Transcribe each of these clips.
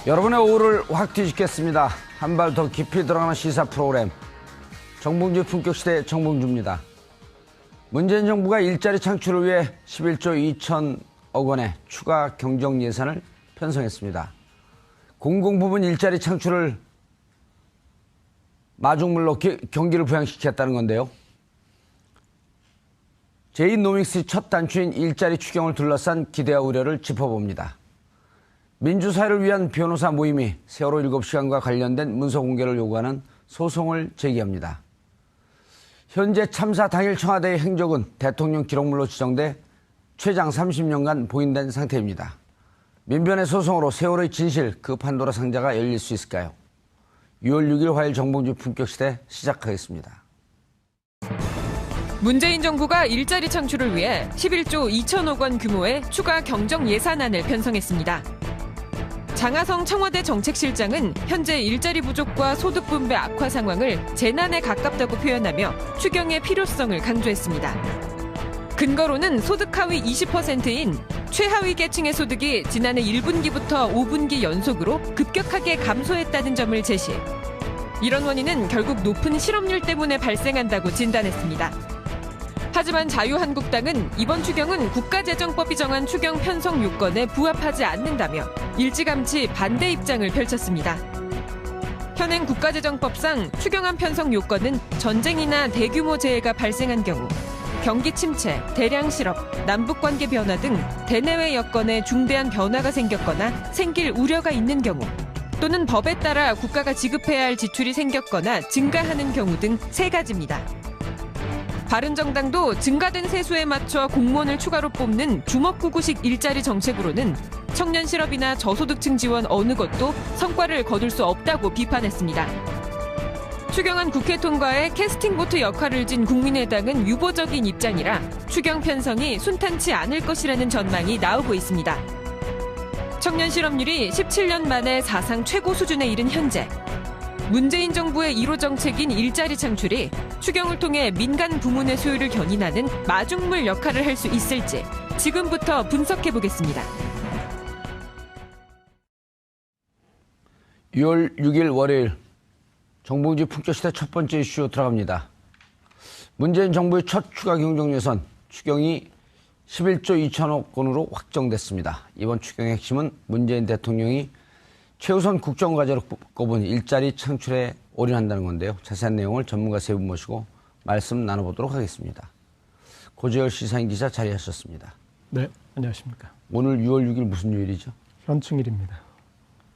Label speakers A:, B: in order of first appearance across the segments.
A: 여러분의 오후를 확 뒤집겠습니다. 한 발 더 깊이 들어가는 시사 프로그램 정봉주 품격시대 정봉주입니다. 문재인 정부가 일자리 창출을 위해 11조 2천억 원의 추가 경정 예산을 편성했습니다. 공공부문 일자리 창출을 마중물로 경기를 부양시켰다는 건데요. 제2노믹스의 첫 단추인 일자리 추경을 둘러싼 기대와 우려를 짚어봅니다. 민주사회를 위한 변호사 모임이 세월호 7시간과 관련된 문서 공개를 요구하는 소송을 제기합니다. 현재 참사 당일 청와대의 행적은 대통령 기록물로 지정돼 최장 30년간 보인된 상태입니다. 민변의 소송으로 세월호의 진실, 그 판도라 상자가 열릴 수 있을까요? 6월 6일 화요일 정봉주 품격시대 시작하겠습니다.
B: 문재인 정부가 일자리 창출을 위해 11조 2천억 원 규모의 추가 경정 예산안을 편성했습니다. 장하성 청와대 정책실장은 현재 일자리 부족과 소득 분배 악화 상황을 재난에 가깝다고 표현하며 추경의 필요성을 강조했습니다. 근거로는 소득 하위 20%인 최하위 계층의 소득이 지난해 1분기부터 5분기 연속으로 급격하게 감소했다는 점을 제시. 이런 원인은 결국 높은 실업률 때문에 발생한다고 진단했습니다. 하지만 자유한국당은 이번 추경은 국가재정법이 정한 추경 편성 요건에 부합하지 않는다며 일찌감치 반대 입장을 펼쳤습니다. 현행 국가재정법상 추경안 편성 요건은 전쟁이나 대규모 재해가 발생한 경우, 경기 침체, 대량 실업, 남북관계 변화 등 대내외 여건에 중대한 변화가 생겼거나 생길 우려가 있는 경우, 또는 법에 따라 국가가 지급해야 할 지출이 생겼거나 증가하는 경우 등 3가지입니다. 바른정당도 증가된 세수에 맞춰 공무원을 추가로 뽑는 주먹구구식 일자리 정책으로는 청년 실업이나 저소득층 지원 어느 것도 성과를 거둘 수 없다고 비판했습니다. 추경안 국회 통과에 캐스팅보트 역할을 진 국민의당은 유보적인 입장이라 추경 편성이 순탄치 않을 것이라는 전망이 나오고 있습니다. 청년 실업률이 17년 만에 사상 최고 수준에 이른 현재, 문재인 정부의 1호 정책인 일자리 창출이 추경을 통해 민간 부문의 수요를 견인하는 마중물 역할을 할 수 있을지 지금부터 분석해보겠습니다.
A: 6월 6일 월요일 정봉주 품격시대 첫 번째 이슈 들어갑니다. 문재인 정부의 첫 추가 경정 예산 추경이 11조 2천억 원으로 확정됐습니다. 이번 추경의 핵심은 문재인 대통령이 최우선 국정과제로 꼽은 일자리 창출에 올인한다는 건데요. 자세한 내용을 전문가 3분 모시고 말씀 나눠보도록 하겠습니다. 고재열 시사인 기자 자리하셨습니다.
C: 네, 안녕하십니까.
A: 오늘 6월 6일 무슨 요일이죠?
C: 현충일입니다.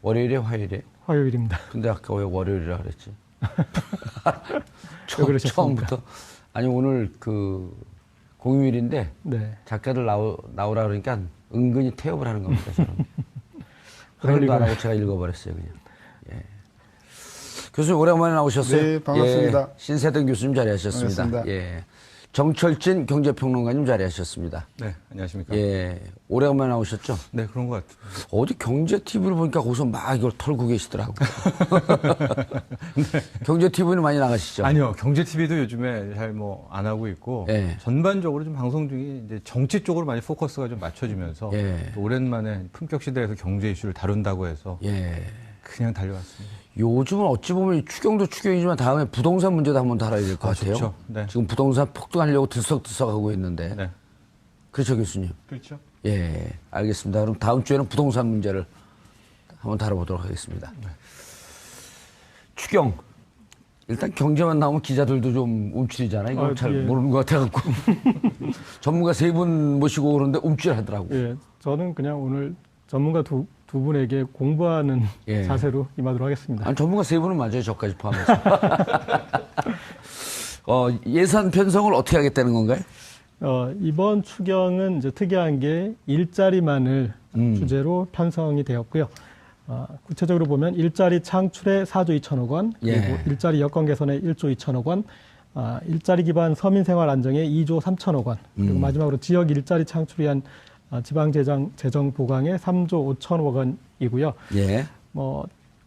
A: 월요일에 화요일에?
C: 화요일입니다.
A: 근데 아까 왜 월요일이라 그랬지?
C: 왜 그러셨습니까?
A: 처음부터. 아니 오늘 그 공휴일인데
C: 네.
A: 작가들 나오라 그러니까 은근히 태업을 하는 겁니다. 저는. 확인도 안 하고 제가 읽어버렸어요, 그냥. 예. 교수님 오랜만에 나오셨어요.
D: 네, 반갑습니다.
A: 예, 신세등 교수님 자리하셨습니다.
D: 반갑습니다.
A: 예. 정철진 경제평론가님 자리하셨습니다.
E: 네, 안녕하십니까.
A: 예, 오랜만에 나오셨죠?
E: 네, 그런 것 같아요.
A: 어디 경제 TV를 보니까 거기서 막 이걸 털고 계시더라고요. 네. 경제 TV는 많이 나가시죠?
E: 아니요, 경제 TV도 요즘에 잘 뭐 안 하고 있고
A: 예.
E: 전반적으로 좀 방송 중이 이제 정치 쪽으로 많이 포커스가 좀 맞춰지면서
A: 예.
E: 또 오랜만에 품격 시대에서 경제 이슈를 다룬다고 해서
A: 예.
E: 그냥 달려왔습니다.
A: 요즘은 어찌 보면 추경도 추경이지만 다음에 부동산 문제도 한번 다뤄야 될 것 같아요.
E: 좋죠. 네.
A: 지금 부동산 폭등하려고 들썩들썩하고 있는데.
E: 네,
A: 그렇죠, 교수님?
E: 그렇죠.
A: 예, 알겠습니다. 그럼 다음 주에는 부동산 문제를 한번 다뤄보도록 하겠습니다.
E: 네.
A: 추경. 일단 경제만 나오면 기자들도 좀 움츠리잖아요. 이거 잘
C: 예.
A: 모르는 것 같아갖고. 전문가 3분 모시고 그러는데 움찔하더라고요.
C: 예, 저는 그냥 오늘 전문가 두 분에게 공부하는
A: 예.
C: 자세로 임하도록 하겠습니다.
A: 아니, 전문가 3분은 맞아요. 저까지 포함해서. 예산 편성을 어떻게 하겠다는 건가요?
C: 이번 추경은 이제 특이한 게 일자리만을 주제로 편성이 되었고요. 구체적으로 보면 일자리 창출에 4조 2천억 원, 그리고
A: 예.
C: 일자리 여건 개선에 1조 2천억 원, 일자리 기반 서민생활 안정에 2조 3천억 원, 그리고 마지막으로 지역 일자리 창출을 위한 지방재정 보강에 3조 5천억 원이고요.
A: 예.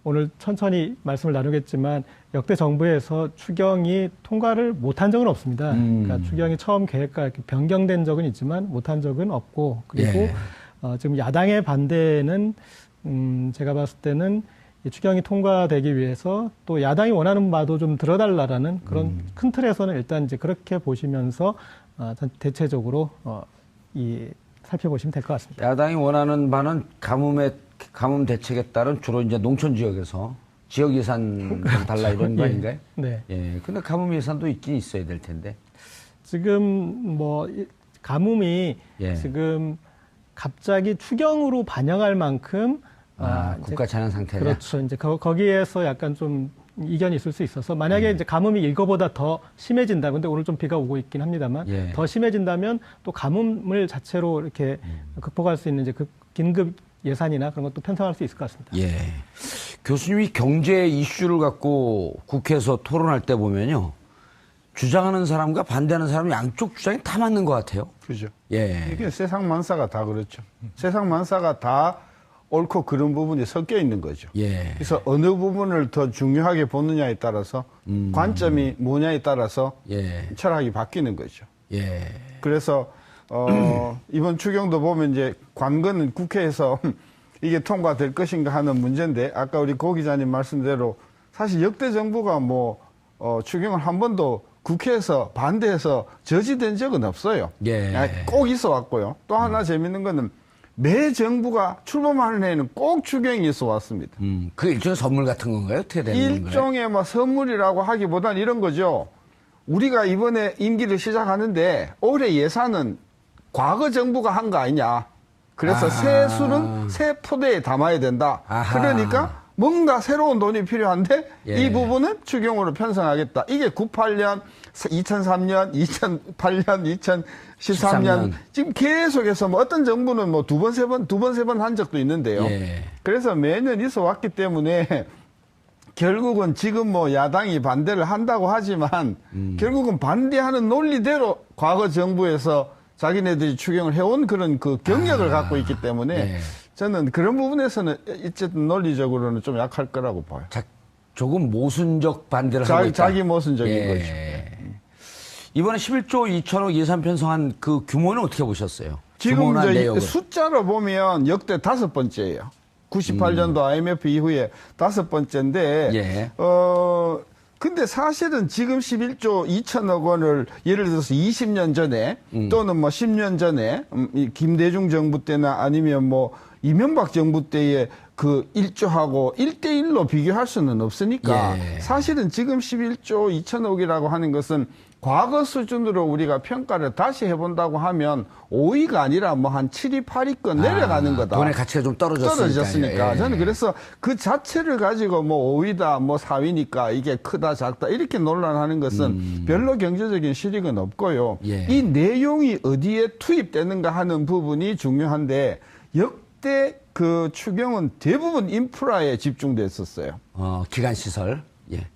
C: 오늘 천천히 말씀을 나누겠지만 역대 정부에서 추경이 통과를 못한 적은 없습니다. 그러니까 추경이 처음 계획과 이렇게 변경된 적은 있지만 못한 적은 없고, 그리고
A: 예.
C: 지금 야당의 반대는 제가 봤을 때는 이 추경이 통과되기 위해서 또 야당이 원하는 바도 좀 들어달라라는 그런 큰 틀에서는 일단 이제 그렇게 보시면서 대체적으로 살펴보시면 될 것 같습니다.
A: 야당이 원하는 바는 가뭄 대책에 따른 주로 이제 농촌 지역에서 지역 예산 좀 달라 이런 거 아닌가요?
C: 네.
A: 예. 근데 가뭄 예산도 있긴 있어야 될 텐데.
C: 지금 가뭄이
A: 예.
C: 지금 갑자기 추경으로 반영할 만큼
A: 국가 자연 상태냐?
C: 그렇죠. 이제 거기에서 약간 좀 이견이 있을 수 있어서 만약에 이제 가뭄이 이거보다 더 심해진다. 근데 오늘 좀 비가 오고 있긴 합니다만
A: 예.
C: 더 심해진다면 또 가뭄을 자체로 이렇게 극복할 수 있는 이제 그 긴급 예산이나 그런 것도 편성할 수 있을 것 같습니다.
A: 예. 교수님이 경제 이슈를 갖고 국회에서 토론할 때 보면요. 주장하는 사람과 반대하는 사람 양쪽 주장이 다 맞는 것 같아요.
D: 그죠.
A: 예.
D: 이게 세상 만사가 다 그렇죠. 세상 만사가 다 옳고 그런 부분이 섞여 있는 거죠.
A: 예.
D: 그래서 어느 부분을 더 중요하게 보느냐에 따라서 관점이 뭐냐에 따라서
A: 예.
D: 철학이 바뀌는 거죠.
A: 예.
D: 그래서 이번 추경도 보면 이제 관건은 국회에서 이게 통과될 것인가 하는 문제인데 아까 우리 고 기자님 말씀대로 사실 역대 정부가 추경을 한 번도 국회에서 반대해서 저지된 적은 없어요.
A: 예.
D: 꼭 있어 왔고요. 또 하나 재밌는 거는 매 정부가 출범하는 해에는 꼭 추경이 있어 왔습니다.
A: 그 일종의 선물 같은 건가요? 어떻게 되는 건가요?
D: 일종의 선물이라고 하기보단 이런 거죠. 우리가 이번에 임기를 시작하는데 올해 예산은 과거 정부가 한 거 아니냐. 그래서 세수는 새 포대에 담아야 된다.
A: 아하.
D: 그러니까 뭔가 새로운 돈이 필요한데
A: 예.
D: 이 부분은 추경으로 편성하겠다. 이게 98년, 2003년, 2008년, 2013년 지금 계속해서 어떤 정부는 두 번, 세 번 한 적도 있는데요.
A: 예.
D: 그래서 매년 있어 왔기 때문에 결국은 지금 야당이 반대를 한다고 하지만 결국은 반대하는 논리대로 과거 정부에서 자기네들이 추경을 해온 그런 그 경력을 갖고 있기 때문에
A: 예.
D: 저는 그런 부분에서는 어쨌든 논리적으로는 좀 약할 거라고 봐요.
A: 조금 모순적 반대를 하고 있다.
D: 자기 모순적인
A: 예.
D: 거죠.
A: 이번에 11조 2천억 예산 편성한 그 규모는 어떻게 보셨어요?
D: 지금
A: 규모나
D: 이제
A: 내역을.
D: 숫자로 보면 역대 5번째예요. 98년도 IMF 이후에 5번째인데
A: 예.
D: 근데 사실은 지금 11조 2천억 원을 예를 들어서 20년 전에 또는 10년 전에 이 김대중 정부 때나 아니면 이명박 정부 때의 그 1조하고 1대1로 비교할 수는 없으니까
A: 예.
D: 사실은 지금 11조 2천억이라고 하는 것은 과거 수준으로 우리가 평가를 다시 해본다고 하면 5위가 아니라 한 7위, 8위권 내려가는 거다.
A: 돈의 가치가 좀 떨어졌으니까. 예.
D: 저는 그래서 그 자체를 가지고 5위다, 4위니까 이게 크다, 작다 이렇게 논란하는 것은 별로 경제적인 실익은 없고요.
A: 예.
D: 이 내용이 어디에 투입되는가 하는 부분이 중요한데 역대 그 추경은 대부분 인프라에 집중됐었어요.
A: 기간 시설. 예.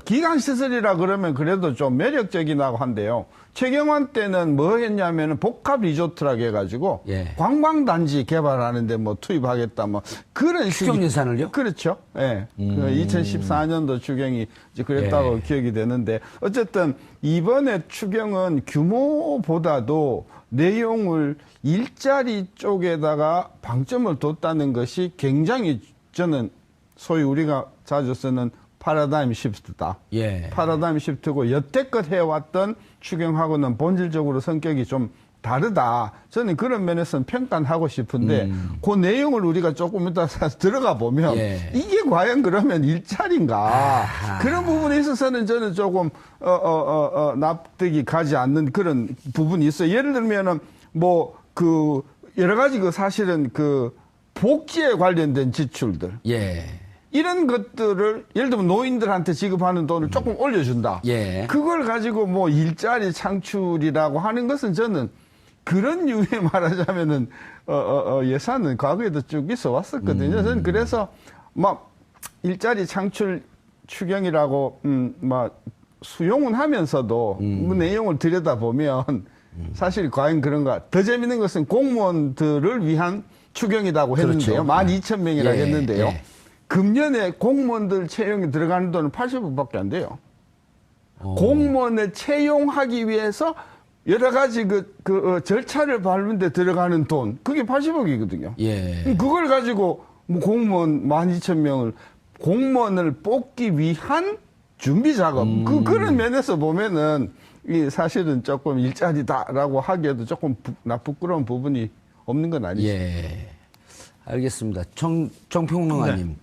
D: 기간시설이라 그러면 그래도 좀 매력적이라고 한데요. 최경환 때는 뭐 했냐면은 복합 리조트라고 해가지고
A: 예.
D: 관광단지 개발하는데 투입하겠다 그런
A: 추경 예산을요?
D: 그렇죠. 예. 그 2014년도 추경이 이제 그랬다고
A: 예.
D: 기억이 되는데 어쨌든 이번에 추경은 규모보다도 내용을 일자리 쪽에다가 방점을 뒀다는 것이 굉장히 저는 소위 우리가 자주 쓰는 파라다임 시프트다.
A: 예.
D: 파라다임 시프트고 여태껏 해왔던 추경하고는 본질적으로 성격이 좀 다르다. 저는 그런 면에서는 평가는 하고 싶은데 그 내용을 우리가 조금 이따 들어가 보면
A: 예.
D: 이게 과연 그러면 일자리인가 그런 부분에 있어서는 저는 조금 납득이 가지 않는 그런 부분이 있어요. 예를 들면은 여러 가지 사실은 복지에 관련된 지출들.
A: 예.
D: 이런 것들을 예를 들면 노인들한테 지급하는 돈을 조금 올려준다.
A: 예.
D: 그걸 가지고 일자리 창출이라고 하는 것은 저는 그런 유의 말하자면은 예산은 과거에도 쭉 있어 왔었거든요. 저는 그래서 일자리 창출 추경이라고 수용은 하면서도 그 내용을 들여다보면 사실 과연 그런가. 더 재밌는 것은 공무원들을 위한 추경이라고 했는데요.
A: 그렇죠.
D: 12,000명이라고
A: 예.
D: 했는데요.
A: 예.
D: 금년에 공무원들 채용이 들어가는 돈은 80억밖에 안 돼요. 공무원을 채용하기 위해서 여러 가지 절차를 밟는 데 들어가는 돈, 그게 80억이거든요.
A: 예.
D: 그걸 가지고 뭐 공무원 12,000명을 공무원을 뽑기 위한 준비 작업. 그런 면에서 보면은 이 사실은 조금 일자리다라고 하기에도 조금 부끄러운 부분이 없는 건 아니죠.
A: 예. 알겠습니다. 정평론가님.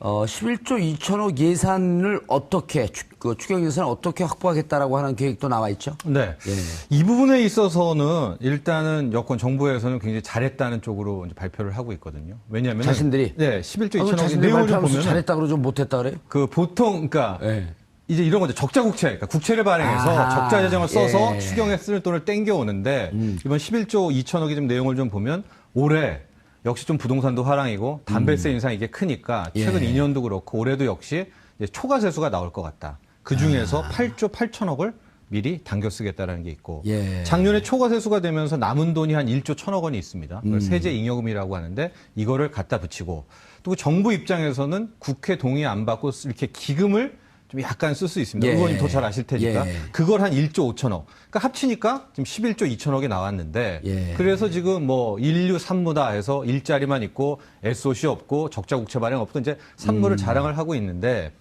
A: 11조 2천억 예산을 어떻게, 추경 예산을 어떻게 확보하겠다라고 하는 계획도 나와 있죠?
E: 네.
A: 예.
E: 이 부분에 있어서는 일단은 여권 정부에서는 굉장히 잘했다는 쪽으로 이제 발표를 하고 있거든요. 왜냐하면
A: 자신들이?
E: 네, 11조 2천억
A: 자신들이
E: 내용을 좀
A: 발표하면서
E: 보면
A: 잘했다 그러죠? 못했다 그래요?
E: 그 보통 그러니까
A: 예.
E: 이제 이런 거죠. 적자 국채, 그러니까 국채를 발행해서
A: 아하.
E: 적자 재정을 써서
A: 예.
E: 추경에 쓸 돈을 땡겨 오는데 이번 11조 2천억의 좀 내용을 좀 보면 올해 역시 좀 부동산도 화랑이고 담배세 인상이 이게 크니까 최근
A: 예.
E: 2년도 그렇고 올해도 역시 이제 초과 세수가 나올 것 같다. 그 중에서 8조 8천억을 미리 당겨 쓰겠다라는 게 있고
A: 예.
E: 작년에 초과 세수가 되면서 남은 돈이 한 1조 1천억 원이 있습니다. 그걸 세제 잉여금이라고 하는데 이거를 갖다 붙이고 또 그 정부 입장에서는 국회 동의 안 받고 이렇게 기금을 좀 약간 쓸 수 있습니다.
A: 예.
E: 의원님 더 잘 아실 테니까.
A: 예.
E: 그걸 한 1조 5천억. 그러니까 합치니까 지금 11조 2천억이 나왔는데
A: 예.
E: 그래서 지금 뭐 인류 산무다 해서 일자리만 있고 SOC 없고 적자 국채 발행 없고 이제 산무를 자랑을 하고 있는데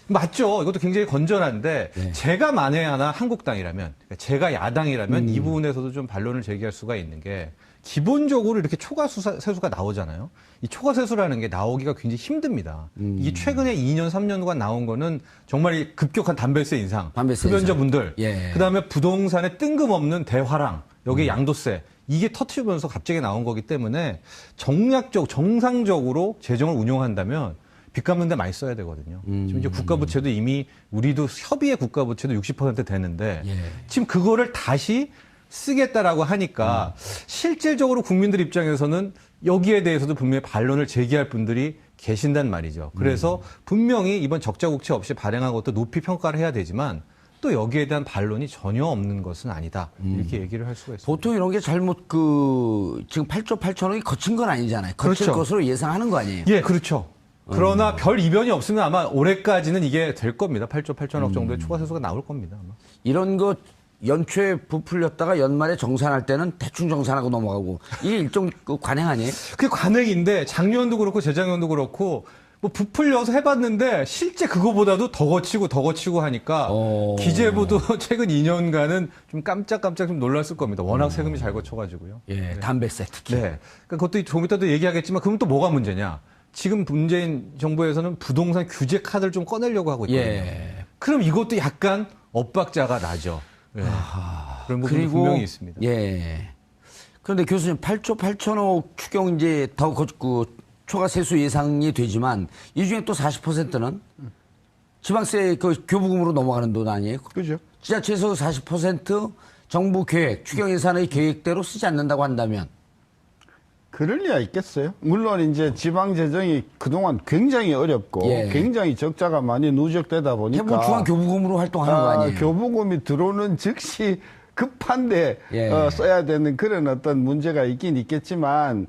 E: 맞죠. 이것도 굉장히 건전한데
A: 예.
E: 제가 만에 하나 한국당이라면 그러니까 제가 야당이라면 이 부분에서도 좀 반론을 제기할 수가 있는 게 기본적으로 이렇게 초과 세수가 나오잖아요. 이 초과 세수라는 게 나오기가 굉장히 힘듭니다. 이게 최근에 2년, 3년간 나온 거는 정말 이 급격한 담배세 인상,
A: 담배세
E: 흡연자분들,
A: 예.
E: 그다음에 부동산의 뜬금없는 대화랑, 여기 양도세, 이게 터트리면서 갑자기 나온 거기 때문에 정상적으로 재정을 운용한다면 빚 갚는 데 많이 써야 되거든요. 지금 이제 국가부채도 이미 우리도 협의의 국가부채도 60% 되는데
A: 예.
E: 지금 그거를 다시 쓰겠다라고 하니까 실질적으로 국민들 입장에서는 여기에 대해서도 분명히 반론을 제기할 분들이 계신단 말이죠. 그래서 분명히 이번 적자 국채 없이 발행한 것도 높이 평가를 해야 되지만 또 여기에 대한 반론이 전혀 없는 것은 아니다. 이렇게 얘기를 할 수가 있습니다.
A: 보통 이런 게 잘못 지금 8조 8천억이 거친 건 아니잖아요. 거칠
E: 그렇죠.
A: 것으로 예상하는 거 아니에요?
E: 예, 그렇죠. 그러나 별 이변이 없으면 아마 올해까지는 이게 될 겁니다. 8조 8천억 정도의 초과 세수가 나올 겁니다. 아마.
A: 이런 거 연초에 부풀렸다가 연말에 정산할 때는 대충 정산하고 넘어가고 이게 일종 관행 아니에요?
E: 그게 관행인데 작년도 그렇고 재작년도 그렇고 뭐 부풀려서 해봤는데 실제 그거보다도 더 거치고 하니까 기재부도 최근 2년간은 좀 깜짝깜짝 좀 놀랐을 겁니다. 워낙 세금이 잘 거쳐가지고요.
A: 예, 담배세 특히.
E: 네. 그러니까 그것도 조금 이따도 얘기하겠지만 그럼 또 뭐가 문제냐? 지금 문재인 정부에서는 부동산 규제 카드를 좀 꺼내려고 하고 있거든요.
A: 예.
E: 그럼 이것도 약간 엇박자가 나죠. 예. 그런 부분이 분명히 있습니다.
A: 예. 그런데 교수님 8조 8천억 추경 이제 더 초과 세수 예상이 되지만 이 중에 또 40%는 지방세 교부금으로 넘어가는 돈 아니에요?
D: 그죠?
A: 지자체에서 40% 정부 계획, 추경 예산의 계획대로 쓰지 않는다고 한다면
D: 그럴 리가 있겠어요? 물론 이제 지방 재정이 그동안 굉장히 어렵고
A: 예.
D: 굉장히 적자가 많이 누적되다 보니까
A: 대부분 중앙 교부금으로 활동하는 거 아니에요?
D: 교부금이 들어오는 즉시 급한데
A: 예.
D: 써야 되는 그런 어떤 문제가 있긴 있겠지만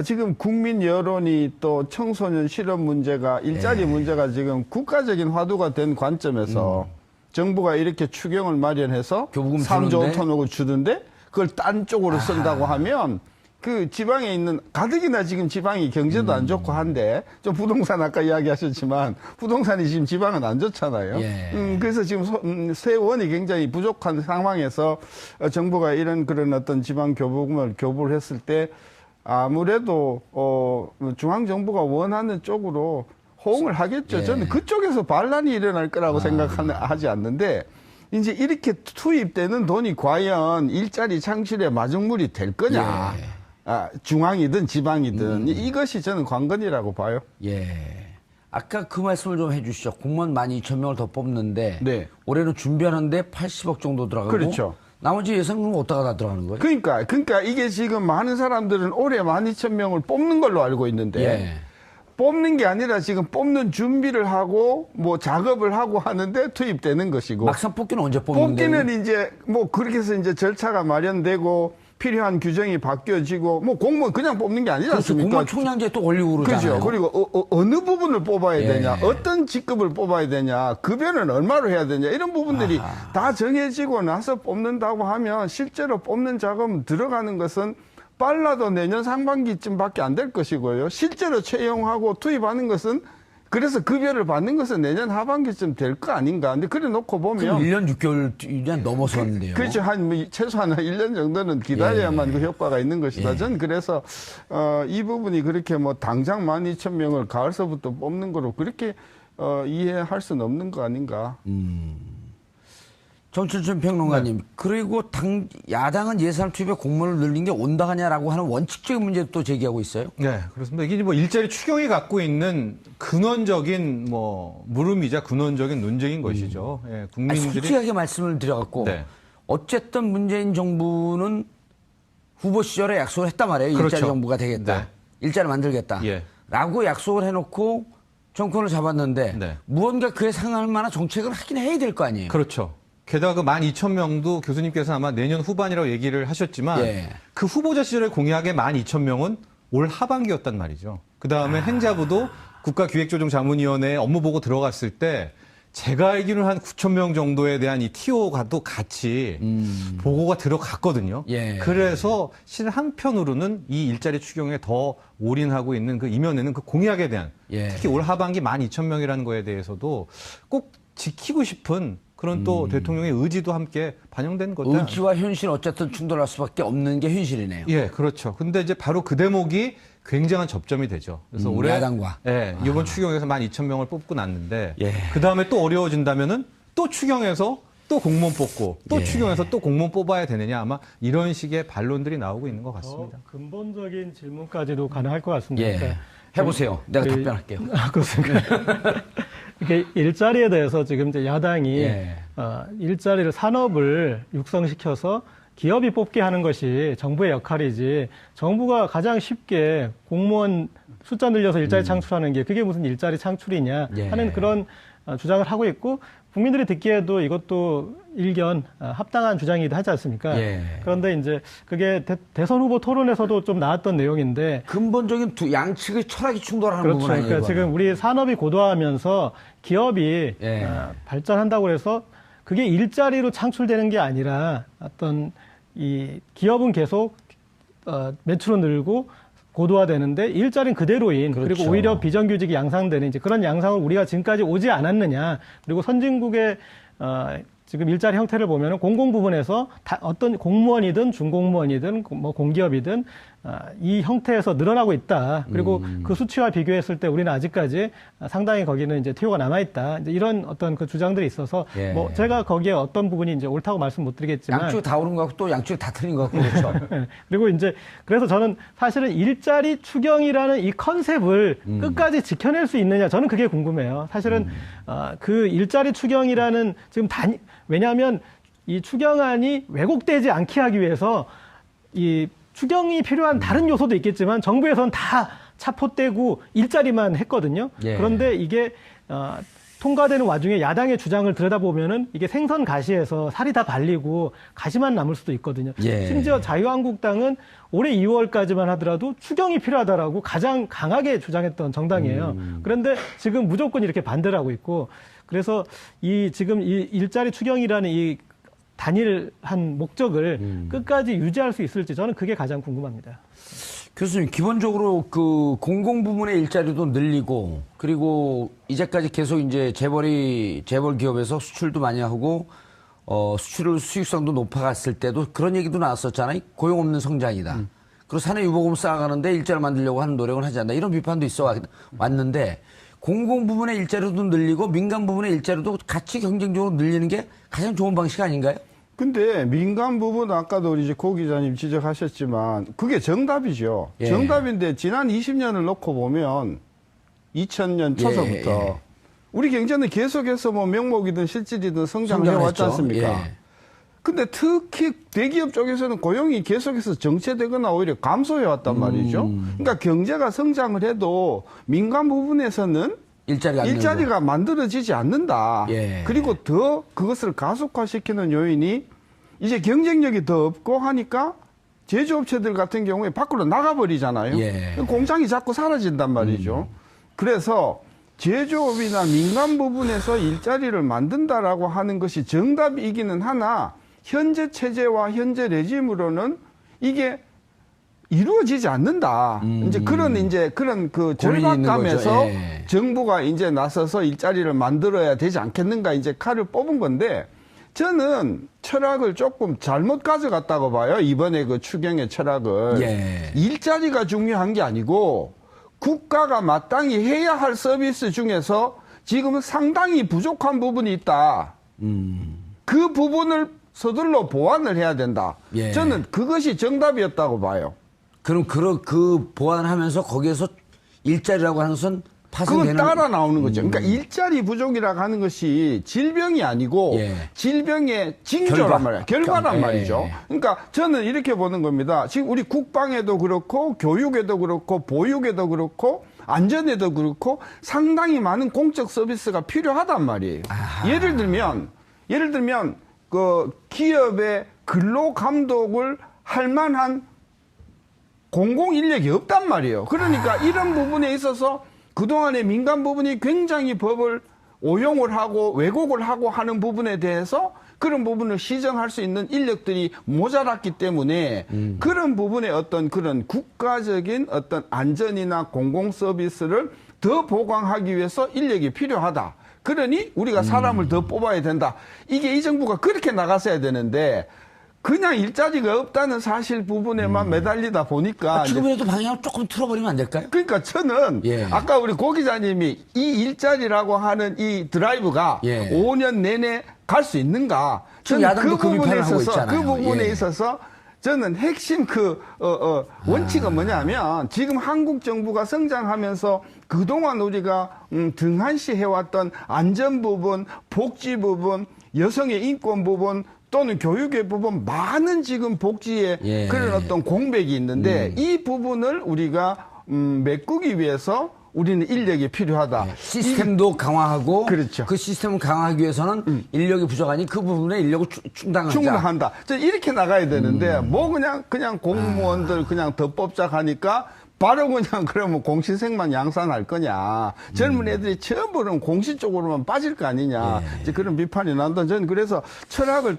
D: 지금 국민 여론이 또 청소년 실업 문제가 일자리 문제가 지금 국가적인 화두가 된 관점에서 정부가 이렇게 추경을 마련해서
A: 교부금
D: 3조
A: 주는데?
D: 5천억을 주던데 그걸 딴 쪽으로 쓴다고 하면 그 지방에 있는 가뜩이나 지금 지방이 경제도 안 좋고 한데 좀 부동산 아까 이야기하셨지만 부동산이 지금 지방은 안 좋잖아요.
A: 예.
D: 그래서 지금 세원이 굉장히 부족한 상황에서 정부가 이런 그런 어떤 지방 교부금을 교부를 했을 때 아무래도 중앙 정부가 원하는 쪽으로 호응을 하겠죠.
A: 예.
D: 저는 그쪽에서 반란이 일어날 거라고 생각하지 않는데 이제 이렇게 투입되는 돈이 과연 일자리 창출의 마중물이 될 거냐.
A: 예.
D: 중앙이든 지방이든 이것이 저는 관건이라고 봐요.
A: 예. 아까 그 말씀을 좀 해주시죠. 공무원 12,000명을 더 뽑는데
D: 네.
A: 올해는 준비하는데 80억 정도 들어가고
D: 그렇죠.
A: 나머지 예산은 어디다가 다 들어가는 거예요?
D: 그러니까 이게 지금 많은 사람들은 올해 12,000명을 뽑는 걸로 알고 있는데
A: 예.
D: 뽑는 게 아니라 지금 뽑는 준비를 하고 뭐 작업을 하고 하는데 투입되는 것이고
A: 막상 뽑기는 언제 뽑는데?
D: 뽑기는 이제 뭐 그렇게 해서 이제 절차가 마련되고 필요한 규정이 바뀌어지고 뭐 공무원 그냥 뽑는 게 아니지
A: 그렇죠.
D: 않습니까?
A: 공무원 총량제 또 올리고 그러잖아요.
D: 그죠. 그리고 어느 부분을 뽑아야
A: 예.
D: 되냐, 어떤 직급을 뽑아야 되냐, 급여는 얼마로 해야 되냐 이런 부분들이 다 정해지고 나서 뽑는다고 하면 실제로 뽑는 작업 들어가는 것은 빨라도 내년 상반기쯤밖에 안 될 것이고요. 실제로 채용하고 투입하는 것은 그래서 급여를 받는 것은 내년 하반기쯤 될 거 아닌가. 근데 그래 놓고
A: 그럼
D: 보면
A: 1년 6개월 1년 넘어섰는데요.
D: 그렇죠. 최소한 1년 정도는 기다려야만 그 효과가 있는 것이다. 저는 그래서 이 부분이 그렇게 뭐 당장 12,000명을 가을서부터 뽑는 거로 그렇게 이해할 수는 없는 거 아닌가.
A: 정철준 평론가님, 그리고 야당은 예산 투입에 공무원을 늘린 게 온당하냐라고 하는 원칙적인 문제도 또 제기하고 있어요.
E: 네, 그렇습니다. 이게 뭐 일자리 추경이 갖고 있는 근원적인 뭐 물음이자 근원적인 논쟁인 것이죠. 예,
A: 아니,
E: 국민들이
A: 솔직하게 말씀을 드려갖고
E: 네.
A: 어쨌든 문재인 정부는 후보 시절에 약속을 했단 말이에요. 일자리
E: 그렇죠.
A: 정부가 되겠다.
E: 네.
A: 일자리 만들겠다.
E: 예.
A: 라고 약속을 해놓고 정권을 잡았는데
E: 네.
A: 무언가 그에 상응할 만한 정책을 하긴 해야 될 거 아니에요.
E: 그렇죠. 게다가 그 12,000명도 교수님께서 아마 내년 후반이라고 얘기를 하셨지만
A: 예.
E: 그 후보자 시절에 공약의 12,000명은 올 하반기였단 말이죠. 그다음에 행자부도 국가기획조정자문위원회에 업무 보고 들어갔을 때 제가 알기로는 한 9,000명 정도에 대한 이 TO가도 같이 보고가 들어갔거든요.
A: 예.
E: 그래서 실 한편으로는 이 일자리 추경에 더 올인하고 있는 그 이면에는 그 공약에 대한
A: 예.
E: 특히 올 하반기 12,000명이라는 거에 대해서도 꼭 지키고 싶은 그런 또 대통령의 의지도 함께 반영된 거다.
A: 의지와 현실 어쨌든 충돌할 수밖에 없는 게 현실이네요.
E: 예, 그렇죠. 근데 이제 바로 그 대목이 굉장한 접점이 되죠. 그래서 올해
A: 야당과.
E: 예, 이번 추경에서 12,000명을 뽑고 났는데
A: 예.
E: 그 다음에 또 어려워진다면은 또 추경에서 또 공무원 뽑고 또
A: 예.
E: 추경에서 또 공무원 뽑아야 되느냐 아마 이런 식의 반론들이 나오고 있는 것 같습니다.
C: 근본적인 질문까지도 가능할 것 같습니다.
A: 예.
C: 그러니까
A: 해보세요. 내가
C: 우리-
A: 답변할게요.
C: 그렇습니까? 이게 일자리에 대해서 지금 이제 야당이
A: 예.
C: 일자리를 산업을 육성시켜서 기업이 뽑게 하는 것이 정부의 역할이지 정부가 가장 쉽게 공무원 숫자 늘려서 일자리 창출하는 게 그게 무슨 일자리 창출이냐
A: 예.
C: 하는 그런 주장을 하고 있고 국민들이 듣기에도 이것도 일견 합당한 주장이기도 하지 않습니까?
A: 예.
C: 그런데 이제 그게 대선 후보 토론에서도 좀 나왔던 내용인데
A: 근본적인 양측의 철학이 충돌하는
C: 그렇죠.
A: 부분 아니에요?
C: 그러니까 지금 우리 산업이 고도화하면서 기업이
A: 예.
C: 발전한다고 해서 그게 일자리로 창출되는 게 아니라 어떤 이 기업은 계속 매출은 늘고 고도화되는데 일자리는 그대로인
A: 그렇죠.
C: 그리고 오히려 비정규직이 양상되는 이제 그런 양상을 우리가 지금까지 오지 않았느냐. 그리고 선진국의 지금 일자리 형태를 보면은 공공 부분에서 어떤 공무원이든 중공무원이든 뭐 공기업이든 이 형태에서 늘어나고 있다. 그리고 그 수치와 비교했을 때 우리는 아직까지 상당히 거기는 이제 TO가 남아 있다. 이제 이런 어떤 그 주장들이 있어서
A: 예.
C: 뭐 제가 거기에 어떤 부분이 이제 옳다고 말씀 못 드리겠지만
A: 양쪽 다 옳은 것 같고 또 양쪽 다 틀린 것 같고 그렇죠.
C: 예. 그리고 이제 그래서 저는 사실은 일자리 추경이라는 이 컨셉을 끝까지 지켜낼 수 있느냐 저는 그게 궁금해요. 사실은 그 일자리 추경이라는 지금 왜냐하면 이 추경안이 왜곡되지 않게 하기 위해서 이 추경이 필요한 다른 요소도 있겠지만 정부에서는 다 차포떼고 일자리만 했거든요.
A: 예.
C: 그런데 이게 통과되는 와중에 야당의 주장을 들여다보면은 이게 생선 가시에서 살이 다 발리고 가시만 남을 수도 있거든요.
A: 예.
C: 심지어 자유한국당은 올해 2월까지만 하더라도 추경이 필요하다라고 가장 강하게 주장했던 정당이에요. 그런데 지금 무조건 이렇게 반대를 하고 있고 그래서 지금 이 일자리 추경이라는 이 단일한 목적을 끝까지 유지할 수 있을지 저는 그게 가장 궁금합니다.
A: 교수님, 기본적으로 그 공공 부문의 일자리도 늘리고 그리고 이제까지 계속 이제 재벌 기업에서 수출도 많이 하고 수출 수익성도 높아갔을 때도 그런 얘기도 나왔었잖아요. 고용 없는 성장이다. 그리고 사내 유보금 쌓아가는데 일자리 만들려고 하는 노력은 하지 않는다. 이런 비판도 있어 왔는데 공공 부문의 일자리도 늘리고 민간 부문의 일자리도 같이 경쟁적으로 늘리는 게 가장 좋은 방식 아닌가요?
D: 근데 민간 부분 아까도 우리 이제 고 기자님 지적하셨지만 그게 정답이죠.
A: 예.
D: 정답인데 지난 20년을 놓고 보면 2000년 초서부터
A: 예.
D: 우리 경제는 계속해서 뭐 명목이든 실질이든 성장을
A: 성장했죠.
D: 해왔지 않습니까?
A: 예.
D: 근데 특히 대기업 쪽에서는 고용이 계속해서 정체되거나 오히려 감소해왔단 말이죠. 그러니까 경제가 성장을 해도 민간 부분에서는 일자리가 만들어지지 않는다.
A: 예.
D: 그리고 더 그것을 가속화시키는 요인이 이제 경쟁력이 더 없고 하니까 제조업체들 같은 경우에 밖으로 나가버리잖아요.
A: 예.
D: 공장이 자꾸 사라진단 말이죠. 그래서 제조업이나 민간 부분에서 일자리를 만든다라고 하는 것이 정답이기는 하나 현재 체제와 현재 레짐으로는 이게 이루어지지 않는다. 이제 그런 그
A: 고민이 있는
D: 절박감에서
A: 거죠. 예.
D: 정부가 이제 나서서 일자리를 만들어야 되지 않겠는가 이제 칼을 뽑은 건데 저는 철학을 조금 잘못 가져갔다고 봐요. 이번에 그 추경의 철학을.
A: 예.
D: 일자리가 중요한 게 아니고 국가가 마땅히 해야 할 서비스 중에서 지금은 상당히 부족한 부분이 있다. 그 부분을 서둘러 보완을 해야 된다.
A: 예.
D: 저는 그것이 정답이었다고 봐요.
A: 그럼 그 보완하면서 거기에서 일자리라고 하는 것은
D: 그건
A: 파생되는
D: 따라 나오는 거죠. 그러니까 일자리 부족이라고 하는 것이 질병이 아니고
A: 예.
D: 질병의 징조란
A: 결과.
D: 말이에요. 결과란
A: 예.
D: 말이죠. 그러니까 저는 이렇게 보는 겁니다. 지금 우리 국방에도 그렇고 교육에도 그렇고 보육에도 그렇고 안전에도 그렇고 상당히 많은 공적 서비스가 필요하단 말이에요.
A: 아하.
D: 예를 들면 그 기업의 근로 감독을 할 만한 공공 인력이 없단 말이에요. 그러니까 이런 부분에 있어서 그동안의 민간 부분이 굉장히 법을 오용을 하고 왜곡을 하고 하는 부분에 대해서 그런 부분을 시정할 수 있는 인력들이 모자랐기 때문에 그런 부분에 어떤 그런 국가적인 어떤 안전이나 공공 서비스를 더 보강하기 위해서 인력이 필요하다. 그러니 우리가 사람을 더 뽑아야 된다. 이게 이 정부가 그렇게 나갔어야 되는데 그냥 일자리가 없다는 사실 부분에만 매달리다 보니까
A: 지금이라도 방향을 조금 틀어버리면 안 될까요?
D: 그러니까 저는
A: 예.
D: 아까 우리 고 기자님이 이 일자리라고 하는 이 드라이브가
A: 예.
D: 5년 내내 갈 수 있는가?
A: 지금
D: 저는
A: 야당도 그 비판을 하고 있잖아요.
D: 그 부분에
A: 예.
D: 있어서 저는 핵심 원칙은 뭐냐면 지금 한국 정부가 성장하면서 그동안 우리가 등한시 해왔던 안전 부분, 복지 부분, 여성의 인권 부분 또는 교육의 부분 많은 지금 복지에
A: 예.
D: 그런 어떤 공백이 있는데 이 부분을 우리가 메꾸기 위해서 우리는 인력이 필요하다.
A: 시스템도 강화하고
D: 그렇죠.
A: 그 시스템을 강화하기 위해서는 인력이 부족하니 그 부분에 인력을 충당하자.
D: 충분한다. 이렇게 나가야 되는데 뭐 그냥 공무원들 그냥 더 뽑자 하니까 바로 그냥 그러면 공시생만 양산할 거냐. 젊은 애들이 전부 그럼 공시 쪽으로만 빠질 거 아니냐. 이제 그런 비판이 난다. 저는 그래서 철학을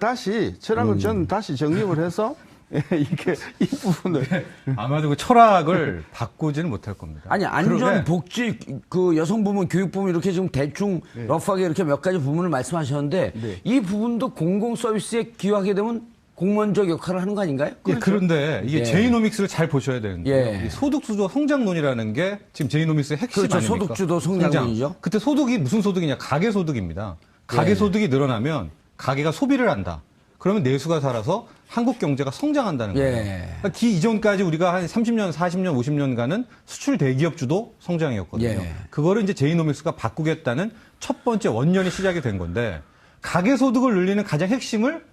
D: 저는 다시 정립을 해서 이게 이 부분을
E: 아마도 그 철학을 바꾸지는 못할 겁니다.
A: 아니 안전,
E: 그러게
A: 복지, 그 여성 부문, 교육 부문 이렇게 지금 대충 러프하게 이렇게 몇 가지 부분을 말씀하셨는데
D: 네.
A: 이 부분도 공공 서비스에 기여하게 되면 공무원적 역할을 하는 거 아닌가요?
E: 예, 그런데 이게
A: 예.
E: 제이노믹스를 잘 보셔야 되는데
A: 예.
E: 이 소득주도 성장론이라는 게 지금 제이노믹스의 핵심
A: 그렇죠.
E: 아닙니까?
A: 소득주도 성장론이죠.
E: 그때 소득이 무슨 소득이냐? 가계소득입니다. 가계소득이 늘어나면 가계가 소비를 한다. 그러면 내수가 살아서 한국 경제가 성장한다는 거예요.
A: 예.
E: 그러니까 기 이전까지 우리가 한 30년, 40년, 50년간은 수출 대기업 주도 성장이었거든요.
A: 예.
E: 그거를 이제 제이노믹스가 바꾸겠다는 첫 번째 원년이 시작이 된 건데 가계소득을 늘리는 가장 핵심을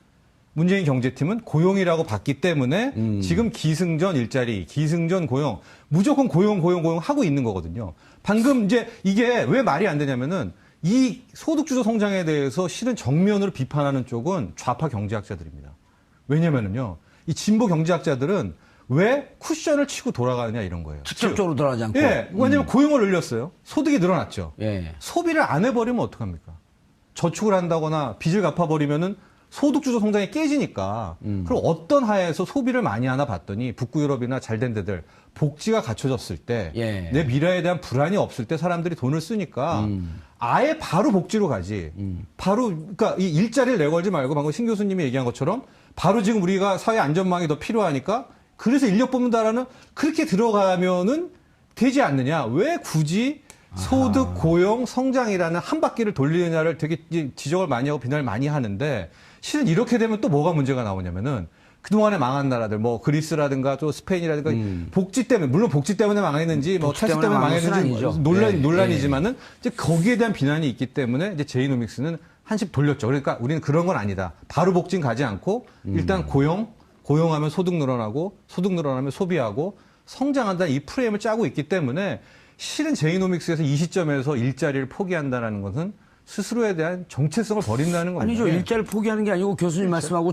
E: 문재인 경제팀은 고용이라고 봤기 때문에 지금 기승전 일자리, 기승전 고용, 무조건 고용 하고 있는 거거든요. 방금 이제 이게 왜 말이 안 되냐면은 이 소득주도 성장에 대해서 실은 정면으로 비판하는 쪽은 좌파 경제학자들입니다. 왜냐면은요, 이 진보 경제학자들은 왜 쿠션을 치고 돌아가느냐 이런 거예요.
A: 직접적으로 들어가지 않고.
E: 예, 왜냐면 고용을 늘렸어요. 소득이 늘어났죠.
A: 예.
E: 소비를 안 해버리면 어떡합니까? 저축을 한다거나 빚을 갚아버리면은 소득주도 성장이 깨지니까 그럼 어떤 하에서 소비를 많이 하나 봤더니 북구 유럽이나 잘된 데들 복지가 갖춰졌을 때 내
A: 예.
E: 미래에 대한 불안이 없을 때 사람들이 돈을 쓰니까 아예 바로 복지로 가지. 바로 그러니까 이 일자리를 내걸지 말고 방금 신 교수님이 얘기한 것처럼 바로 지금 우리가 사회 안전망이 더 필요하니까 그래서 인력 뽑는다라는 그렇게 들어가면은 되지 않느냐. 왜 굳이 소득, 고용, 성장이라는 한 바퀴를 돌리느냐를 되게 지적을 많이 하고 비난을 많이 하는데 실은 이렇게 되면 또 뭐가 문제가 나오냐면은 그동안에 망한 나라들, 뭐 그리스라든가 또 스페인이라든가 복지 때문에, 물론 복지 때문에 망했는지 뭐
A: 복지
E: 탈세 때문에
A: 때문에 망한
E: 망했는지
A: 것은
E: 뭐
A: 아니죠.
E: 논란이지만은 이제 거기에 대한 비난이 있기 때문에 이제 제이노믹스는 한식 돌렸죠. 그러니까 우리는 그런 건 아니다. 바로 복지는 가지 않고 일단 고용하면 소득 늘어나고 소득 늘어나면 소비하고 성장한다는 이 프레임을 짜고 있기 때문에 실은 제이노믹스에서 이 시점에서 일자리를 포기한다는 것은 스스로에 대한 정체성을 버린다는 겁니다.
A: 아니죠.
E: 예.
A: 일자리를 포기하는 게 아니고 교수님 말씀하고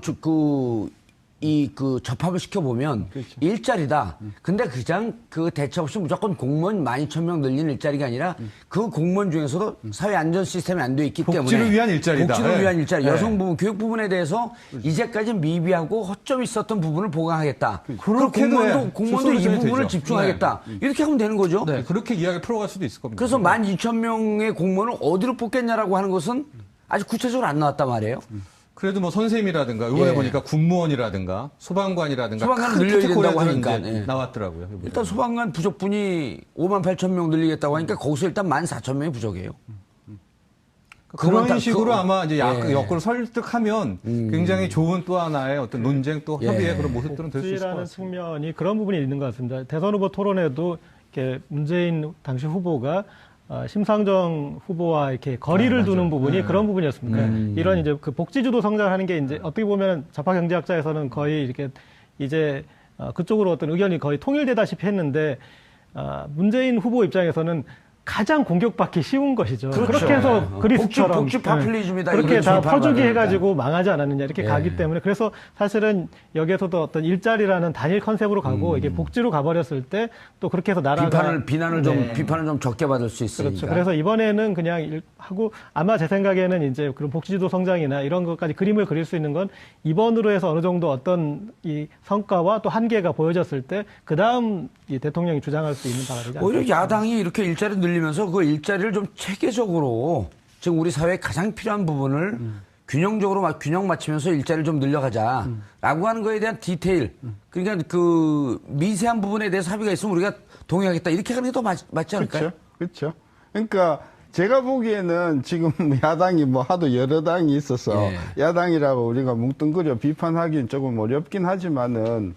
A: 그 접합을 시켜보면 일자리다. 근데 그냥 그 대책 없이 무조건 공무원 12,000명 늘리는 일자리가 아니라 그 공무원 중에서도 사회 안전 시스템이 안 돼 있기 때문에
E: 복지를 위한 일자리다.
A: 복지를 위한 일자리.
E: 네.
A: 여성 부분, 교육 부분에 대해서 이제까지 미비하고 허점이 있었던 부분을 보강하겠다. 그리고
E: 그렇게도 해.
A: 공무원도 이
E: 솔루션이
A: 부분을
E: 되죠.
A: 집중하겠다. 이렇게 하면 되는 거죠.
E: 네, 그렇게 이야기 풀어갈 수도 있을 겁니다.
A: 그래서 12,000명의 공무원을 어디로 뽑겠냐라고 하는 것은 아직 구체적으로 안 나왔단 말이에요.
E: 그래도 뭐 선생님이라든가 이번에
A: 예.
E: 보니까 군무원이라든가 소방관이라든가
A: 소방관은
E: 큰
A: 늘려야 된다고
E: 카테고리에서는
A: 하니까,
E: 이제
A: 예.
E: 나왔더라고요. 이번에.
A: 일단 소방관 부족분이 58,000명 늘리겠다고 하니까 거기서 일단 14,000명이 부족해요.
E: 그런
A: 그건
E: 식으로
A: 그-
E: 아마 이제
A: 예.
E: 여건을 설득하면 굉장히 좋은 또 하나의 어떤 논쟁 또 협의의
A: 예.
E: 그런 모습들은 될 수 있을 것
C: 복지라는
E: 같습니다.
C: 측면이 그런 부분이 있는 것 같습니다. 대선 후보 토론에도 이렇게 문재인 당시 후보가 심상정 후보와 이렇게 거리를 두는 부분이 그런 부분이었습니다. 이런 이제 그 복지주도 성장하는 게 이제 어떻게 보면 좌파 경제학자에서는 거의 이렇게 이제 그쪽으로 어떤 의견이 거의 통일되다시피 했는데 문재인 후보 입장에서는 가장 공격받기 쉬운 것이죠.
A: 그렇죠.
C: 그렇게 해서 그리스처럼
A: 복지 파퓰리즘이다.
C: 그렇게
A: 이걸
C: 다
A: 비판받으니까.
C: 퍼주기 해가지고 망하지 않았느냐 이렇게
A: 예.
C: 가기 때문에 그래서 사실은 여기에서도 어떤 일자리라는 단일 컨셉으로 가고 이게 복지로 가버렸을 때 또 그렇게 해서 나라가
A: 비판을 좀 적게 받을 수 있으니까.
C: 그렇죠. 그래서 이번에는 그냥 하고 아마 제 생각에는 이제 그런 복지주도 성장이나 이런 것까지 그림을 그릴 수 있는 건 이번으로 해서 어느 정도 어떤 이 성과와 또 한계가 보여졌을 때 그 다음 이 대통령이 주장할 수 있는 바가 되지 않을까.
A: 오히려 야당이 이렇게 일자리 늘리면서 그 일자리를 좀 체계적으로 지금 우리 사회에 가장 필요한 부분을 균형적으로 균형 맞추면서 일자리를 좀 늘려가자라고 하는 거에 대한 디테일. 그러니까 그 미세한 부분에 대해서 합의가 있으면 우리가 동의하겠다. 이렇게 하는 게 더 맞지 않을까요?
D: 그렇죠. 그러니까 제가 보기에는 지금 야당이 뭐 하도 여러 당이 있어서
A: 예.
D: 야당이라고 우리가 뭉뚱그려 비판하기는 조금 어렵긴 하지만은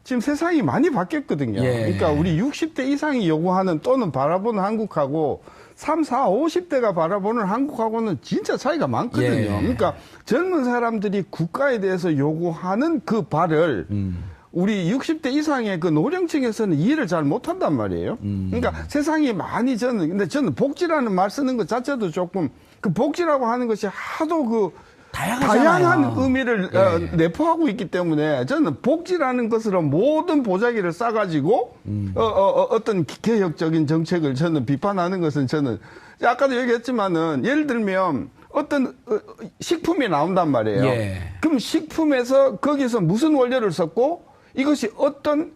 D: 지금 세상이 많이 바뀌었거든요.
A: 예.
D: 그러니까 우리 60대 이상이 요구하는 또는 바라보는 한국하고 3, 4, 50대가 바라보는 한국하고는 진짜 차이가 많거든요.
A: 예.
D: 그러니까 젊은 사람들이 국가에 대해서 요구하는 그 발을 우리 60대 이상의 그 노령층에서는 이해를 잘 못한단 말이에요. 그러니까 세상이 많이 근데 저는 복지라는 말 쓰는 것 자체도 조금 그 복지라고 하는 것이 하도 그 다양한 의미를 내포하고 있기 때문에 저는 복지라는 것으로 모든 보자기를 싸가지고 어떤 개혁적인 정책을 저는 비판하는 것은 저는 아까도 얘기했지만은 예를 들면 어떤 식품이 나온단 말이에요.
A: 예.
D: 그럼 식품에서 거기서 무슨 원료를 썼고 이것이 어떤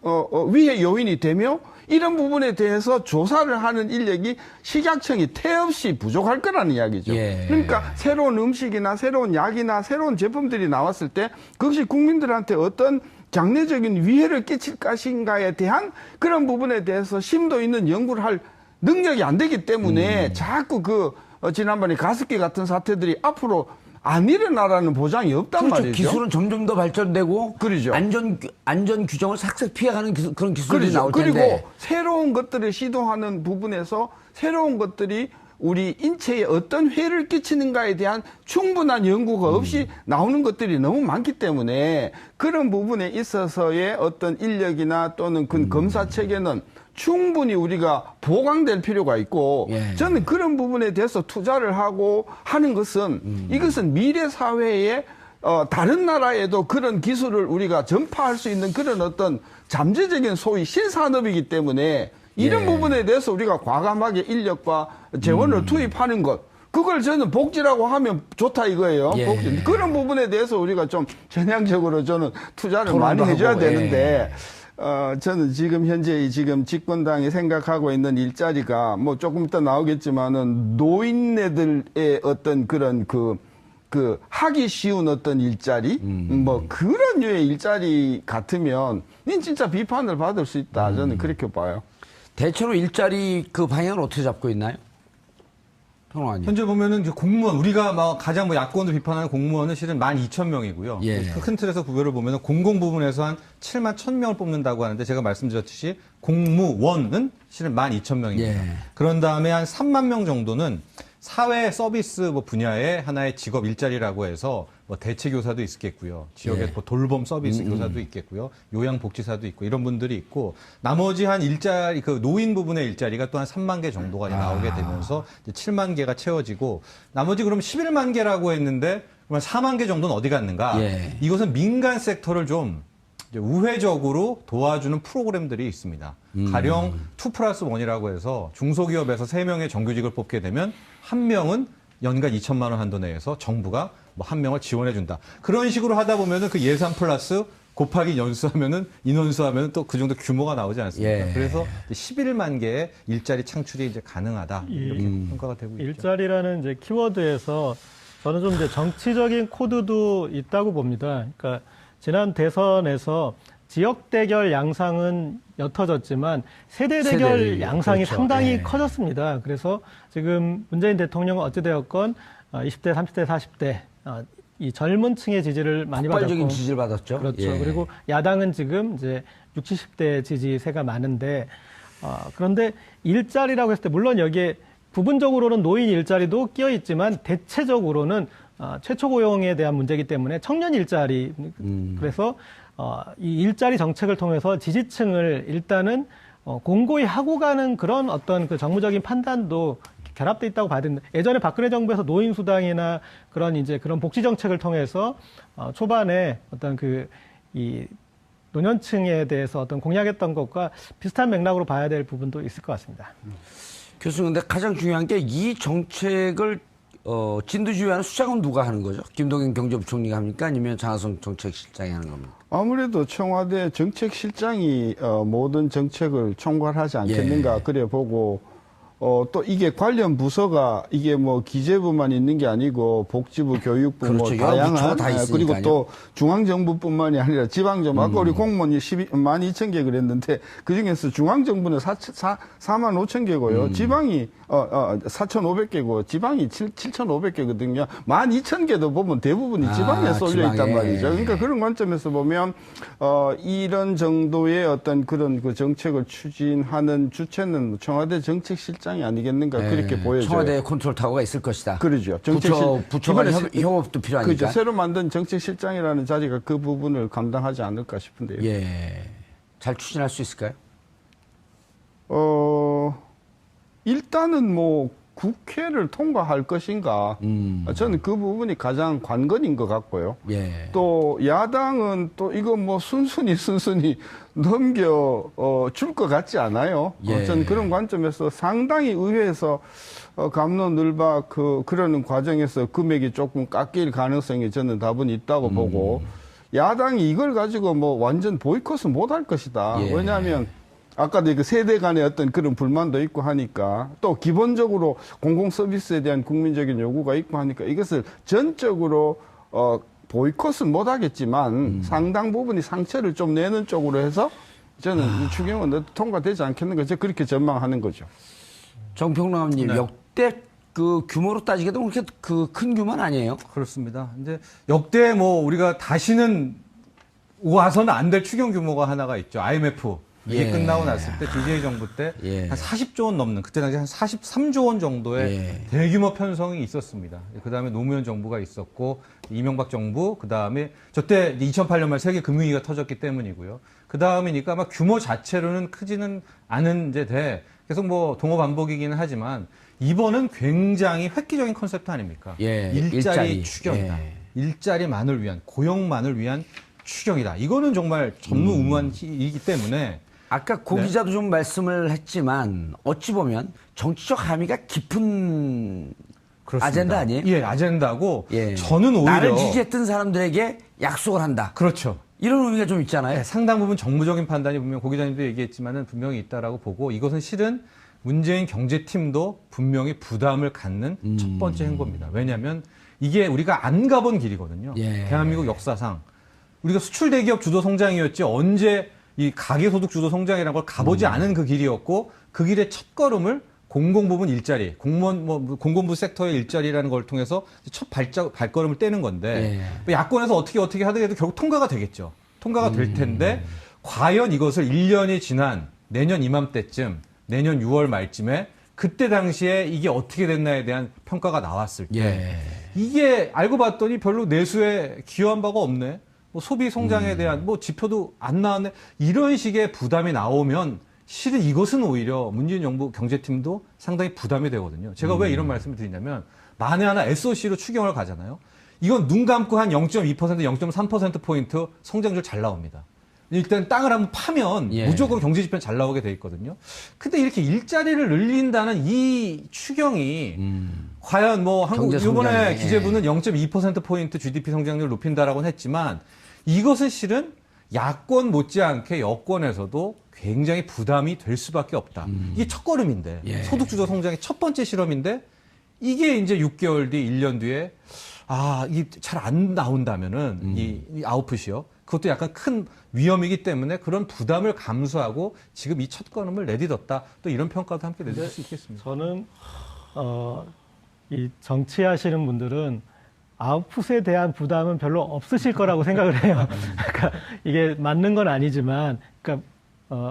D: 위해 요인이 되며 이런 부분에 대해서 조사를 하는 인력이 식약청이 태없이 부족할 거라는 이야기죠.
A: 예.
D: 그러니까 새로운 음식이나 새로운 약이나 새로운 제품들이 나왔을 때 그것이 국민들한테 어떤 장래적인 위해를 끼칠 것인가에 대한 그런 부분에 대해서 심도 있는 연구를 할 능력이 안 되기 때문에 자꾸 지난번에 가습기 같은 사태들이 앞으로 안 일어나라는 보장이 없단
A: 그렇죠.
D: 말이죠.
A: 기술은 점점 더 발전되고
D: 그러죠.
A: 안전 규정을 삭삭 피해가는 그런 기술이
D: 그렇죠.
A: 나올 텐데.
D: 그리고 새로운 것들을 시도하는 부분에서 새로운 것들이 우리 인체에 어떤 해를 끼치는가에 대한 충분한 연구가 없이 나오는 것들이 너무 많기 때문에 그런 부분에 있어서의 어떤 인력이나 또는 그 검사 체계는 충분히 우리가 보강될 필요가 있고
A: 예.
D: 저는 그런 부분에 대해서 투자를 하고 하는 것은 이것은 미래 사회에 다른 나라에도 그런 기술을 우리가 전파할 수 있는 그런 어떤 잠재적인 소위 신산업이기 때문에 이런
A: 예.
D: 부분에 대해서 우리가 과감하게 인력과 재원을 투입하는 것 그걸 저는 복지라고 하면 좋다 이거예요.
A: 예.
D: 복지. 그런 부분에 대해서 우리가 좀 전향적으로 저는 투자를 많이
A: 토론도
D: 해줘야
A: 하고,
D: 되는데 저는 지금 현재 지금 집권당이 생각하고 있는 일자리가 뭐 조금 이따 나오겠지만은 노인네들의 어떤 그런 하기 쉬운 어떤 일자리 뭐 그런 류의 일자리 같으면 진짜 비판을 받을 수 있다. 저는 그렇게 봐요.
A: 대체로 일자리 그 방향을 어떻게 잡고 있나요? 통화님.
E: 현재 보면은 이제 공무원, 우리가 가장 야권을 비판하는 공무원은 실은 12,000명이고요.
A: 예.
E: 큰 틀에서 구별을 보면은 공공 부분에서 한 71,000명을 뽑는다고 하는데 제가 말씀드렸듯이 공무원은 실은 12,000명입니다.
A: 예.
E: 그런 다음에 한 3만 명 정도는 사회 서비스 분야의 하나의 직업 일자리라고 해서 대체교사도 있겠고요. 지역에
A: 예.
E: 돌봄 서비스 교사도 있겠고요. 요양복지사도 있고 이런 분들이 있고 나머지 한 일자리 노인 부분의 일자리가 또 한 3만 개 정도가 나오게 되면서 이제 7만 개가 채워지고 나머지 그럼 11만 개라고 했는데 그러면 4만 개 정도는 어디 갔는가?
A: 예.
E: 이것은 민간 섹터를 좀 이제 우회적으로 도와주는 프로그램들이 있습니다. 가령 2+1이라고 해서 중소기업에서 3명의 정규직을 뽑게 되면 1명은 연간 2천만 원 한도 내에서 정부가 뭐 1명을 지원해준다. 그런 식으로 하다 보면은 그 예산 플러스 곱하기 연수하면은 인원수하면은 또 그 정도 규모가 나오지 않습니까?
A: 예.
E: 그래서 11만 개의 일자리 창출이 이제 가능하다 이렇게 평가가 되고 있죠.
C: 일자리라는 이제 키워드에서 저는 좀 이제 정치적인 코드도 있다고 봅니다. 그러니까 지난 대선에서 지역 대결 양상은 옅어졌지만 세대 대결
A: 세대,
C: 양상이
A: 그렇죠.
C: 상당히
A: 예.
C: 커졌습니다. 그래서 지금 문재인 대통령은 어찌되었건 20대, 30대, 40대 이 젊은 층의 지지를 많이
A: 폭발적인
C: 받았고
A: 지지를 받았죠.
C: 그렇죠.
A: 예.
C: 그리고 야당은 지금 이제 60, 70대 지지세가 많은데 그런데 일자리라고 했을 때 물론 여기에 부분적으로는 노인 일자리도 끼어 있지만 대체적으로는 최초 고용에 대한 문제이기 때문에 청년 일자리 그래서 이 일자리 정책을 통해서 지지층을 일단은 공고히 하고 가는 그런 어떤 그 정무적인 판단도 결합돼 있다고 봐야 됩니다. 예전에 박근혜 정부에서 노인수당이나 그런 이제 그런 복지 정책을 통해서 초반에 어떤 이 노년층에 대해서 어떤 공약했던 것과 비슷한 맥락으로 봐야 될 부분도 있을 것 같습니다.
A: 교수님, 근데 가장 중요한 게 이 정책을 진두지휘하는 수장은 누가 하는 거죠? 김동연 경제부총리가 합니까? 아니면 장하성 정책실장이 하는 겁니까?
D: 아무래도 청와대 정책실장이 모든 정책을 총괄하지 않겠는가
A: 예.
D: 그래 보고 또 이게 관련 부서가 이게 뭐 기재부만 있는 게 아니고 복지부, 교육부
A: 그렇죠.
D: 뭐
A: 여러 부처가
D: 다양한
A: 다 있으니까요.
D: 그리고 또 중앙정부뿐만이 아니라 지방정부 아까 우리 공무원이 12,000개 그랬는데 그중에서 중앙정부는 45,000개고요. 지방이 4,500개고 지방이 7,500개거든요. 12,000개도 보면 대부분이 지방에 쏠려 있단
A: 지방에.
D: 말이죠. 그러니까 그런 관점에서 보면 이런 정도의 어떤 그런 그 정책을 추진하는 주체는 청와대 정책실장이 아니겠는가 그렇게 보여져요.
A: 청와대 컨트롤 타워가 있을 것이다.
D: 그렇죠.
A: 부처 간
D: 이번에
A: 협업도 필요하니까.
D: 그렇죠. 새로 만든 정책실장이라는 자리가 그 부분을 감당하지 않을까 싶은데요.
A: 예. 잘 추진할 수 있을까요?
D: 일단은 뭐 국회를 통과할 것인가. 저는 그 부분이 가장 관건인 것 같고요.
A: 예.
D: 또 야당은 또 이거 뭐 순순히 넘겨 줄 것 같지 않아요.
A: 예.
D: 저는 그런 관점에서 상당히 의회에서 갑론을박 그러는 과정에서 금액이 조금 깎일 가능성이 저는 다분히 있다고 보고 야당이 이걸 가지고 뭐 완전 보이콧은 못 할 것이다.
A: 예.
D: 왜냐하면 아까도 그 세대 간의 어떤 그런 불만도 있고 하니까 또 기본적으로 공공 서비스에 대한 국민적인 요구가 있고 하니까 이것을 전적으로 보이콧은 못 하겠지만 상당 부분이 상처를 좀 내는 쪽으로 해서 저는 이 추경은 통과되지 않겠는가 저 그렇게 전망하는 거죠.
A: 정평론가님,
E: 네.
A: 역대 그 규모로 따지게도 그렇게 그 큰 규모는 아니에요.
E: 그렇습니다. 이제 역대 뭐 우리가 다시는 와서는 안 될 추경 규모가 하나가 있죠. IMF. 이게
A: 예.
E: 끝나고 났을 때 DJ 정부 때 한
A: 예.
E: 40조 원 넘는 그때 당시 한 43조 원 정도의
A: 예.
E: 대규모 편성이 있었습니다. 그다음에 노무현 정부가 있었고 이명박 정부 그다음에 저때 2008년 말 세계 금융위기가 터졌기 때문이고요. 그다음이니까 아마 규모 자체로는 크지는 않은 이제 계속 뭐 동호 반복이기는 하지만 이번은 굉장히 획기적인 컨셉트 아닙니까?
A: 예.
E: 일자리 추경이다.
A: 예.
E: 일자리만을 위한 고용만을 위한 추경이다. 이거는 정말 전무후무한 일이기 때문에
A: 아까 고
E: 네.
A: 기자도 좀 말씀을 했지만 어찌 보면 정치적 함의가 깊은
E: 그렇습니다.
A: 아젠다 아니에요?
E: 예, 아젠다고
A: 예.
E: 저는 오히려
A: 나를 지지했던 사람들에게 약속을 한다.
E: 그렇죠.
A: 이런 의미가 좀 있잖아요.
E: 네, 상당 부분 정무적인 판단이 분명 고 기자님도 얘기했지만은 분명히 있다라고 보고 이것은 실은 문재인 경제팀도 분명히 부담을 갖는 첫 번째 행보입니다. 왜냐하면 이게 우리가 안 가본 길이거든요.
A: 예.
E: 대한민국 역사상 우리가 수출 대기업 주도 성장이었지 언제 이 가계소득 주도 성장이라는 걸 가보지 않은 그 길이었고 그 길의 첫 걸음을 공공부문 일자리, 공무원 공공부 섹터의 일자리라는 걸 통해서 첫 발걸음을 떼는 건데
A: 예.
E: 야권에서 어떻게 하더라도 결국 통과가 되겠죠. 통과가 될 텐데 과연 이것을 1년이 지난 내년 이맘때쯤 내년 6월 말쯤에 그때 당시에 이게 어떻게 됐나에 대한 평가가 나왔을 때
A: 예.
E: 이게 알고 봤더니 별로 내수에 기여한 바가 없네. 뭐 소비 성장에 대한 뭐 지표도 안 나왔네. 이런 식의 부담이 나오면 실은 이것은 오히려 문재인 정부 경제팀도 상당히 부담이 되거든요. 제가 왜 이런 말씀을 드리냐면 만에 하나 SOC로 추경을 가잖아요. 이건 눈 감고 한 0.2%, 0.3%포인트 성장률 잘 나옵니다. 일단 땅을 한번 파면
A: 예.
E: 무조건 경제 지표는 잘 나오게 돼 있거든요. 근데 이렇게 일자리를 늘린다는 이 추경이 과연 뭐 한국
A: 경제 성장에,
E: 이번에 기재부는 0.2%포인트 GDP 성장률 높인다라고는 했지만 이것은 실은 야권 못지않게 여권에서도 굉장히 부담이 될 수밖에 없다. 이게 첫걸음인데
A: 예.
E: 소득주도 성장의 첫 번째 실험인데 이게 이제 6개월 뒤, 1년 뒤에 이게 잘 안 나온다면은 이 아웃풋이요. 그것도 약간 큰 위험이기 때문에 그런 부담을 감수하고 지금 이 첫걸음을 내딛었다. 또 이런 평가도 함께 내줄 수 있겠습니다.
C: 저는 이 정치하시는 분들은 아웃풋에 대한 부담은 별로 없으실 거라고 생각을 해요. 그러니까 이게 맞는 건 아니지만, 그러니까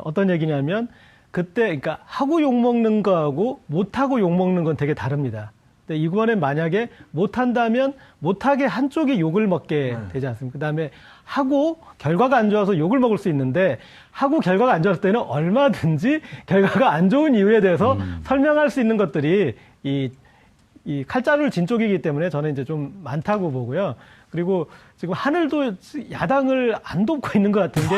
C: 어떤 얘기냐면 그때 그러니까 하고 욕 먹는 거하고 못하고 욕 먹는 건 되게 다릅니다. 근데 이번에 만약에 못한다면 못하게 한쪽이 욕을 먹게 되지 않습니까? 그다음에 하고 결과가 안 좋아서 욕을 먹을 수 있는데 하고 결과가 안 좋았을 때는 얼마든지 결과가 안 좋은 이유에 대해서 설명할 수 있는 것들이 이 칼자루를 진 쪽이기 때문에 저는 이제 좀 많다고 보고요. 그리고 지금 하늘도 야당을 안 돕고 있는 것 같은 게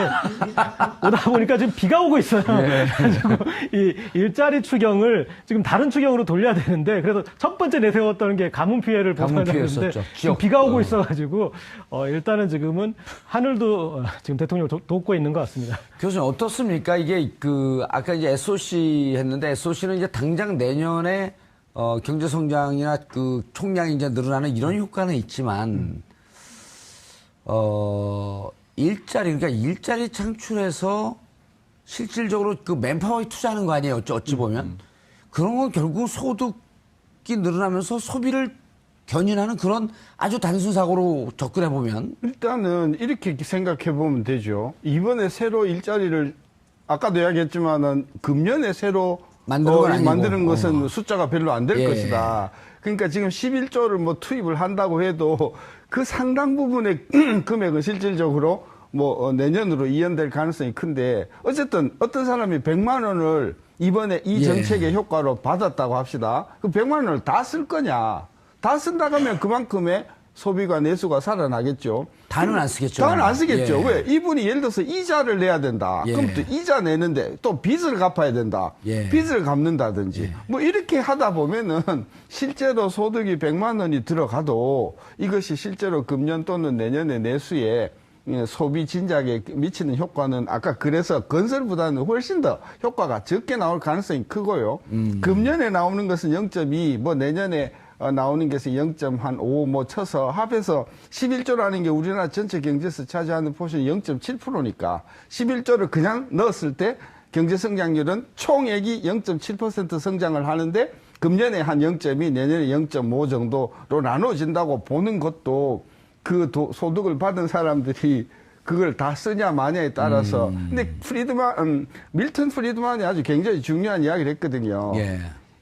C: 오다 보니까 지금 비가 오고 있어요. 그래가지고 이 일자리 추경을 지금 다른 추경으로 돌려야 되는데 그래서 첫 번째 내세웠던 게 가뭄 피해를 보상하는데 지금 비가 오고 있어가지고 일단은 지금은 하늘도 지금 대통령을 돕고 있는 것 같습니다.
A: 교수님 어떻습니까? 이게 아까 이제 SOC 했는데 SOC는 이제 당장 내년에 경제 성장이나 총량이 이제 늘어나는 이런 효과는 있지만 그러니까 일자리 창출해서 실질적으로 맨파워에 투자하는 거 아니에요? 어찌 보면 그런 건 결국 소득이 늘어나면서 소비를 견인하는 그런 아주 단순 사고로 접근해 보면
D: 일단은 이렇게 생각해 보면 되죠. 이번에 새로 일자리를 아까도 이야기했지만은 금년에 새로 만드는 것은 숫자가 별로 안 될 것이다. 그러니까 지금 11조를 뭐 투입을 한다고 해도 그 상당 부분의 금액은 실질적으로 내년으로 이연될 가능성이 큰데 어쨌든 어떤 사람이 100만 원을 이번에 이 정책의 효과로 받았다고 합시다. 그 100만 원을 다 쓸 거냐? 다 쓴다고 하면 그만큼의 소비가 내수가 살아나겠죠.
A: 다는 안 쓰겠죠.
D: 다는 안 쓰겠죠. 왜? 이분이 예를 들어서 이자를 내야 된다. 그럼 또 이자 내는데 또 빚을 갚아야 된다. 빚을 갚는다든지. 뭐 이렇게 하다 보면은 실제로 소득이 100만 원이 들어가도 이것이 실제로 금년 또는 내년의 내수에 소비 진작에 미치는 효과는 아까 그래서 건설보다는 훨씬 더 효과가 적게 나올 가능성이 크고요. 금년에 나오는 것은 0.2, 뭐 내년에 나오는 것은 0.5 뭐 쳐서 합해서 11조라는 게 우리나라 전체 경제에서 차지하는 포션이 0.7%니까 11조를 그냥 넣었을 때 경제 성장률은 총액이 0.7% 성장을 하는데 금년에 한 0.2, 내년에 0.5 정도로 나눠진다고 보는 것도 그 소득을 받은 사람들이 그걸 다 쓰냐 마냐에 따라서 근데 밀턴 프리드만이 아주 굉장히 중요한 이야기를 했거든요.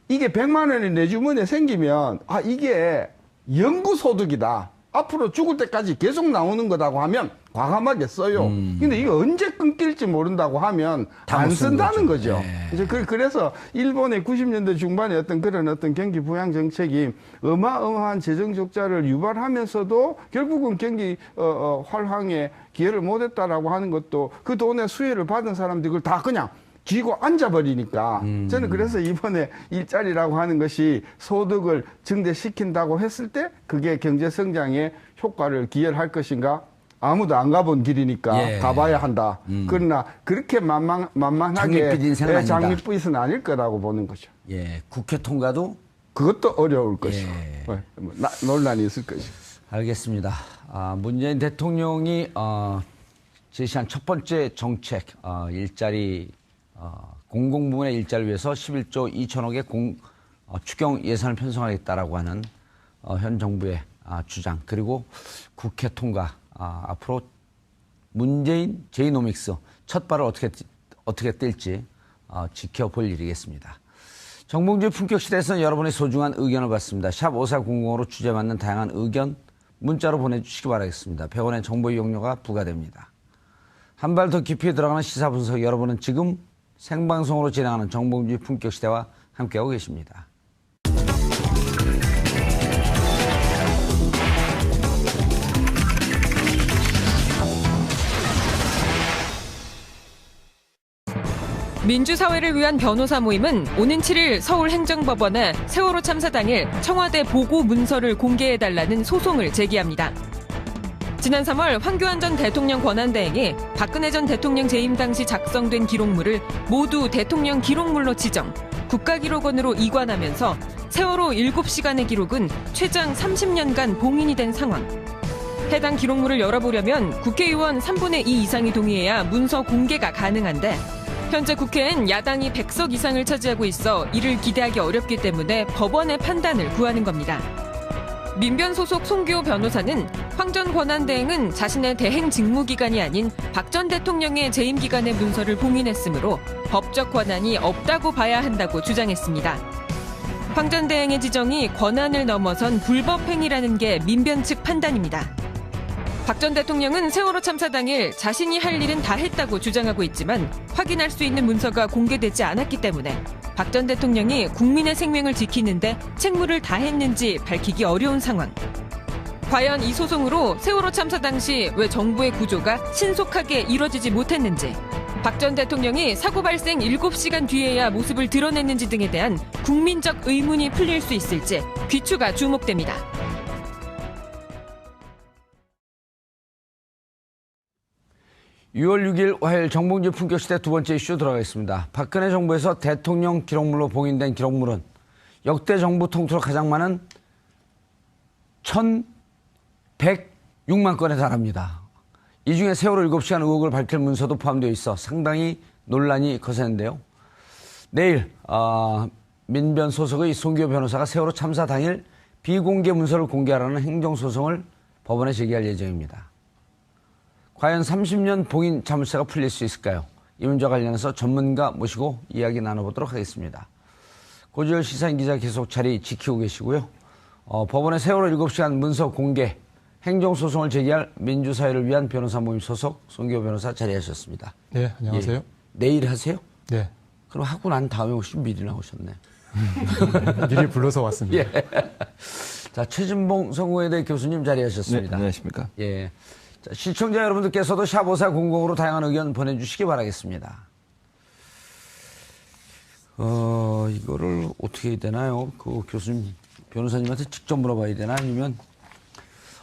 D: 이게 100만 원이 내 주머니에 생기면 이게 영구소득이다. 앞으로 죽을 때까지 계속 나오는 거라고 하면 과감하게 써요. 근데 이게 언제 끊길지 모른다고 하면 안 쓴다는 거죠. 이제 그래서 일본의 90년대 중반에 그런 경기 부양 정책이 어마어마한 재정 적자를 유발하면서도 결국은 경기 활황에 기여를 못했다라고 하는 것도 그 돈의 수혜를 받은 사람들이 그걸 다 그냥 쥐고 앉아버리니까 저는 그래서 이번에 일자리라고 하는 것이 소득을 증대시킨다고 했을 때 그게 경제 성장에 효과를 기여할 것인가? 아무도 안 가본 길이니까 가봐야 한다. 그러나 그렇게 만만하게 장밋빛은 아닐 거라고 보는 거죠.
A: 국회 통과도
D: 그것도 어려울 것이고 논란이 있을 것이고.
A: 알겠습니다. 문재인 대통령이 제시한 첫 번째 정책 일자리 공공부문의 일자리를 위해서 11조 2천억의 추경 예산을 편성하겠다라고 하는 현 정부의 주장 그리고 국회 통과 앞으로 문재인 제이노믹스 첫 발을 어떻게 뗄지 지켜볼 일이겠습니다. 정봉주의 품격시대에서는 여러분의 소중한 의견을 받습니다. 샵 5400으로 주제맞는 다양한 의견 문자로 보내주시기 바라겠습니다. 100원의 정보 이용료가 부과됩니다. 한 발 더 깊이 들어가는 시사 분석 여러분은 지금 생방송으로 진행하는 정봉주의 품격시대와 함께하고 계십니다.
B: 민주사회를 위한 변호사 모임은 오는 7일 서울행정법원에 세월호 참사 당일 청와대 보고 문서를 공개해달라는 소송을 제기합니다. 지난 3월 황교안 전 대통령 권한대행이 박근혜 전 대통령 재임 당시 작성된 기록물을 모두 대통령 기록물로 지정, 국가기록원으로 이관하면서 세월호 7시간의 기록은 최장 30년간 봉인이 된 상황. 해당 기록물을 열어보려면 국회의원 3분의 2 이상이 동의해야 문서 공개가 가능한데 현재 국회엔 야당이 100석 이상을 차지하고 있어 이를 기대하기 어렵기 때문에 법원의 판단을 구하는 겁니다. 민변 소속 송규호 변호사는 황 전 권한대행은 자신의 대행 직무기간이 아닌 박 전 대통령의 재임 기간의 문서를 봉인했으므로 법적 권한이 없다고 봐야 한다고 주장했습니다. 황 전 대행의 지정이 권한을 넘어선 불법 행위라는 게 민변 측 판단입니다. 박 전 대통령은 세월호 참사 당일 자신이 할 일은 다 했다고 주장하고 있지만 확인할 수 있는 문서가 공개되지 않았기 때문에 박 전 대통령이 국민의 생명을 지키는데 책무를 다했는지 밝히기 어려운 상황. 과연 이 소송으로 세월호 참사 당시 왜 정부의 구조가 신속하게 이뤄지지 못했는지, 박 전 대통령이 사고 발생 7시간 뒤에야 모습을 드러냈는지 등에 대한 국민적 의문이 풀릴 수 있을지 귀추가 주목됩니다.
A: (6월 6일) 화요일 정봉주 품격시대 두 번째 이슈 들어가겠습니다. 박근혜 정부에서 대통령 기록물로 봉인된 기록물은 역대 정부 통틀어 가장 많은 1,106만 건에 달합니다. 이 중에 세월호 7시간 의혹을 밝힐 문서도 포함되어 있어 상당히 논란이 거세는데요. 내일 민변 소속의 송규호 변호사가 세월호 참사 당일 비공개 문서를 공개하라는 행정소송을 법원에 제기할 예정입니다. 과연 30년 봉인 자물쇠가 풀릴 수 있을까요? 이 문제와 관련해서 전문가 모시고 이야기 나눠보도록 하겠습니다. 고지열 시사인 기자 계속 자리 지키고 계시고요. 법원의 세월호 7시간 문서 공개 행정소송을 제기할 민주사회를 위한 변호사 모임 소속 송규호 변호사 자리하셨습니다.
F: 네, 안녕하세요.
A: 예. 내일 하세요?
F: 네.
A: 그럼 하고 난 다음에 오시면 미리 나오셨네.
F: 미리 불러서 왔습니다.
A: 예. 자, 최진봉 성공회대 교수님 자리하셨습니다.
G: 네, 안녕하십니까.
A: 예. 자, 시청자 여러분들께서도 샵5400으로 다양한 의견 보내주시기 바라겠습니다. 이거를 어떻게 해야 되나요? 그 교수님, 변호사님한테 직접 물어봐야 되나? 아니면,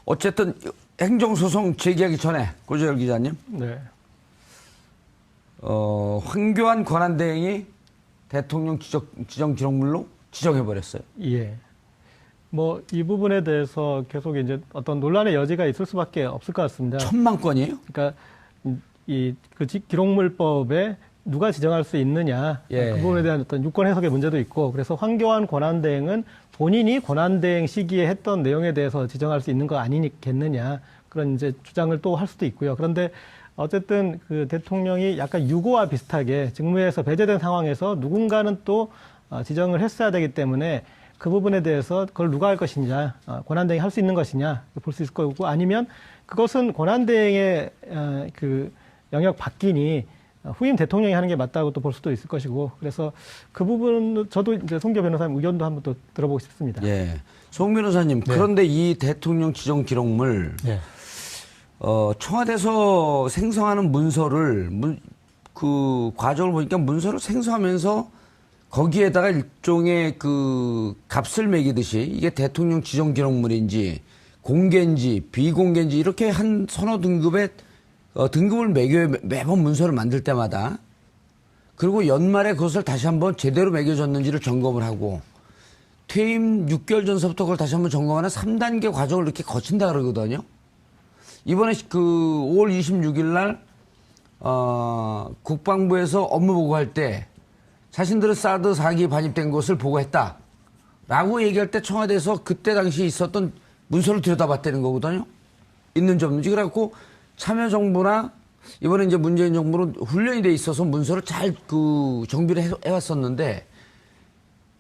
A: 어쨌든, 행정소송 제기하기 전에, 고재열 기자님.
C: 네.
A: 황교안 권한대행이 대통령 지정 기록물로 지정해버렸어요.
C: 예. 뭐 이 부분에 대해서 계속 이제 어떤 논란의 여지가 있을 수밖에 없을 것 같습니다.
A: 1,000만 건이에요?
C: 그러니까 그 기록물법에 누가 지정할 수 있느냐,
A: 예.
C: 그 부분에 대한 어떤 유권 해석의 문제도 있고, 그래서 황교안 권한대행은 본인이 권한대행 시기에 했던 내용에 대해서 지정할 수 있는 거 아니겠느냐, 그런 이제 주장을 또 할 수도 있고요. 그런데 어쨌든 그 대통령이 약간 유고와 비슷하게 직무에서 배제된 상황에서 누군가는 또 지정을 했어야 되기 때문에 그 부분에 대해서 그걸 누가 할 것이냐, 권한대행이 할 수 있는 것이냐 볼 수 있을 거고, 아니면 그것은 권한대행의 그 영역 밖이니 후임 대통령이 하는 게 맞다고 또 볼 수도 있을 것이고, 그래서 그 부분은 저도 이제 송규호 변호사님 의견도 한번 또 들어보고 싶습니다.
A: 예. 송 변호사님,
F: 네.
A: 그런데 이 대통령 지정 기록물,
F: 네.
A: 청와대에서 생성하는 문서를, 그 과정을 보니까 문서를 생성하면서 거기에다가 일종의 그 값을 매기듯이 이게 대통령 지정 기록물인지 공개인지 비공개인지 이렇게 한 서너 등급의 등급을 매겨요. 매번 문서를 만들 때마다. 그리고 연말에 그것을 다시 한번 제대로 매겨졌는지를 점검을 하고 퇴임 6개월 전서부터 그걸 다시 한번 점검하는 3단계 과정을 이렇게 거친다 그러거든요. 이번에 그 5월 26일 날 국방부에서 업무 보고할 때 자신들은 사드 4기 반입된 것을 보고했다 라고 얘기할 때 청와대에서 그때 당시 있었던 문서를 들여다봤다는 거거든요. 있는지 없는지. 그래갖고 참여정부나 이번에 이제 문재인 정부는 훈련이 돼 있어서 문서를 잘 그 정비를 해왔었는데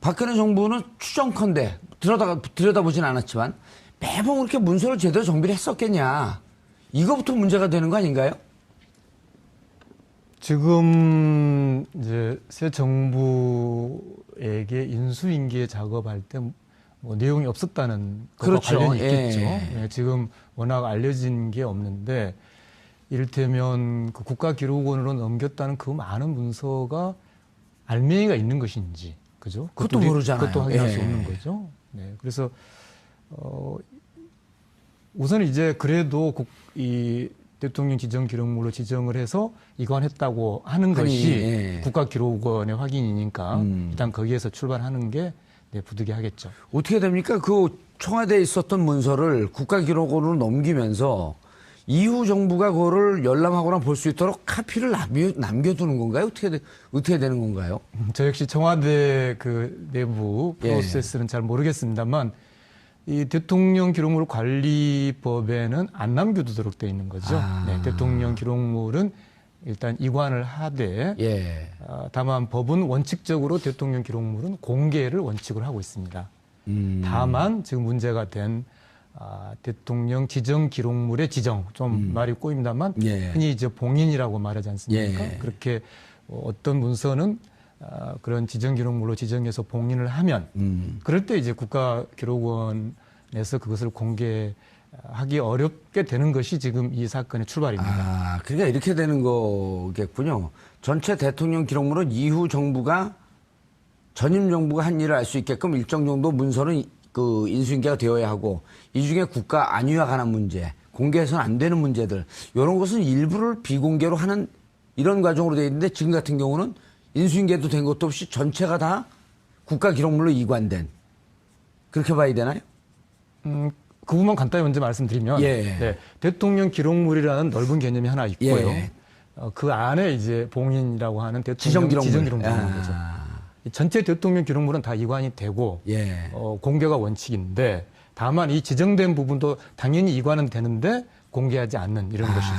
A: 박근혜 정부는 추정컨대 들여다보진 않았지만 매번 그렇게 문서를 제대로 정비를 했었겠냐. 이거부터 문제가 되는 거 아닌가요?
F: 지금 이제 새 정부에게 인수인계 작업할 때 뭐 내용이 없었다는 것과
A: 그렇죠.
F: 관련이 있겠죠.
A: 예.
F: 예, 지금 워낙 알려진 게 없는데 이를테면 그 국가기록원으로 넘겼다는 그 많은 문서가 알맹이가 있는 것인지, 그죠?
A: 그것도 모르잖아요.
F: 그것도 확인할 수
A: 예.
F: 없는 거죠. 네, 그래서 우선 이제 그래도 이 대통령 지정 기록물로 지정을 해서 이관했다고 하는 것이
A: 예.
F: 국가기록원의 확인이니까 일단 거기에서 출발하는 게 네, 부득이하겠죠.
A: 어떻게 됩니까? 그 청와대에 있었던 문서를 국가기록원으로 넘기면서 이후 정부가 그거를 열람하거나 볼 수 있도록 카피를 남겨두는 건가요? 어떻게 되는 건가요?
F: 저 역시 청와대 그 내부
A: 예.
F: 프로세스는 잘 모르겠습니다만 이 대통령 기록물 관리법에는 안 남겨두도록 되어 있는 거죠.
A: 아.
F: 네, 대통령 기록물은 일단 이관을 하되
A: 예.
F: 다만 법은 원칙적으로 대통령 기록물은 공개를 원칙으로 하고 있습니다. 다만 지금 문제가 된 대통령 지정 기록물의 지정, 좀 말이 꼬입니다만
A: 예.
F: 흔히 이제 봉인이라고 말하지 않습니까?
A: 예.
F: 그렇게 어떤 문서는 그런 지정 기록물로 지정해서 봉인을 하면 그럴 때 이제 국가기록원에서 그것을 공개하기 어렵게 되는 것이 지금 이 사건의 출발입니다.
A: 아, 그러니까 이렇게 되는 거겠군요. 전체 대통령 기록물은 이후 정부가 전임 정부가 한 일을 알 수 있게끔 일정 정도 문서는 그 인수인계가 되어야 하고 이 중에 국가 안위와 관한 문제, 공개해서는 안 되는 문제들 이런 것은 일부를 비공개로 하는 이런 과정으로 되어 있는데 지금 같은 경우는 인수인계도 된 것도 없이 전체가 다 국가 기록물로 이관된 그렇게 봐야 되나요?
F: 그 부분 간단히 먼저 말씀드리면
A: 예.
F: 네, 대통령 기록물이라는 넓은 개념이 하나 있고요.
A: 예.
F: 그 안에 이제 봉인이라고 하는
A: 지정
F: 대통령
A: 기록물.
F: 지정 기록물인 거죠. 전체 대통령 기록물은 다 이관이 되고
A: 예.
F: 공개가 원칙인데 다만 이 지정된 부분도 당연히 이관은 되는데 공개하지 않는 이런 것이죠.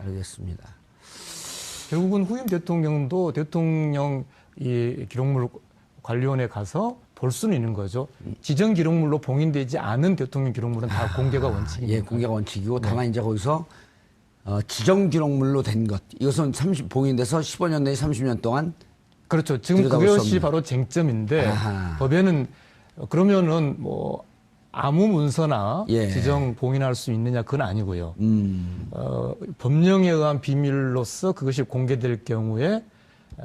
A: 알겠습니다.
F: 결국은 후임 대통령도 대통령 이 기록물 관리원에 가서 볼 수는 있는 거죠. 지정 기록물로 봉인되지 않은 대통령 기록물은 다 공개가 원칙입니다.
A: 예, 공개가 원칙이고 다만 이제 거기서 지정 기록물로 된 것 이것은 봉인돼서 15년 내지 30년 동안
F: 그렇죠. 지금
A: 들여다볼 수
F: 그것이
A: 없는.
F: 바로 쟁점인데
A: 아하.
F: 법에는 그러면은 뭐 아무 문서나
A: 예.
F: 지정 봉인할 수 있느냐 그건 아니고요. 법령에 의한 비밀로서 그것이 공개될 경우에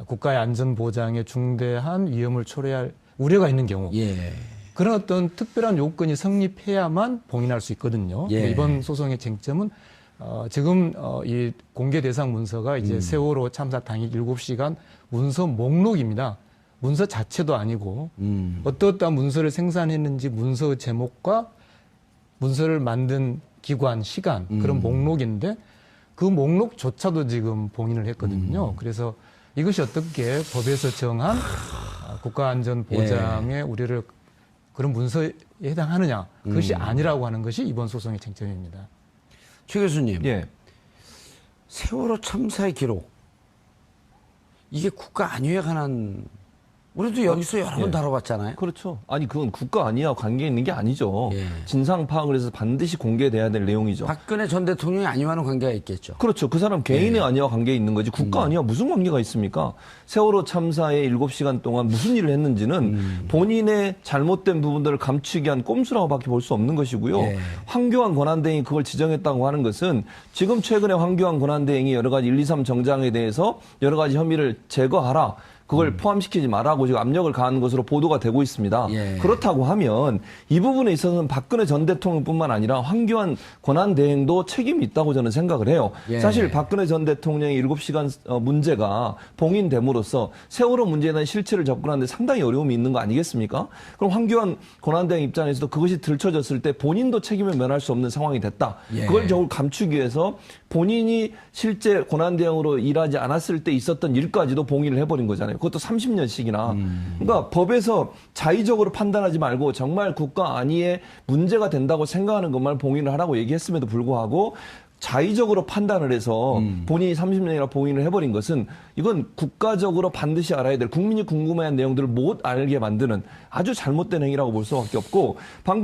F: 국가의 안전 보장에 중대한 위험을 초래할 우려가 있는 경우
A: 예.
F: 그런 어떤 특별한 요건이 성립해야만 봉인할 수 있거든요.
A: 예.
F: 이번 소송의 쟁점은 지금 이 공개 대상 문서가 이제 세월호 참사 당일 7시간 문서 목록입니다. 문서 자체도 아니고 어떠한 문서를 생산했는지 문서 제목과 문서를 만든 기관, 시간 그런 목록인데 그 목록조차도 지금 봉인을 했거든요. 그래서 이것이 어떻게 법에서 정한 국가안전보장의 우려를 그런 문서에 해당하느냐 그것이 아니라고 하는 것이 이번 소송의 쟁점입니다.
A: 최 교수님,
E: 예.
A: 세월호 참사의 기록 이게 국가 안위에 관한 우리도 여기서 여러 번 다뤄봤잖아요.
G: 그렇죠. 아니 그건 국가 안위와 관계 있는 게 아니죠.
A: 예.
G: 진상 파악을 해서 반드시 공개돼야 될 내용이죠.
A: 박근혜 전 대통령이 안위와는 관계가 있겠죠.
G: 그렇죠. 그 사람 개인의 안위와 관계 있는 거지 국가 안위와 무슨 관계가 있습니까? 세월호 참사에 7시간 동안 무슨 일을 했는지는 본인의 잘못된 부분들을 감추기 위한 꼼수라고밖에 볼 수 없는 것이고요.
A: 예.
G: 황교안 권한대행이 그걸 지정했다고 하는 것은 지금 최근에 황교안 권한대행이 여러 가지 1, 2, 3 정장에 대해서 여러 가지 혐의를 제거하라. 그걸 포함시키지 말라고 지금 압력을 가하는 것으로 보도가 되고 있습니다.
A: 예.
G: 그렇다고 하면 이 부분에 있어서는 박근혜 전 대통령뿐만 아니라 황교안 권한대행도 책임이 있다고 저는 생각을 해요.
A: 예.
G: 사실 박근혜 전 대통령의 7시간 문제가 봉인됨으로써 세월호 문제에 대한 실체를 접근하는데 상당히 어려움이 있는 거 아니겠습니까? 그럼 황교안 권한대행 입장에서도 그것이 들춰졌을 때 본인도 책임을 면할 수 없는 상황이 됐다.
A: 예.
G: 그걸 겨우 감추기 위해서 본인이 실제 권한대행으로 일하지 않았을 때 있었던 일까지도 봉인을 해버린 거잖아요. 그것도 30년씩이나. 그러니까 법에서 자의적으로 판단하지 말고 정말 국가 안위에 문제가 된다고 생각하는 것만 봉인을 하라고 얘기했음에도 불구하고 자의적으로 판단을 해서 본인이 30년이나 봉인을 해버린 것은 이건 국가적으로 반드시 알아야 될 국민이 궁금해한 내용들을 못 알게 만드는 아주 잘못된 행위라고 볼 수밖에 없고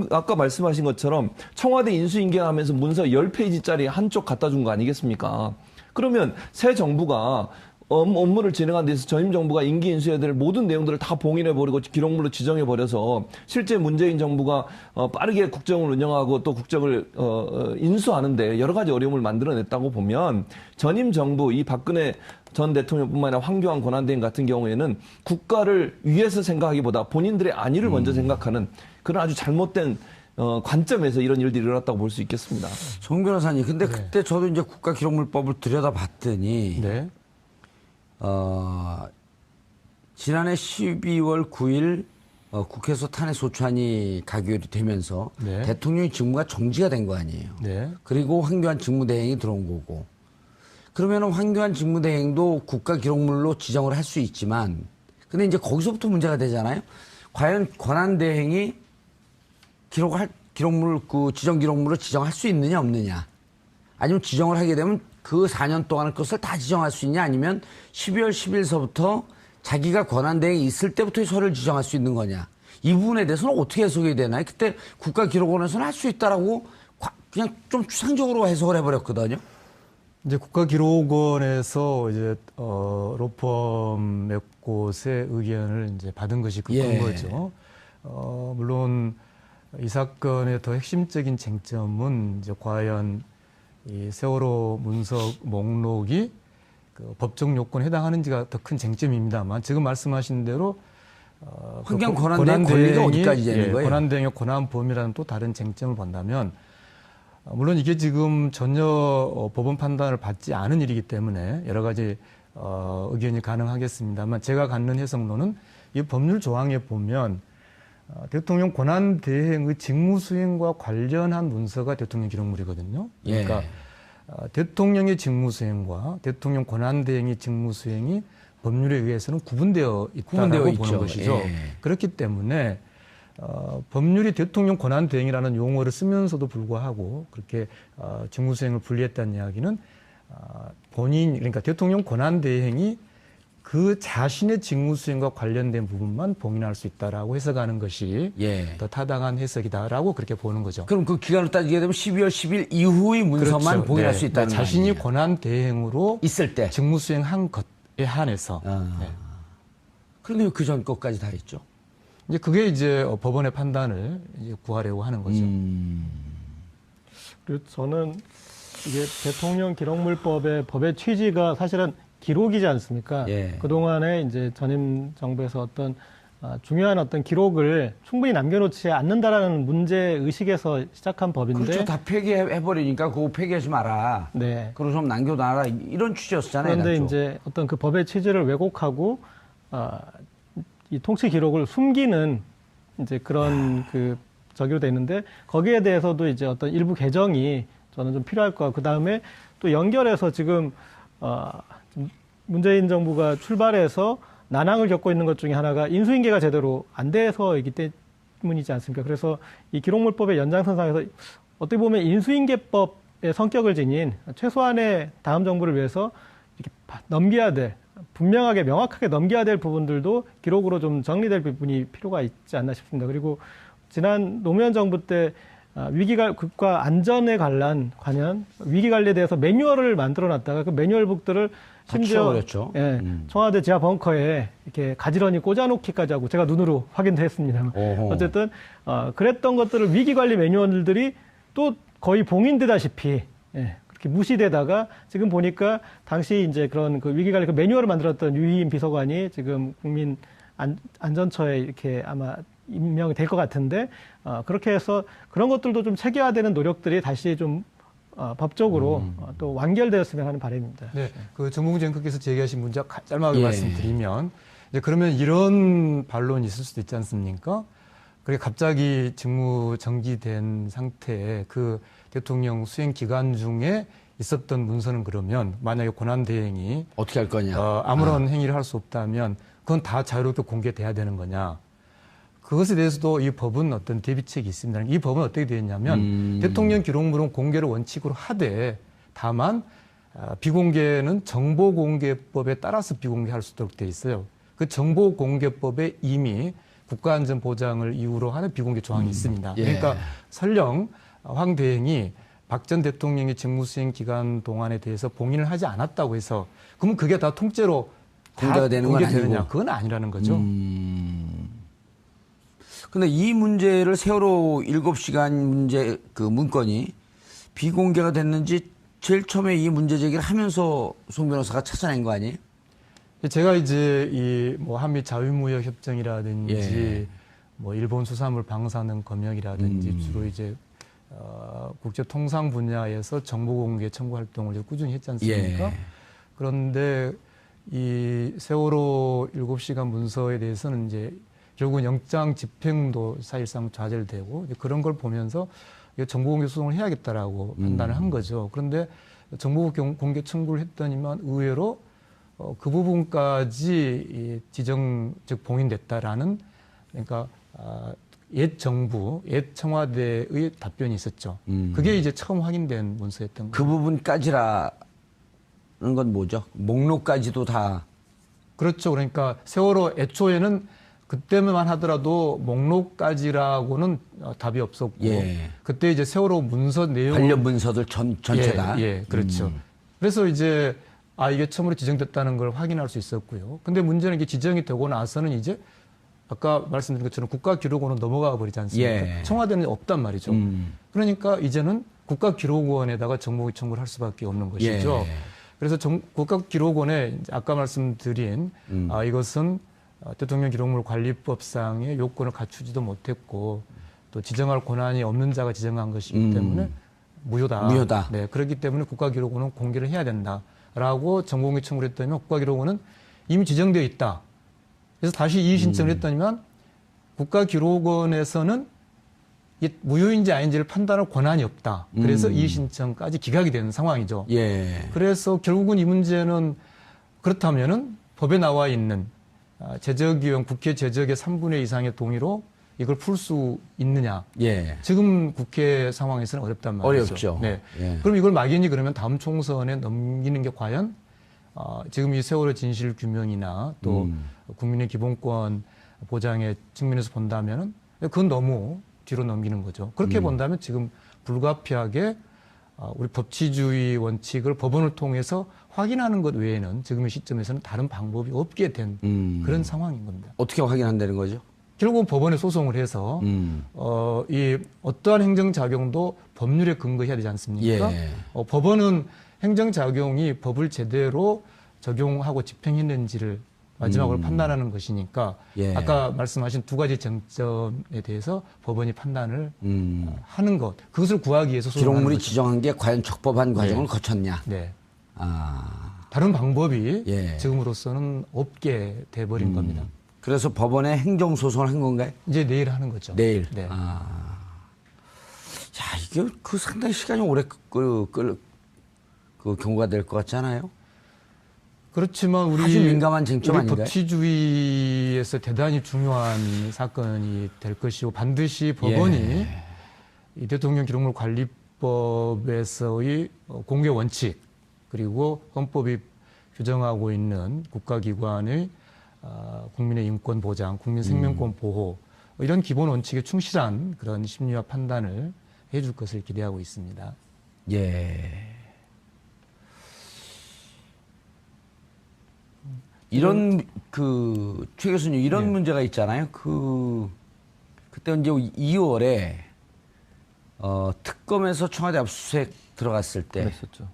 G: 아까 말씀하신 것처럼 청와대 인수인계하면서 문서 10페이지짜리 한쪽 갖다 준 거 아니겠습니까? 그러면 새 정부가 업무를 진행한 데서 전임 정부가 임기 인수해야 될 모든 내용들을 다 봉인해버리고 기록물로 지정해버려서 실제 문재인 정부가 빠르게 국정을 운영하고 또 국정을 인수하는데 여러 가지 어려움을 만들어냈다고 보면 전임 정부 이 박근혜 전 대통령뿐만 아니라 황교안 권한대행 같은 경우에는 국가를 위해서 생각하기보다 본인들의 안위를 먼저 생각하는 그런 아주 잘못된 관점에서 이런 일들이 일어났다고 볼 수 있겠습니다.
A: 정 변호사님, 근데 그때 저도 이제 국가기록물법을 들여다봤더니
F: 네.
A: 지난해 12월 9일 국회에서 탄핵 소추안이 가결이 되면서
F: 네.
A: 대통령의 직무가 정지가 된 거 아니에요.
F: 네.
A: 그리고 황교안 직무대행이 들어온 거고. 그러면 황교안 직무대행도 국가기록물로 지정을 할 수 있지만, 근데 이제 거기서부터 문제가 되잖아요. 과연 권한대행이 기록물, 지정 기록물로 지정할 수 있느냐 없느냐. 아니면 지정을 하게 되면 그 4년 동안의 것을 다 지정할 수 있냐, 아니면 12월 10일서부터 자기가 권한대행이 있을 때부터 서류를 지정할 수 있는 거냐. 이 부분에 대해서는 어떻게 해석이 되나요? 그때 국가기록원에서는 할 수 있다라고 그냥 좀 추상적으로 해석을 해버렸거든요.
F: 이제 국가기록원에서 이제 로펌 몇 곳의 의견을 이제 받은 것이 그
A: 예.
F: 근거죠. 물론 이 사건의 더 핵심적인 쟁점은 이제 과연 이 세월호 문서 목록이 그 법적 요건에 해당하는지가 더 큰 쟁점입니다만, 지금 말씀하신 대로
A: 환경 권한대행 권리가 어디까지 되는 거예요?
F: 권한대행의 권한 범위라는 또 다른 쟁점을 본다면, 물론 이게 지금 전혀 법원 판단을 받지 않은 일이기 때문에 여러 가지 의견이 가능하겠습니다만, 제가 갖는 해석론은 이 법률 조항에 보면 대통령 권한대행의 직무수행과 관련한 문서가 대통령 기록물이거든요. 그러니까 대통령의 직무수행과 대통령 권한대행의 직무수행이 법률에 의해서는 구분되어 있다고 보는 것이죠.
A: 예.
F: 그렇기 때문에 법률이 대통령 권한대행이라는 용어를 쓰면서도 불구하고 그렇게 직무수행을 분리했다는 이야기는 본인, 그러니까 대통령 권한대행이 그 자신의 직무수행과 관련된 부분만 봉인할 수 있다라고 해석하는 것이 더 타당한 해석이다라고 그렇게 보는 거죠.
A: 그럼 그 기간을 따지게 되면 12월 10일 이후의 문서만
F: 그렇죠.
A: 봉인할
F: 네.
A: 수 있다는 거
F: 자신이
A: 아니에요?
F: 권한대행으로
A: 있을 때.
F: 직무수행한 것에 한해서. 네.
A: 그런데 왜 그 전 것까지 다 있죠?
F: 이제 그게 이제 법원의 판단을 이제 구하려고 하는 거죠.
C: 그리고 저는 이게 대통령 기록물법의 법의 취지가 사실은 기록이지 않습니까?
A: 예.
C: 그동안에 이제 전임 정부에서 어떤 중요한 어떤 기록을 충분히 남겨놓지 않는다라는 문제 의식에서 시작한 법인데.
A: 그렇죠. 다 폐기해버리니까 그거 폐기하지 마라.
C: 네.
A: 그리고 좀 남겨놔라. 이런 취지였잖아요.
C: 그런데
A: 당초.
C: 이제 어떤 그 법의 취지를 왜곡하고 이 통치 기록을 숨기는 이제 그런 그 저기로 돼 있는데, 거기에 대해서도 이제 어떤 일부 개정이 저는 좀 필요할 것 같고, 그 다음에 또 연결해서 지금 문재인 정부가 출발해서 난항을 겪고 있는 것 중에 하나가 인수인계가 제대로 안 돼서이기 때문이지 않습니까? 그래서 이 기록물법의 연장선상에서 어떻게 보면 인수인계법의 성격을 지닌 최소한의 다음 정부를 위해서 이렇게 넘겨야 될, 분명하게 명확하게 넘겨야 될 부분들도 기록으로 좀 정리될 부분이 필요가 있지 않나 싶습니다. 그리고 지난 노무현 정부 때 국가 안전에 관련 위기관리에 대해서 매뉴얼을 만들어놨다가 그 매뉴얼북들을 심지어 청와대 지하 벙커에 이렇게 가지런히 꽂아놓기까지 하고, 제가 눈으로 확인도 했습니다만, 어쨌든 그랬던 것들을 위기관리 매뉴얼들이 또 거의 봉인되다시피 그렇게 무시되다가, 지금 보니까 당시 이제 그런 그 위기관리 그 매뉴얼을 만들었던 유희인 비서관이 지금 국민 안전처에 이렇게 아마 임명이 될 것 같은데, 그렇게 해서 그런 것들도 좀 체계화되는 노력들이 다시 좀 법적으로 또 완결되었으면 하는 바람입니다.
F: 네, 그 정봉주 앵커께서 제기하신 문제 짧게 말씀드리면, 이제 그러면 이런 반론이 있을 수도 있지 않습니까? 그게 갑자기 직무 정지된 상태에 그 대통령 수행 기간 중에 있었던 문서는, 그러면 만약에 권한대행이
A: 어떻게 할 거냐?
F: 아무런 행위를 할 수 없다면 그건 다 자유롭게 공개돼야 되는 거냐? 그것에 대해서도 이 법은 어떤 대비책이 있습니다. 이 법은 어떻게 되어 있냐면, 대통령 기록물은 공개를 원칙으로 하되, 다만 비공개는 정보공개법에 따라서 비공개할 수 있도록 되어 있어요. 그 정보공개법에 이미 국가안전보장을 이유로 하는 비공개 조항이 있습니다. 그러니까 설령 황 대행이 박 전 대통령의 직무수행 기간 동안에 대해서 봉인을 하지 않았다고 해서, 그러면 그게 다 통째로
A: 공개가 되는 건
F: 공개되느냐?
A: 아니고.
F: 그건 아니라는 거죠.
A: 근데 이 문제를 세월호 7시간 문제 그 문건이 비공개가 됐는지 제일 처음에 이 문제 제기를 하면서 송 변호사가 찾아낸 거 아니에요?
F: 제가 이제 이 뭐 한미 자유무역 협정이라든지
A: 예.
F: 뭐 일본 수산물 방사능 검역이라든지 주로 이제 국제 통상 분야에서 정보 공개 청구 활동을 이제 꾸준히 했지 않습니까?
A: 예.
F: 그런데 이 세월호 7시간 문서에 대해서는 이제 결국은 영장 집행도 사실상 좌절되고 이제 그런 걸 보면서 이거 정보 공개 소송을 해야겠다라고 판단을 한 거죠. 그런데 정보 공개 청구를 했더니만 의외로 그 부분까지 이 지정 즉 봉인됐다라는 그러니까 옛 정부, 옛 청와대의 답변이 있었죠. 그게 이제 처음 확인된 문서였던
A: 그
F: 거예요.
A: 부분까지라는 건 뭐죠? 목록까지도 다.
F: 그렇죠. 그러니까 세월호 애초에는 그때만 하더라도 목록까지라고는 답이 없었고
A: 예.
F: 그때 이제 세월호 문서 내용
A: 관련 문서들 전체 다.
F: 예, 그렇죠. 그래서 이제 이게 처음으로 지정됐다는 걸 확인할 수 있었고요. 근데 문제는 이게 지정이 되고 나서는 이제 아까 말씀드린 것처럼 국가기록원은 넘어가 버리지 않습니까?
A: 예.
F: 청와대는 없단 말이죠. 그러니까 이제는 국가기록원에다가 정보공개 청구를 할 수밖에 없는 것이죠.
A: 예.
F: 그래서 국가기록원에 아까 말씀드린 이것은 대통령 기록물 관리법상의 요건을 갖추지도 못했고 또 지정할 권한이 없는 자가 지정한 것이기 때문에 무효다.
A: 무효다.
F: 네, 그렇기 때문에 국가기록원은 공개를 해야 된다라고 정보공개 청구를 했더니만 국가기록원은 이미 지정되어 있다. 그래서 다시 이의 신청을 했더니만 국가기록원에서는 이게 무효인지 아닌지를 판단할 권한이 없다. 그래서 이의 신청까지 기각이 되는 상황이죠.
A: 예.
F: 그래서 결국은 이 문제는 그렇다면은 법에 나와 있는 제적위원 국회 제적의 3분의 2 이상의 동의로 이걸 풀 수 있느냐?
A: 예.
F: 지금 국회 상황에서는 어렵단 말이죠.
A: 어렵죠.
F: 네.
A: 예.
F: 그럼 이걸 막연히 그러면 다음 총선에 넘기는 게 과연 지금 이 세월호 진실 규명이나 또 국민의 기본권 보장의 측면에서 본다면은 그건 너무 뒤로 넘기는 거죠. 그렇게 본다면 지금 불가피하게 우리 법치주의 원칙을 법원을 통해서 확인하는 것 외에는 지금의 시점에서는 다른 방법이 없게 된 그런 상황인 겁니다.
A: 어떻게 확인한다는 거죠?
F: 결국은 법원에 소송을 해서 이 어떠한 행정작용도 법률에 근거해야 되지 않습니까?
A: 예.
F: 법원은 행정작용이 법을 제대로 적용하고 집행했는지를 마지막으로 판단하는 것이니까
A: 예.
F: 아까 말씀하신 두 가지 쟁점에 대해서 법원이 판단을 하는 것 그것을 구하기 위해서 소송하는
A: 기록물이
F: 거죠.
A: 지정한 게 과연 적법한 과정을 거쳤냐?
F: 네.
A: 아.
F: 다른 방법이
A: 예.
F: 지금으로서는 없게 돼버린 겁니다.
A: 그래서 법원에 행정소송을 한 건가요?
F: 이제 내일 하는 거죠.
A: 내일.
F: 네.
A: 자, 이게 상당히 시간이 오래 그 경고가 될 것 같지 않아요?
F: 그렇지만 우리
A: 아주 민감한 쟁점
F: 우리
A: 아닌가요?
F: 법치주의에서 대단히 중요한 사건이 될 것이고 반드시 법원이
A: 예.
F: 이 대통령 기록물 관리법에서의 공개 원칙 그리고 헌법이 규정하고 있는 국가기관의 국민의 인권 보장, 국민 생명권 보호 이런 기본 원칙에 충실한 그런 심리와 판단을 해줄 것을 기대하고 있습니다.
A: 예. 이런 최 교수님 이런
F: 예.
A: 문제가 있잖아요. 그때 이제 2월에 특검에서 청와대 압수수색 들어갔을 때
G: 그랬었죠.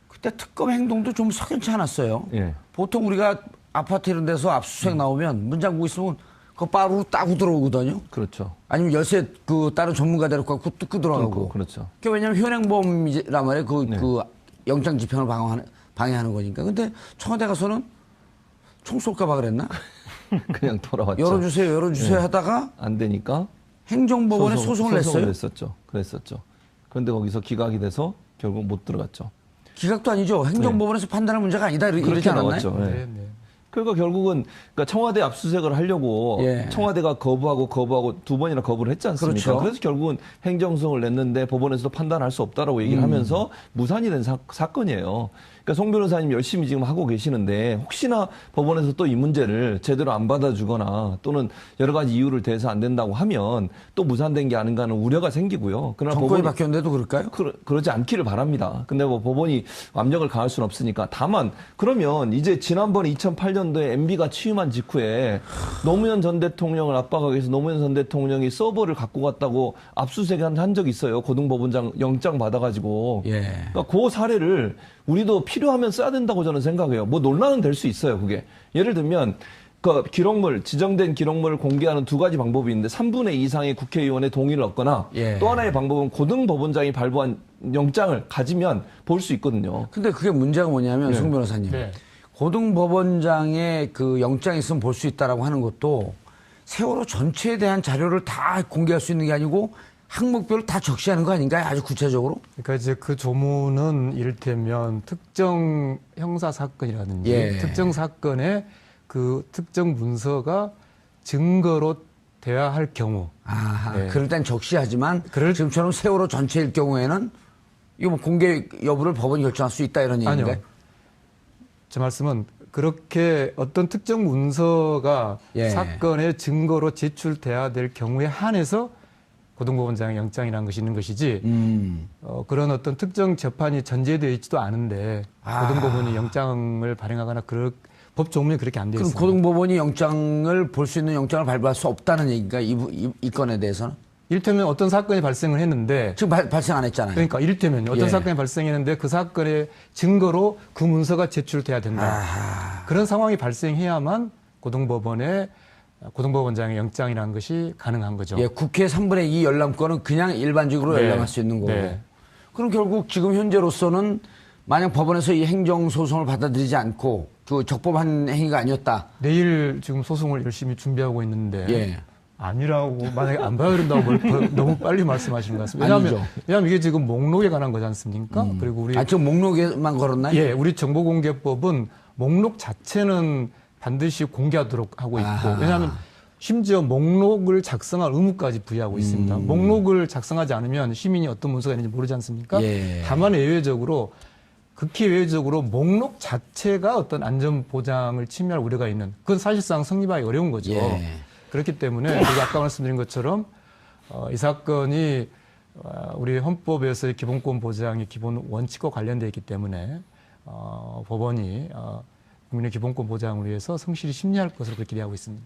A: 그때 특검 행동도 좀 석연치 않았어요.
G: 예.
A: 보통 우리가 아파트 이런 데서 압수수색 나오면 문 잠그고 있으면 그거 바로 따고 들어오거든요.
G: 그렇죠.
A: 아니면 열쇠 다른 전문가들 갖고 뜯고 들어가고.
G: 그렇죠.
A: 그게 왜냐면 현행범이란 말이에요. 그 영장 집행을 방해하는 거니까. 근데 청와대 가서는 총 쏠까봐 그랬나?
G: 그냥 돌아왔죠.
A: 열어주세요 하다가
G: 안 되니까
A: 행정법원에 소송을 냈어요.
G: 그랬었죠. 그런데 거기서 기각이 돼서 결국 못 들어갔죠.
A: 기각도 아니죠. 행정법원에서 판단할 문제가 아니다. 이렇게
G: 그렇게
A: 않았나요?
G: 나왔죠. 네.
F: 네, 네.
G: 그러니까 결국은 청와대 압수수색을 하려고
A: 예.
G: 청와대가 거부하고 두 번이나 거부를 했지 않습니까?
A: 그렇죠.
G: 그래서 결국은 행정소송을 냈는데 법원에서도 판단할 수 없다라고 얘기를 하면서 무산이 된 사건이에요. 그러니까 송 변호사님 열심히 지금 하고 계시는데 혹시나 법원에서 또 이 문제를 제대로 안 받아주거나 또는 여러 가지 이유를 대해서 안 된다고 하면 또 무산된 게 아닌가 하는 우려가 생기고요. 그러나
A: 정권이 바뀌었는데도 그럴까요?
G: 그러지 않기를 바랍니다. 근데 뭐 법원이 압력을 가할 수는 없으니까. 다만 그러면 이제 지난번 2008년도에 MB가 취임한 직후에 노무현 전 대통령을 압박하기 위해서 노무현 전 대통령이 서버를 갖고 갔다고 압수수색 한 적이 있어요. 고등법원장 영장 받아가지고.
A: 예.
G: 그러니까 그 사례를 우리도 필요하면 써야 된다고 저는 생각해요. 뭐 논란은 될 수 있어요. 그게. 예를 들면 그 기록물, 지정된 기록물을 공개하는 두 가지 방법이 있는데 3분의 2 이상의 국회의원의 동의를 얻거나
A: 예.
G: 또 하나의 방법은 고등법원장이 발부한 영장을 가지면 볼 수 있거든요.
A: 근데 그게 문제가 뭐냐면 송 변호사님.
F: 네.
A: 고등법원장의 그 영장이 있으면 볼 수 있다라고 하는 것도 세월호 전체에 대한 자료를 다 공개할 수 있는 게 아니고 항목별로 다 적시하는 거 아닌가요? 아주 구체적으로?
F: 그러니까 이제 그 조문은 이를테면 특정 형사 사건이라든지
A: 예.
F: 특정 사건의 그 특정 문서가 증거로 돼야 할 경우.
A: 아하,
F: 네.
A: 그럴 땐 적시하지만
F: 그럴-
A: 지금처럼 세월호 전체일 경우에는 이거 뭐 공개 여부를 법원이 결정할 수 있다 이런 얘기인가요?
F: 아니요. 제 말씀은 그렇게 어떤 특정 문서가
A: 예.
F: 사건의 증거로 제출돼야 될 경우에 한해서 고등법원장의 영장이라는 것이 있는 것이지 그런 어떤 특정 재판이 전제되어 있지도 않은데 고등법원이 영장을 발행하거나 법 조문이 그렇게 안 되어
A: 그럼
F: 있습니다.
A: 고등법원이 영장을 볼 수 있는 영장을 발부할 수 없다는 얘기인가 이 건에 대해서는?
F: 이를테면 어떤 사건이 발생을 했는데
A: 지금 발생 안 했잖아요.
F: 그러니까 이를테면 어떤
A: 예.
F: 사건이 발생했는데 그 사건의 증거로 그 문서가 제출돼야 된다.
A: 아하.
F: 그런 상황이 발생해야만 고등법원장의 영장이라는 것이 가능한 거죠.
A: 예, 국회 3분의 2 열람권은 그냥 일반적으로
F: 네.
A: 열람할 수 있는 거고.
F: 네.
A: 그럼 결국 지금 현재로서는 만약 법원에서 이 행정소송을 받아들이지 않고 그 적법한 행위가 아니었다.
F: 내일 지금 소송을 열심히 준비하고 있는데
A: 예.
F: 아니라고 만약에 안 받아들인다고 너무 빨리 말씀하시는 것 같습니다.
A: 아니죠.
F: 왜냐하면 이게 지금 목록에 관한 거지 않습니까? 그리고 우리
A: 지금 목록에만 걸었나요?
F: 예, 우리 정보공개법은 목록 자체는 반드시 공개하도록 하고 있고
A: 아하.
F: 왜냐하면 심지어 목록을 작성할 의무까지 부여하고 있습니다. 목록을 작성하지 않으면 시민이 어떤 문서가 있는지 모르지 않습니까?
A: 예.
F: 다만 예외적으로 극히 예외적으로 목록 자체가 어떤 안전 보장을 침해할 우려가 있는 그건 사실상 성립하기 어려운 거죠.
A: 예.
F: 그렇기 때문에 제가 아까 말씀드린 것처럼 이 사건이 우리 헌법에서의 기본권 보장의 기본 원칙과 관련되어 있기 때문에 법원이 국민의 기본권 보장을 위해서 성실히 심리할 것으로 그렇게 기대하고 있습니다.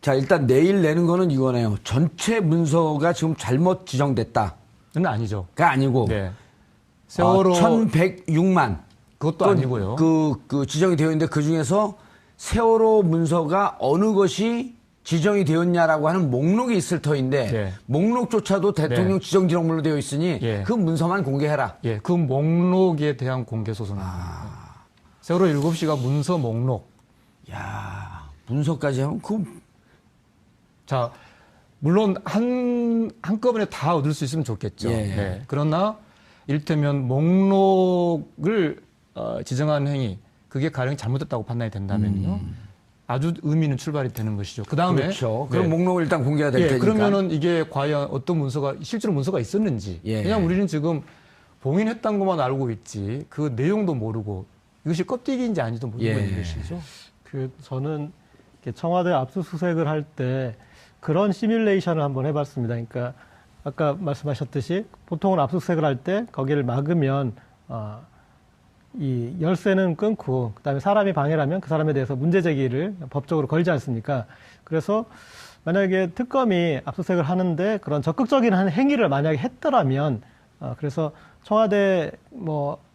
A: 자, 일단 내일 내는 거는 이거네요. 전체 문서가 지금 잘못 지정됐다.
F: 는 아니죠.
A: 가 아니고.
F: 네. 세월호
A: 1106만.
F: 그것도 아니고요.
A: 그 지정이 되어 있는데 그 중에서 세월호 문서가 어느 것이 지정이 되었냐라고 하는 목록이 있을 터인데
F: 네.
A: 목록조차도 대통령
F: 네.
A: 지정 기록물로 되어 있으니
F: 예.
A: 그 문서만 공개해라.
F: 예, 그 목록에 대한 공개 소송입니다. 세월호 7시가 문서 목록.
A: 야, 문서까지 하면
F: 자, 물론 한꺼번에 다 얻을 수 있으면 좋겠죠.
A: 예.
F: 네. 그러나 이를테면 목록을 지정한 행위, 그게 가령 잘못됐다고 판단이 된다면요. 아주 의미는 출발이 되는 것이죠. 그 다음에
A: 그렇죠. 그럼 목록을 일단 공개가 될 테니까.
F: 그러면은 이게 과연 어떤 문서가 실제로 문서가 있었는지.
A: 예.
F: 그냥 우리는 지금 봉인했던 것만 알고 있지 그 내용도 모르고 이것이 껍데기인지 아닌지도 모르고
A: 예.
F: 있는 것이죠.
C: 저는 이렇게 청와대 압수수색을 할 때 그런 시뮬레이션을 한번 해봤습니다. 그러니까 아까 말씀하셨듯이 보통은 압수수색을 할 때 거기를 막으면 이 열쇠는 끊고 그다음에 사람이 방해를 하면 그 사람에 대해서 문제 제기를 법적으로 걸지 않습니까? 그래서 만약에 특검이 압수수색을 하는데 그런 적극적인 행위를 만약에 했더라면 그래서 청와대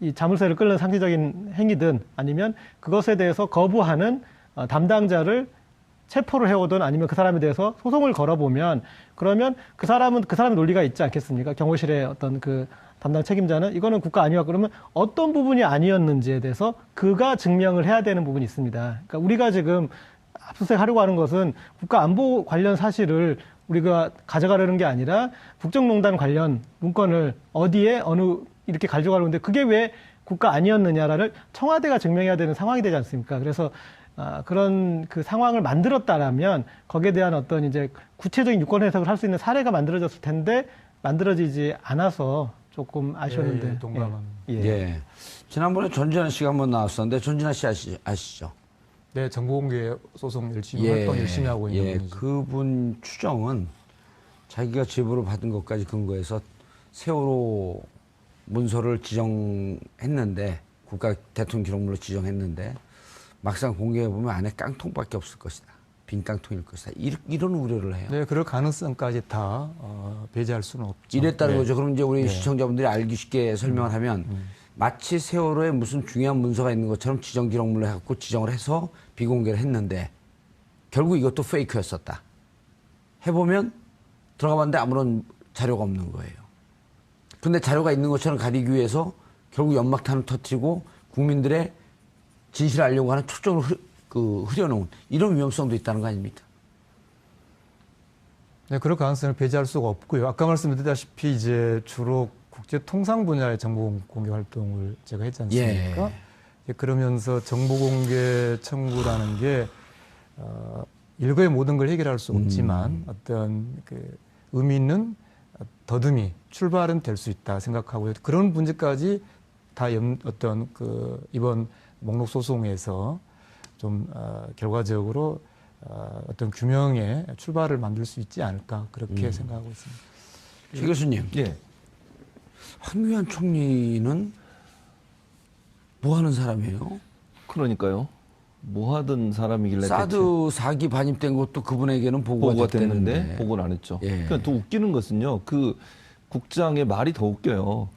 C: 이 자물쇠를 끌는 상시적인 행위든 아니면 그것에 대해서 거부하는 담당자를 체포를 해오든 아니면 그 사람에 대해서 소송을 걸어보면 그러면 그 사람의 논리가 있지 않겠습니까? 경호실의 어떤 그 담당 책임자는 이거는 국가 아니야 그러면 어떤 부분이 아니었는지에 대해서 그가 증명을 해야 되는 부분이 있습니다. 그러니까 우리가 지금 압수수색하려고 하는 것은 국가 안보 관련 사실을 우리가 가져가려는 게 아니라 국정농단 관련 문건을 어디에 이렇게 가져가려고 하는데 그게 왜 국가 아니었느냐를 청와대가 증명해야 되는 상황이 되지 않습니까? 그래서 그런 그 상황을 만들었다라면 거기에 대한 어떤 이제 구체적인 유권 해석을 할 수 있는 사례가 만들어졌을 텐데 만들어지지 않아서 조금 아쉬웠는데.
F: 예, 동감합니다.
A: 예. 지난번에 전진아 씨가 한번 나왔었는데 전진아 씨 아시죠?
F: 네, 정보공개 소송 열심히 활동 열심히 하고 있는 분이죠.
A: 그분 추정은 자기가 제보를 받은 것까지 근거해서 세월호 문서를 지정했는데 국가 대통령 기록물로 지정했는데 막상 공개해 보면 안에 깡통밖에 없을 것이다. 빈 깡통일 것이다. 이런 우려를 해요.
F: 네, 그럴 가능성까지 다 배제할 수는 없죠.
A: 이랬다는
F: 네.
A: 거죠. 그럼 이제 우리 시청자분들이 알기 쉽게 설명을 하면 마치 세월호에 무슨 중요한 문서가 있는 것처럼 지정 기록물로 해갖고 지정을 해서 비공개를 했는데 결국 이것도 페이크였었다. 해보면 들어가 봤는데 아무런 자료가 없는 거예요. 근데 자료가 있는 것처럼 가리기 위해서 결국 연막탄을 터뜨리고 국민들의 진실을 알려고 하는 초점을 흐려놓은 이런 위험성도 있다는 거 아닙니까?
F: 네, 그럴 가능성을 배제할 수가 없고요. 아까 말씀드렸다시피 이제 주로 국제 통상 분야의 정보 공개 활동을 제가 했지 않습니까? 예, 그러면서 정보 공개 청구라는 게 일거의 모든 걸 해결할 수 없지만 어떤 그 의미 있는 더듬이 출발은 될 수 있다 생각하고요. 그런 문제까지 다 어떤 그 이번 목록 소송에서 좀 결과적으로 어떤 규명의 출발을 만들 수 있지 않을까 그렇게 생각하고 있습니다.
A: 최 교수님,
G: 예.
A: 황교안 총리는 뭐 하는 사람이에요?
G: 그러니까요. 뭐 하던 사람이길래
A: 사드
G: 대체
A: 4기 반입된 것도 그분에게는 보고가
G: 보고가 됐는데
A: 됐는데
G: 보고를 안 했죠.
A: 예.
G: 그러니까 더 웃기는 것은요. 그 국장의 말이 더 웃겨요.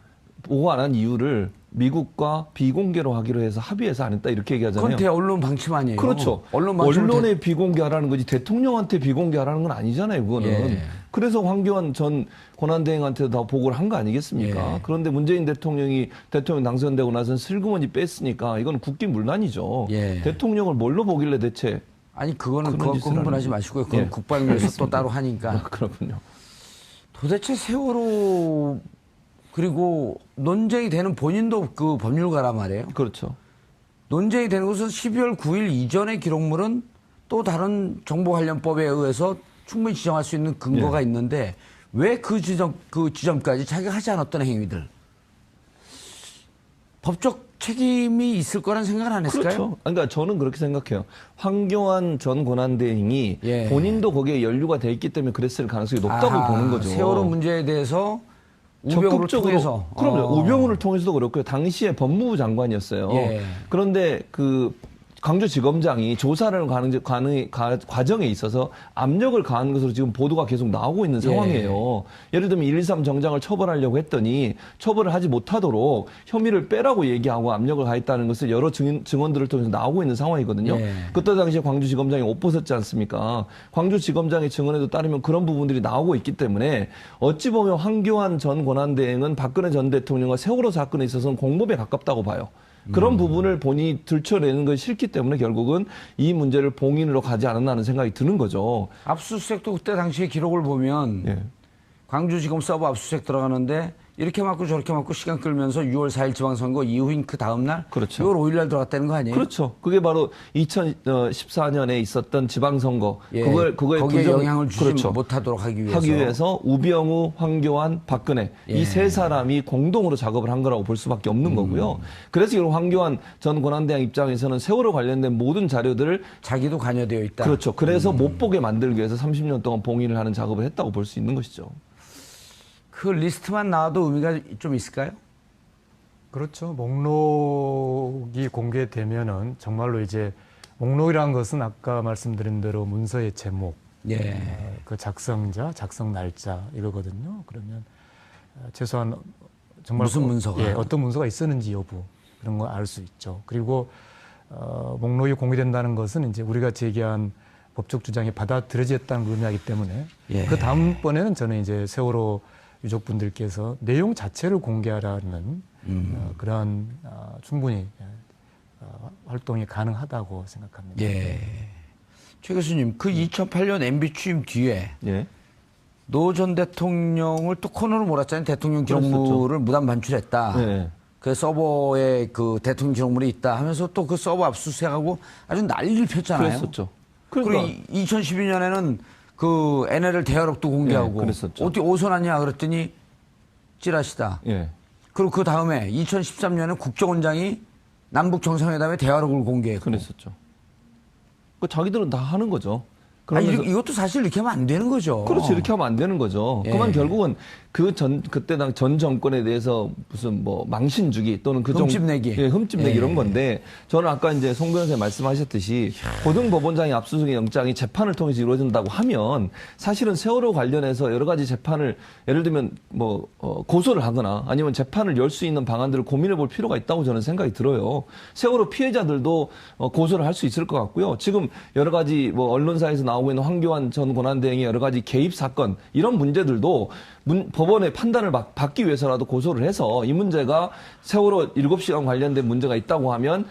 G: 보고 안 한 이유를 미국과 비공개로 하기로 해서 합의해서 안 했다 이렇게 얘기하잖아요.
A: 그건 대언론 방침 아니에요?
G: 그렇죠.
A: 언론 방침은
G: 언론에 비공개하라는 거지 대통령한테 비공개하라는 건 아니잖아요. 그거는.
A: 예.
G: 그래서 황교안 전 권한대행한테도 다 보고를 한 거 아니겠습니까?
A: 예.
G: 그런데 문재인 대통령이 대통령 당선되고 나서는 슬그머니 뺐으니까 이건 국기문란이죠.
A: 예.
G: 대통령을 뭘로 보길래 대체.
A: 아니 그거는
G: 그런
A: 그거
G: 짓을
A: 흥분하지
G: 하는
A: 마시고요. 그건
G: 예.
A: 국방위에서 또 따로 하니까.
G: 그렇군요.
A: 도대체 세월호 그리고 논쟁이 되는 본인도 그 법률가란 말이에요.
G: 그렇죠.
A: 논쟁이 되는 것은 12월 9일 이전의 기록물은 또 다른 정보관련법에 의해서 충분히 지정할 수 있는 근거가 있는데 왜 그 지점까지 자기가 하지 않았던 행위들 법적 책임이 있을 거란 생각을 안 했을까요?
G: 그렇죠. 그러니까 저는 그렇게 생각해요. 황교안 전 권한대행이
A: 예.
G: 본인도 거기에 연루가 돼 있기 때문에 그랬을 가능성이 높다고
A: 아하,
G: 보는 거죠.
A: 세월호 문제에 대해서 우병우를
G: 적극적으로
A: 통해서
G: 그럼요. 우병우를 통해서도 그렇고요. 당시에 법무부 장관이었어요.
A: 예.
G: 그런데 그 광주지검장이 조사를 가는 과정에 있어서 압력을 가한 것으로 지금 보도가 계속 나오고 있는 상황이에요. 예를 들면 123 정장을 처벌하려고 했더니 처벌을 하지 못하도록 혐의를 빼라고 얘기하고 압력을 가했다는 것을 여러 증언들을 통해서 나오고 있는 상황이거든요.
A: 예.
G: 그때 당시에 광주지검장이 옷 벗었지 않습니까? 광주지검장의 증언에도 따르면 그런 부분들이 나오고 있기 때문에 어찌 보면 황교안 전 권한대행은 박근혜 전 대통령과 세월호 사건에 있어서는 공범에 가깝다고 봐요. 그런 부분을 본인이 들춰내는 것이 싫기 때문에 결국은 이 문제를 봉인으로 가지 않았나 하는 생각이 드는 거죠.
A: 압수수색도 그때 당시에 기록을 보면
G: 예.
A: 광주지검 서버 압수수색 들어가는데 이렇게 맞고 저렇게 맞고 시간 끌면서 6월 4일 지방선거 이후인 그 다음날
G: 그렇죠.
A: 6월 5일 날 들어갔다는 거 아니에요?
G: 그렇죠. 그게 바로 2014년에 있었던 지방선거.
A: 예,
G: 그거에
A: 거기에 영향을 주지
G: 그렇죠.
A: 못하도록 하기 위해서.
G: 우병우, 황교안, 박근혜
A: 예.
G: 이 세 사람이 공동으로 작업을 한 거라고 볼 수밖에 없는 거고요. 그래서 지금 황교안 전 권한대행 입장에서는 세월호 관련된 모든 자료들을
A: 자기도 관여되어 있다.
G: 그렇죠. 그래서 못 보게 만들기 위해서 30년 동안 봉인을 하는 작업을 했다고 볼 수 있는 것이죠.
A: 그 리스트만 나와도 의미가 좀 있을까요?
F: 그렇죠. 목록이 공개되면은 정말로 이제 목록이라는 것은 아까 말씀드린 대로 문서의 제목,
A: 예.
F: 그 작성자, 작성 날짜 이거거든요. 그러면 최소한 정말
A: 무슨 문서가?
F: 예, 어떤 문서가 있었는지 여부 그런 거 알 수 있죠. 그리고 목록이 공개된다는 것은 이제 우리가 제기한 법적 주장이 받아들여졌다는 의미이기 때문에
A: 예.
F: 그 다음번에는 저는 이제 세월호 유족분들께서 내용 자체를 공개하라는 그러한 충분히 활동이 가능하다고 생각합니다.
A: 예. 최 교수님, 그 2008년 MB 취임 뒤에
G: 예.
A: 노 전 대통령을 또 코너로 몰았잖아요. 대통령 기록물을 무단 반출했다.
G: 네.
A: 그 서버에 그 대통령 기록물이 있다 하면서 또 그 서버 압수수색하고 아주 난리를 폈잖아요.
G: 그랬었죠.
A: 그리고 2012년에는 그 NLL 대화록도 공개하고
G: 네, 그랬었죠.
A: 어떻게 오선하냐 그랬더니 찌라시다.
G: 예.
A: 그리고 그 다음에 2013년에 국정원장이 남북 정상회담의 대화록을 공개했고.
G: 그랬었죠. 그 자기들은 다 하는 거죠.
A: 아니,
G: 그러면서
A: 이것도 사실 이렇게 하면 안 되는 거죠.
G: 그렇죠. 이렇게 하면 안 되는 거죠.
A: 예.
G: 그만 결국은 그때 당 전 정권에 대해서 무슨 뭐 망신 주기 또는
A: 흠집 내기.
G: 예, 흠집 내기
A: 예.
G: 이런 건데 저는 아까 이제 송 변호사님 말씀하셨듯이 고등법원장의 압수수색 영장이 재판을 통해서 이루어진다고 하면 사실은 세월호 관련해서 여러 가지 재판을 예를 들면 뭐 고소를 하거나 아니면 재판을 열 수 있는 방안들을 고민해 볼 필요가 있다고 저는 생각이 들어요. 세월호 피해자들도 고소를 할 수 있을 것 같고요. 지금 여러 가지 뭐 언론사에서 나오고 있는 황교안 전 권한대행의 여러 가지 개입 사건 이런 문제들도 법원의 판단을 받기 위해서라도 고소를 해서 이 문제가 세월호 7시간 관련된 문제가 있다고 하면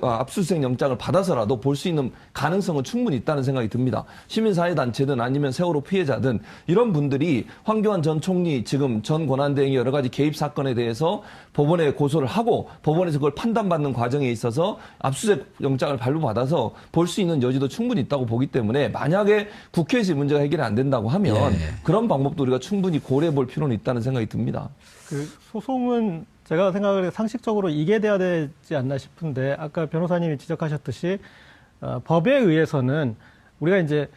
G: 압수수색 영장을 받아서라도 볼 수 있는 가능성은 충분히 있다는 생각이 듭니다. 시민사회단체든 아니면 세월호 피해자든 이런 분들이 황교안 전 총리 지금 전 권한대행의 여러 가지 개입 사건에 대해서 법원에 고소를 하고 법원에서 그걸 판단받는 과정에 있어서 압수수색 영장을 발부받아서 볼 수 있는 여지도 충분히 있다고 보기 때문에 만약에 국회에서 이 문제가 해결이 안 된다고 하면 그런 방법도 우리가 충분히 고려해 볼 필요는 있다는 생각이 듭니다.
C: 그 소송은 제가 생각을 상식적으로 이게 돼야 되지 않나 싶은데 아까 변호사님이 지적하셨듯이 법에 의해서는 우리가 이제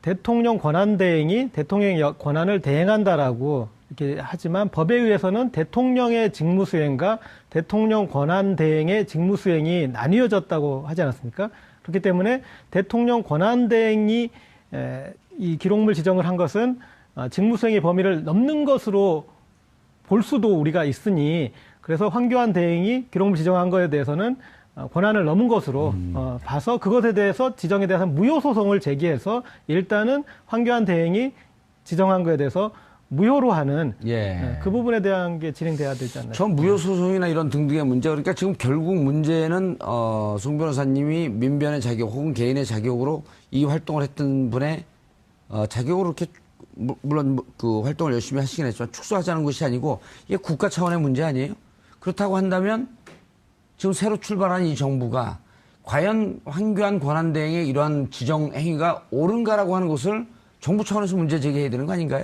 C: 대통령 권한 대행이 대통령의 권한을 대행한다라고 이렇게 하지만 법에 의해서는 대통령의 직무 수행과 대통령 권한 대행의 직무 수행이 나뉘어졌다고 하지 않았습니까? 그렇기 때문에 대통령 권한 대행이 이 기록물 지정을 한 것은 직무 수행의 범위를 넘는 것으로 볼 수도 우리가 있으니 그래서 황교안 대행이 기록물 지정한 것에 대해서는 권한을 넘은 것으로 봐서 그것에 대해서 지정에 대해서 무효 소송을 제기해서 일단은 황교안 대행이 지정한 것에 대해서 무효로 하는 그 부분에 대한 게 진행돼야 되지 않나요?
A: 전 무효 소송이나 이런 등등의 문제 그러니까 지금 결국 문제는 송 변호사님이 민변의 자격 혹은 개인의 자격으로 이 활동을 했던 분의 자격으로 이렇게 물론 그 활동을 열심히 하시긴 했지만 축소하자는 것이 아니고 이게 국가 차원의 문제 아니에요? 그렇다고 한다면 지금 새로 출발한 이 정부가 과연 황교안 권한대행의 이러한 지정 행위가 옳은가라고 하는 것을 정부 차원에서 문제 제기해야 되는 거 아닌가요?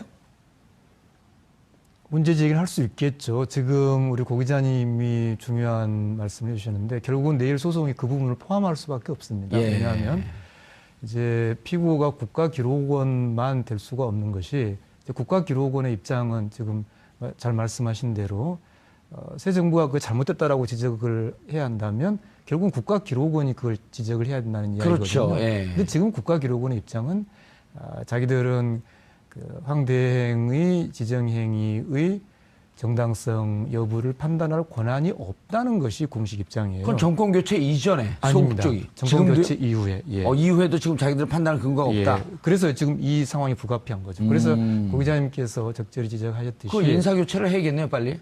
F: 문제 제기를 할 수 있겠죠. 지금 우리 고 기자님이 중요한 말씀을 해주셨는데 결국은 내일 소송이 그 부분을 포함할 수밖에 없습니다. 왜냐하면 이제 피고가 국가기록원만 될 수가 없는 것이 국가기록원의 입장은 지금 잘 말씀하신 대로 새 정부가 그 잘못됐다라고 지적을 해야 한다면 결국은 국가기록원이 그걸 지적을 해야 된다는 이야기거든요.
A: 그렇죠.
F: 근데 지금 국가기록원의 입장은 자기들은 그 황 대행의 지정행위의 정당성 여부를 판단할 권한이 없다는 것이 공식 입장이에요.
A: 그건 정권 교체 이전에
F: 아닙니다.
A: 소극적이.
F: 정권 교체 이후에.
A: 이후에도 지금 자기들 판단할 근거가 없다.
F: 그래서 지금 이 상황이 불가피한 거죠. 그래서 고 기자님께서 적절히 지적하셨듯이
A: 그 인사 교체를 해야겠네요, 빨리.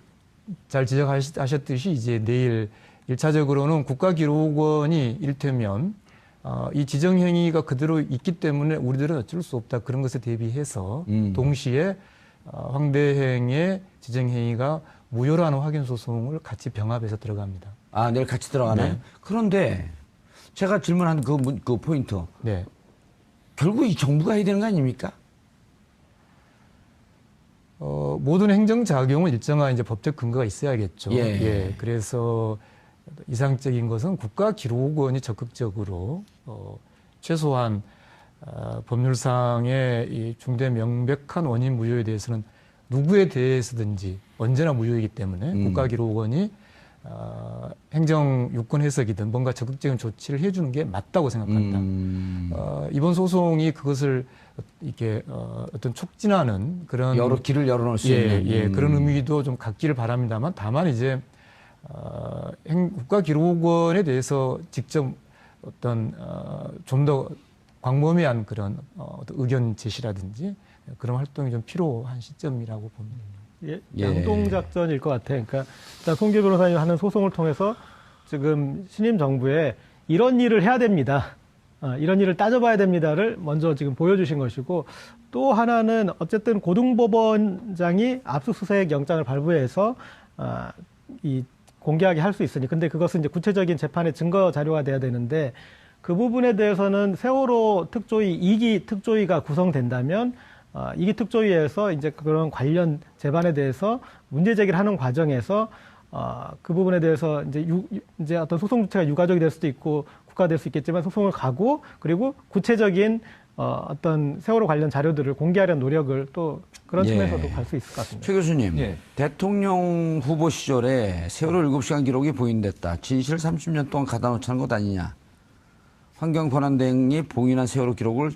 F: 잘 지적하셨듯이 이제 내일 1차적으로는 국가기록원이 일테면 이 지정행위가 그대로 있기 때문에 우리들은 어쩔 수 없다. 그런 것에 대비해서 동시에 황 대행의 지정행위가 무효라는 확인 소송을 같이 병합해서 들어갑니다.
A: 아, 내일 같이 들어가나요?
F: 네.
A: 그런데 제가 질문한 그 포인트.
F: 네.
A: 결국 이 정부가 해야 되는 거 아닙니까?
F: 모든 행정작용은 일정한 이제 법적 근거가 있어야겠죠. 그래서 이상적인 것은 국가기록원이 적극적으로 최소한 법률상의 이 중대 명백한 원인 무효에 대해서는 누구에 대해서든지 언제나 무효이기 때문에 국가기록원이 행정 유권 해석이든 뭔가 적극적인 조치를 해주는 게 맞다고 생각합니다. 이번 소송이 그것을 이렇게 어떤 촉진하는 그런
A: 여러 길을 열어놓을 수 있는
F: 그런 의미도 좀 갖기를 바랍니다만 다만 이제 국가기록원에 대해서 직접 어떤 좀 더 광범위한 그런 어떤 의견 제시라든지 그런 활동이 좀 필요한 시점이라고 봅니다.
C: 양동작전일 것 같아요. 그러니까 일단 송기호 변호사님 하는 소송을 통해서 지금 신임 정부에 이런 일을 해야 됩니다. 이런 일을 따져봐야 됩니다를 먼저 지금 보여주신 것이고 또 하나는 어쨌든 고등법원장이 압수수색 영장을 발부해서 이 공개하게 할 수 있으니 근데 그것은 이제 구체적인 재판의 증거 자료가 돼야 되는데 그 부분에 대해서는 세월호 특조위 2기 특조위가 구성된다면 이기특조위에서 이제 그런 관련 제반에 대해서 문제 제기를 하는 과정에서 그 부분에 대해서 이제 어떤 소송 주체가 유가족이 될 수도 있고 국가가 될 수 있겠지만 소송을 가고 그리고 구체적인 어떤 세월호 관련 자료들을 공개하려는 노력을 또 그런
A: 예.
C: 측면에서도 갈 수 있을 것 같습니다.
A: 최 교수님,
G: 예.
A: 대통령 후보 시절에 세월호 7시간 기록이 보인댔다. 진실 30년 동안 가다 놓자는 것 아니냐. 환경권한대행이 봉인한 세월호 기록을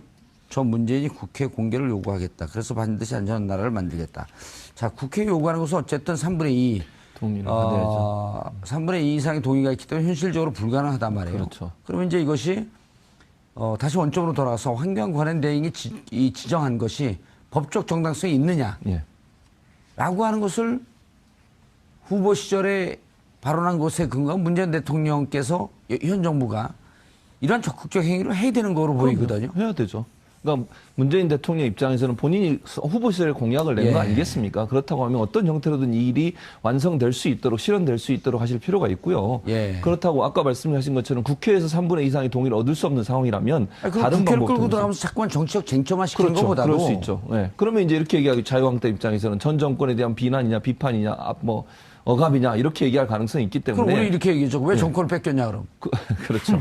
A: 저 문재인이 국회 공개를 요구하겠다. 그래서 반드시 안전한 나라를 만들겠다. 자, 국회 요구하는 것은 어쨌든 3분의 2.
G: 동의를 받아야죠.
A: 3분의 2 이상의 동의가 있기 때문에 현실적으로 불가능하단 말이에요.
G: 그렇죠.
A: 그러면 이제 이것이 다시 원점으로 돌아가서 환경관한대행이 지정한 것이 법적 정당성이 있느냐.
G: 예.
A: 라고 하는 것을 후보 시절에 발언한 것에 근거한 문재인 대통령께서 현 정부가 이러한 적극적 행위를 해야 되는 거로 보이거든요.
G: 해야 되죠. 그러니까 문재인 대통령 입장에서는 본인이 후보 시절에 공약을 낸 거
A: 예.
G: 아니겠습니까? 그렇다고 하면 어떤 형태로든 이 일이 완성될 수 있도록 실현될 수 있도록 하실 필요가 있고요.
A: 예.
G: 그렇다고 아까 말씀하신 것처럼 국회에서 3분의 2 이상의 동의를 얻을 수 없는 상황이라면
A: 다른
G: 다른
A: 국회를
G: 방법도
A: 끌고 들어가면서 자꾸만 정치적 쟁점화 시키는
G: 그렇죠.
A: 것보다도
G: 그럴 수 있죠. 네. 그러면 이제 이렇게 얘기하기 자유한국당 입장에서는 전 정권에 대한 비난이냐 비판이냐 뭐 억압이냐 이렇게 얘기할 가능성이 있기 때문에
A: 그럼 우리 이렇게 얘기했죠. 왜 정권을 뺏겼냐 그럼.
G: 그렇죠.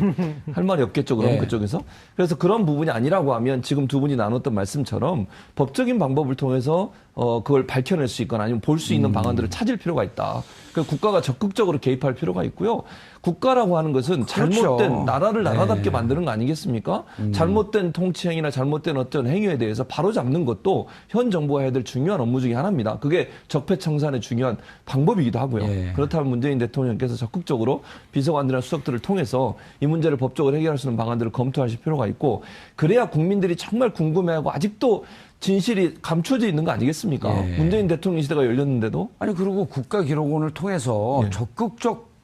G: 할 말이 없겠죠. 그럼
A: 예.
G: 그쪽에서. 그래서 그런 부분이 아니라고 하면 지금 두 분이 나눴던 말씀처럼 법적인 방법을 통해서 그걸 밝혀낼 수 있거나 아니면 볼 수 있는 방안들을 찾을 필요가 있다. 그러니까 국가가 적극적으로 개입할 필요가 있고요. 국가라고 하는 것은
A: 그렇죠.
G: 잘못된 나라를 나라답게
A: 네.
G: 만드는 거 아니겠습니까? 잘못된 통치행위나 잘못된 어떤 행위에 대해서 바로 잡는 것도 현 정부가 해야 될 중요한 업무 중에 하나입니다. 그게 적폐청산의 중요한 방법이기도 하고요.
A: 예.
G: 그렇다면 문재인 대통령께서 적극적으로 비서관들이나 수석들을 통해서 이 문제를 법적으로 해결할 수 있는 방안들을 검토하실 필요가 있고 그래야 국민들이 정말 궁금해하고 아직도 진실이 감춰져 있는 거 아니겠습니까?
A: 예.
G: 문재인 대통령 시대가 열렸는데도
A: 아니 그리고 국가기록원을 통해서
G: 예.
A: 적극적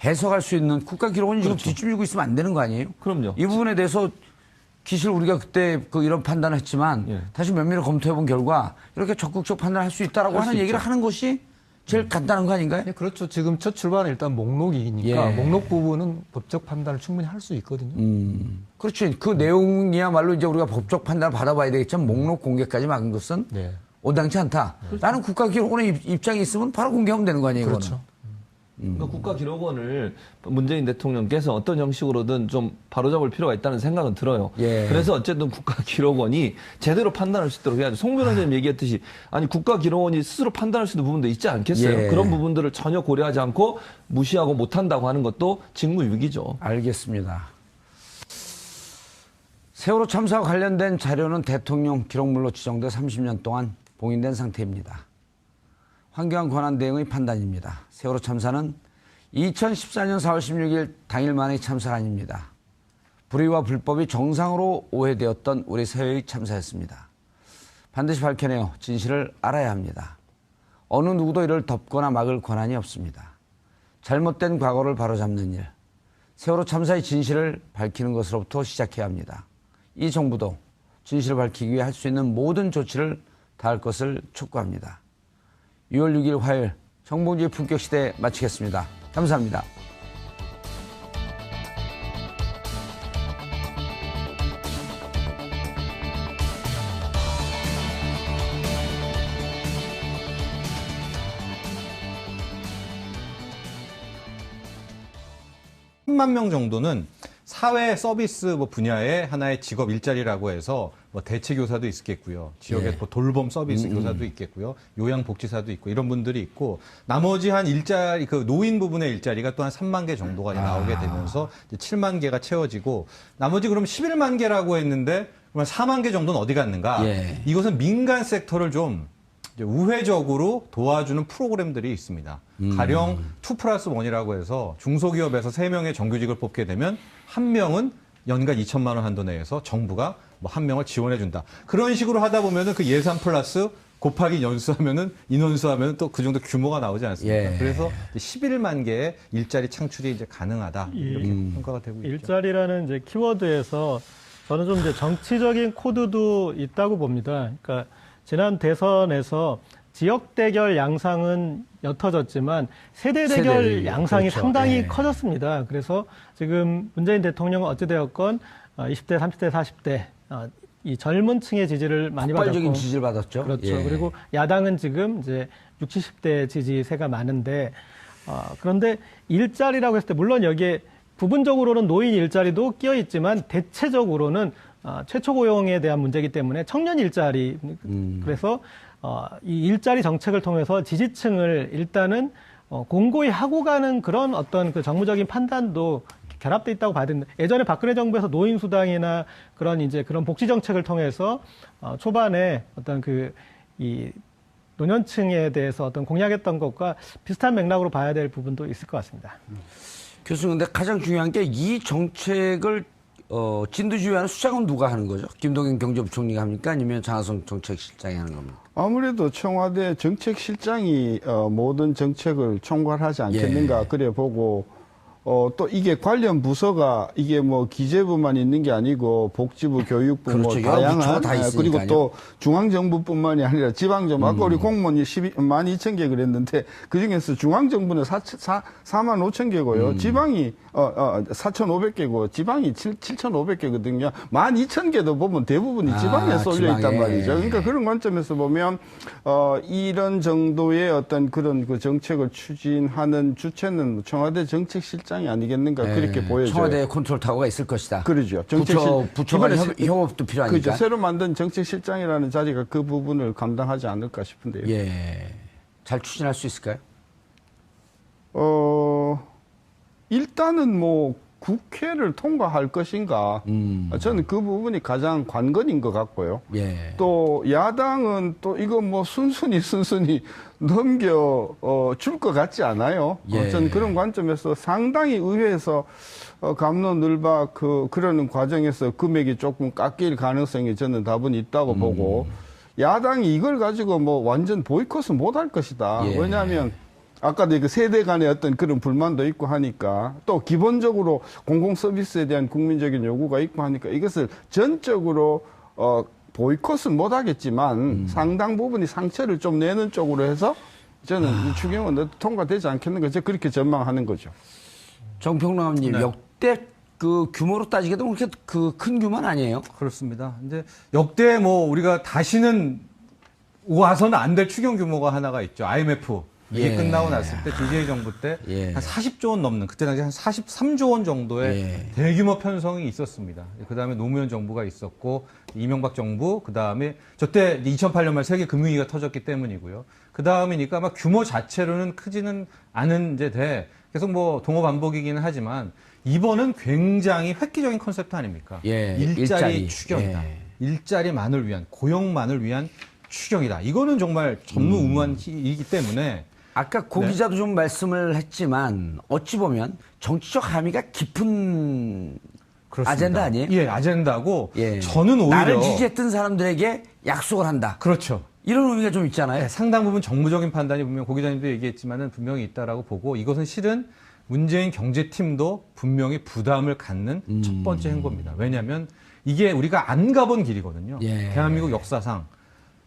A: 해석할 수 있는 국가기록원이 지금 뒷줄이고 있으면 안 되는 거 아니에요?
G: 그럼요.
A: 이 부분에 대해서 기실 우리가 그때 이런 판단을 했지만
G: 예.
A: 다시 면밀히 검토해 본 결과 이렇게 적극적 판단할 수 있다라고
G: 할수
A: 하는 얘기를
G: 있죠.
A: 하는 것이 제일 간단한 거 아닌가요?
F: 예, 그렇죠. 지금 첫 출발은 일단 목록이니까
A: 예.
F: 목록 부분은 법적 판단을 충분히 할 수 있거든요.
A: 그렇지. 그 내용이야말로 이제 우리가 법적 판단을 받아봐야 되겠지만 목록 공개까지 막은 것은
F: 네.
A: 온당치 않다. 나는 국가기록원의 입장이 있으면 바로 공개하면 되는 거 아니에요?
F: 그렇죠.
A: 이거는.
G: 그러니까 국가기록원을 문재인 대통령께서 어떤 형식으로든 좀 바로잡을 필요가 있다는 생각은 들어요.
A: 예.
G: 그래서 어쨌든 국가기록원이 제대로 판단할 수 있도록 해야죠. 송 변호사님 얘기했듯이 아니 국가기록원이 스스로 판단할 수 있는 부분도 있지 않겠어요?
A: 예.
G: 그런 부분들을 전혀 고려하지 않고 무시하고 못한다고 하는 것도 직무유기죠.
A: 알겠습니다. 세월호 참사와 관련된 자료는 대통령 기록물로 지정돼 30년 동안 봉인된 상태입니다. 환경한 권한대행의 판단입니다. 세월호 참사는 2014년 4월 16일 당일만의 참사가 아닙니다. 불의와 불법이 정상으로 오해되었던 우리 사회의 참사였습니다. 반드시 밝혀내어 진실을 알아야 합니다. 어느 누구도 이를 덮거나 막을 권한이 없습니다. 잘못된 과거를 바로잡는 일, 세월호 참사의 진실을 밝히는 것으로부터 시작해야 합니다. 이 정부도 진실을 밝히기 위해 할 수 있는 모든 조치를 다할 것을 촉구합니다. 6월 6일 화요일 정봉주의 품격시대 마치겠습니다. 감사합니다.
E: 천만 명 정도는 사회 서비스 분야의 하나의 직업 일자리라고 해서 대체 교사도 있겠고요. 지역에
A: 예.
E: 돌봄 서비스 교사도 있겠고요. 요양복지사도 있고 이런 분들이 있고 나머지 한 일자리 노인 부분의 일자리가 또 한 3만 개 정도가 나오게 되면서 이제 7만 개가 채워지고 나머지 그럼 11만 개라고 했는데 그러면 4만 개 정도는 어디 갔는가?
A: 예.
E: 이것은 민간 섹터를 좀 이제 우회적으로 도와주는 프로그램들이 있습니다. 가령 2+1이라고 해서 중소기업에서 3명의 정규직을 뽑게 되면 1명은 연간 2천만 원 한도 내에서 정부가 1명을 지원해준다. 그런 식으로 하다 보면은 그 예산 플러스 곱하기 연수하면은 인원수하면은 또 그 정도 규모가 나오지 않습니까?
A: 예.
E: 그래서 11만 개의 일자리 창출이 이제 가능하다 이렇게 평가가 되고 있죠.
C: 일자리라는 이제 키워드에서 저는 좀 이제 정치적인 코드도 있다고 봅니다. 그러니까 지난 대선에서 지역 대결 양상은 옅어졌지만 세대 대결
A: 세대,
C: 양상이
A: 그렇죠.
C: 상당히
A: 예.
C: 커졌습니다. 그래서 지금 문재인 대통령은 어찌되었건 20대, 30대, 40대 이 젊은 층의 지지를 많이
A: 폭발적인
C: 받았고
A: 지지를 받았죠.
C: 그렇죠.
A: 예.
C: 그리고 야당은 지금 이제 60, 70대 지지세가 많은데 그런데 일자리라고 했을 때 물론 여기에 부분적으로는 노인 일자리도 끼어 있지만 대체적으로는 최초 고용에 대한 문제이기 때문에 청년 일자리 그래서 이 일자리 정책을 통해서 지지층을 일단은 공고히 하고 가는 그런 어떤 그 정무적인 판단도 결합돼 있다고 봐야 되는데 예전에 박근혜 정부에서 노인 수당이나 그런 이제 그런 복지 정책을 통해서 초반에 어떤 이 노년층에 대해서 어떤 공약했던 것과 비슷한 맥락으로 봐야 될 부분도 있을 것 같습니다.
A: 교수님, 근데 가장 중요한 게 이 정책을 진두지휘하는 수장은 누가 하는 거죠? 김동연 경제부총리가 합니까? 아니면 장하성 정책실장이 하는 겁니까?
D: 아무래도 청와대 정책실장이 모든 정책을 총괄하지 않겠는가
A: 예.
D: 그래 보고 또 이게 관련 부서가 이게 뭐 기재부만 있는 게 아니고 복지부, 교육부
A: 그렇죠.
D: 뭐
A: 여러 부처가
D: 다양한
A: 다
D: 그리고
A: 있으니까요.
D: 또 중앙정부뿐만이 아니라 지방정부 아까 우리 공무원이 12,000개 그랬는데 그중에서 중앙정부는 45,000개고요. 지방이 4,500개고 지방이 7,500개거든요. 12,000개도 보면 대부분이 지방에 쏠려 있단
A: 지방에.
D: 말이죠. 그러니까 그런 관점에서 보면 이런 정도의 어떤 그런 그 정책을 추진하는 주체는 청와대 정책실장이 아니겠는가 그렇게 보여져요.
A: 청와대 컨트롤 타워가 있을 것이다.
D: 그렇죠.
A: 부처 간
D: 이번에
A: 협업도 필요하니까.
D: 그렇죠. 새로 만든 정책실장이라는 자리가 그 부분을 감당하지 않을까 싶은데요.
A: 예. 잘 추진할 수 있을까요?
D: 일단은 뭐 국회를 통과할 것인가. 저는 그 부분이 가장 관건인 것 같고요.
A: 예.
D: 또 야당은 또 이거 뭐 순순히 넘겨 줄 것 같지 않아요.
A: 예.
D: 저는 그런 관점에서 상당히 의회에서 갑론을박 그러는 과정에서 금액이 조금 깎일 가능성이 저는 다분히 있다고 보고 야당이 이걸 가지고 뭐 완전 보이콧은 못 할 것이다.
A: 예.
D: 왜냐하면 아까도 그 세대 간의 어떤 그런 불만도 있고 하니까 또 기본적으로 공공 서비스에 대한 국민적인 요구가 있고 하니까 이것을 전적으로 보이콧은 못 하겠지만 상당 부분이 상처를 좀 내는 쪽으로 해서 저는 이 추경은 통과되지 않겠는가 제가 그렇게 전망하는 거죠.
A: 정평론가님,
E: 네.
A: 역대 그 규모로 따지게도 그렇게 그 큰 규모는 아니에요.
E: 그렇습니다. 이제 역대 뭐 우리가 다시는 와서는 안 될 추경 규모가 하나가 있죠. IMF. 이게
A: 예.
E: 끝나고 났을 때 DJ 정부 때 한
A: 예.
E: 40조 원 넘는 그때 당시 한 43조 원 정도의
A: 예.
E: 대규모 편성이 있었습니다. 그다음에 노무현 정부가 있었고 이명박 정부 그다음에 저때 2008년 말 세계 금융위기가 터졌기 때문이고요. 그다음이니까 아마 규모 자체로는 크지는 않은 이제 계속 뭐 동호 반복이기는 하지만 이번은 굉장히 획기적인 컨셉트 아닙니까?
A: 예.
E: 일자리 추경이다.
A: 예.
E: 일자리만을 위한 고용만을 위한 추경이다. 이거는 정말 전무후무한 일이기 때문에
A: 아까 고
E: 네.
A: 기자도 좀 말씀을 했지만 어찌 보면 정치적 함의가 깊은
E: 그렇습니다.
A: 아젠다 아니에요?
E: 예, 아젠다고
A: 예.
E: 저는 오히려
A: 나를 지지했던 사람들에게 약속을 한다.
E: 그렇죠.
A: 이런 의미가 좀 있잖아요.
E: 네, 상당 부분 정무적인 판단이 분명 고 기자님도 얘기했지만은 분명히 있다라고 보고 이것은 실은 문재인 경제팀도 분명히 부담을 갖는 첫 번째 행보입니다. 왜냐하면 이게 우리가 안 가본 길이거든요.
A: 예.
E: 대한민국 역사상